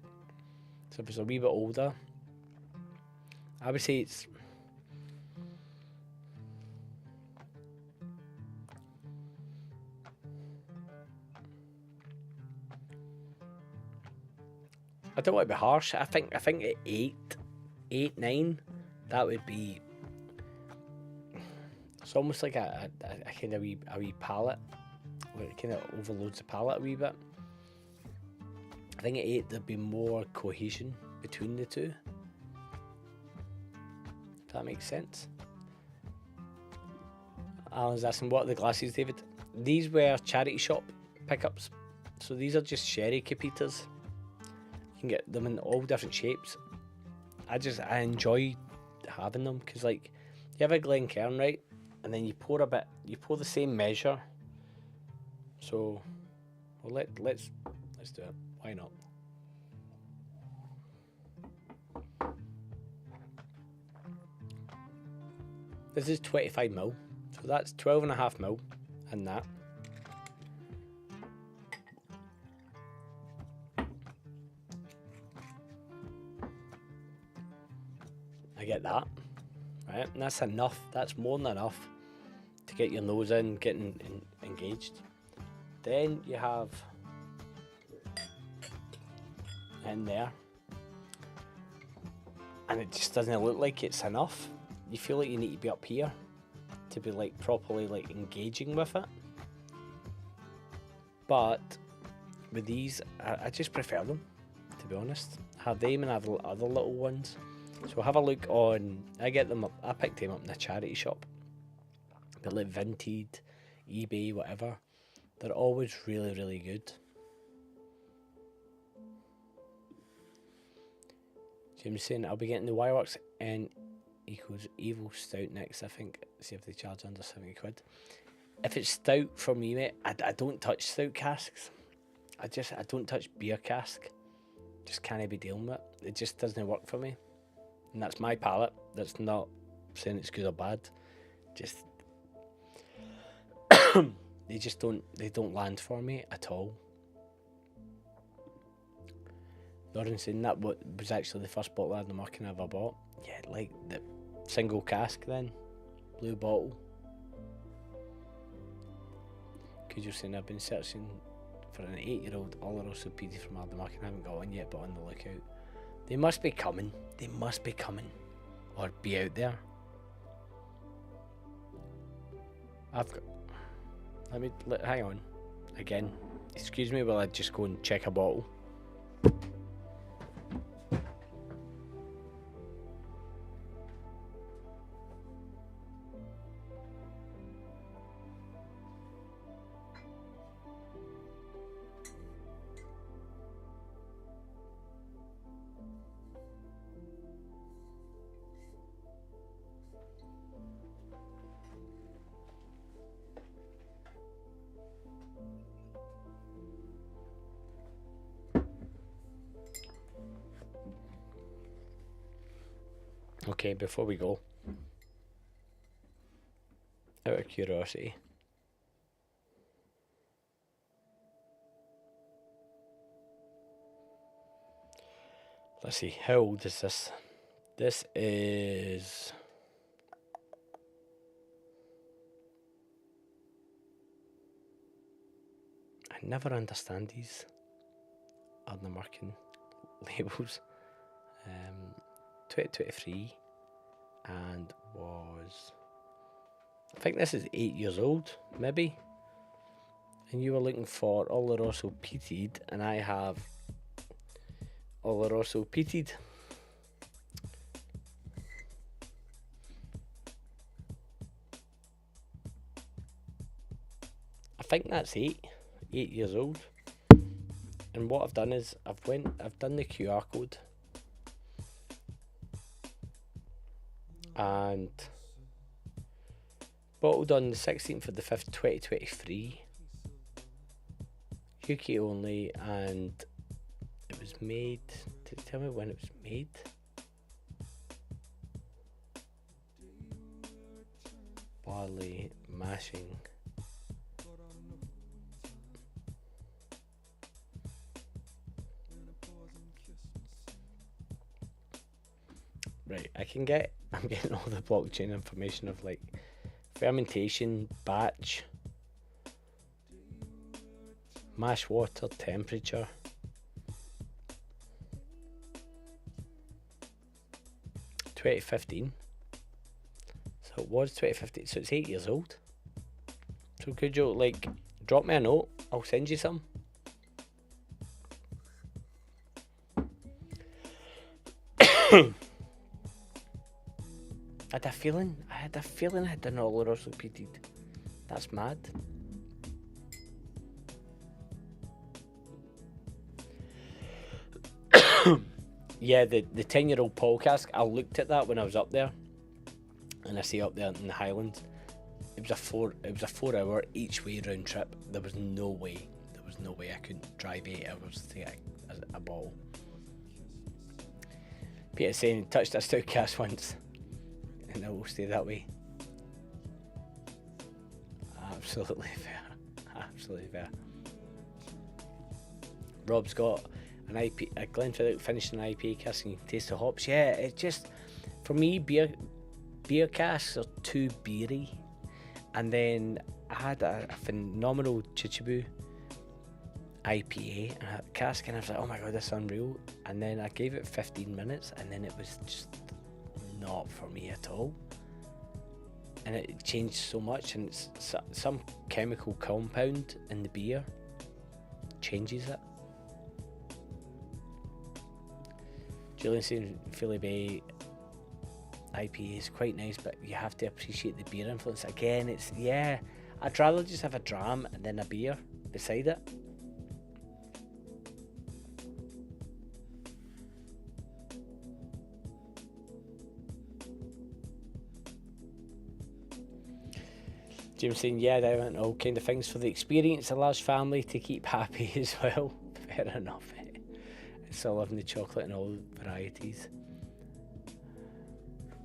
[SPEAKER 1] So if it's a wee bit older, I would say it's I don't want to be harsh. I think at 8, 9, that would be. It's almost like a kind of wee palate, where it kind of overloads the palate a wee bit. I think at 8 there'd be more cohesion between the two. If that makes sense. Alan's asking, what are the glasses, David? These were charity shop pickups, so these are just sherry capitas. You can get them in all different shapes. I enjoy having them because, like, you have a Glencairn, right? And then you pour the same measure. So, well, let's do it. Why not? This is 25ml, so that's 12.5ml in that. I get that, right? And that's enough. That's more than enough to get your nose in, getting engaged. Then you have in there, and it just doesn't look like it's enough. You feel like you need to be up here to be like properly like engaging with it. But with these, I just prefer them, to be honest. I have them and I have other little ones. So have a look on. I picked them up in a charity shop. They're like Vinted, eBay, whatever. They're always really, really good. James saying I'll be getting the Wireworks and equals Evil Stout next, I think. See if they charge under 70 quid. If it's stout for me, mate, I don't touch stout casks. I don't touch beer cask. Just can't be dealing with it. It just doesn't work for me. And that's my palate. That's not saying it's good or bad. Just they don't land for me at all. Lauren saying that was actually the first bottle of Ardnamurchan I ever bought. Yeah, like the single cask then. Blue bottle. Because you're saying I've been searching for an 8-year-old Oloroso PD from Ardnamurchan. I haven't got one yet, but on the lookout. They must be coming. They must be coming. Or be out there. I've got... hang on. Again. Excuse me while I just go and check a bottle. Okay, before we go, out of curiosity, let's see, how old is this? This is... I never understand these Ardnamurchan labels. 2023, and was... I think this is 8 years old, maybe. And you were looking for Oloroso peated, and I have Oloroso peated. I think that's 8 years old. And what I've done is I've done the QR code. And bottled on the 16th of the 5th, 2023. UK only, and it was made... Did it tell me when it was made? Barley mashing. Right, I'm getting all the blockchain information of like fermentation, batch, mash water, temperature. (2015). So it was 2015, so it's 8 years old. So could you like drop me a note? I'll send you some. I had a feeling I had done Oloroso peated. That's mad. Yeah, the 10-year-old Paul cask, I looked at that when I was up there. And I see up there in the Highlands. It was a 4-hour each way round trip. There was no way I could drive 8 hours to get a bottle. Peter saying touched a stout cask once. And it will stay that way. Absolutely fair. Absolutely fair. Rob's got an IP, a Glenfiddich finished an IPA cask and you can taste the hops. Yeah, it's just, for me, beer casks are too beery. And then I had a phenomenal Chichibu IPA and a cask, and I was like, oh my god, this is unreal. And then I gave it 15 minutes, and then it was just not for me at all. And it changed so much, and it's some chemical compound in the beer changes it. Julian saying Philly Bay IPA is quite nice, but you have to appreciate the beer influence. Again, it's, yeah, I'd rather just have a dram and then a beer beside it. James saying, yeah, they went all kind of things for the experience, a large family to keep happy as well. Fair enough. Still loving the chocolate and all varieties.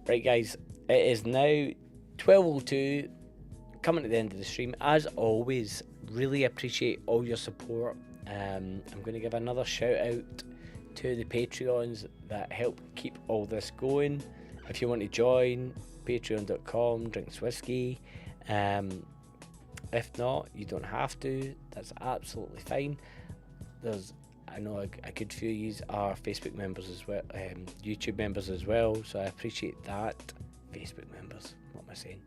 [SPEAKER 1] Right, guys, it is now 12:02, coming to the end of the stream. As always, really appreciate all your support. I'm going to give another shout out to the Patreons that help keep all this going. If you want to join, patreon.com, drinks whiskey. If not, you don't have to. That's absolutely fine. I know a good few of you are Facebook members as well, YouTube members as well, so I appreciate that. Facebook members, what am I saying?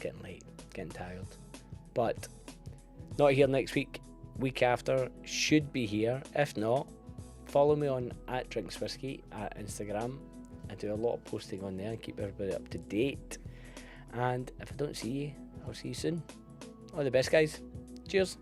[SPEAKER 1] Getting late, getting tired. But not here next week. Week after should be here. If not, follow me on @drinkswhiskey at Instagram. I do a lot of posting on there and keep everybody up to date. And if I don't see you, I'll see you soon. All the best, guys. Cheers.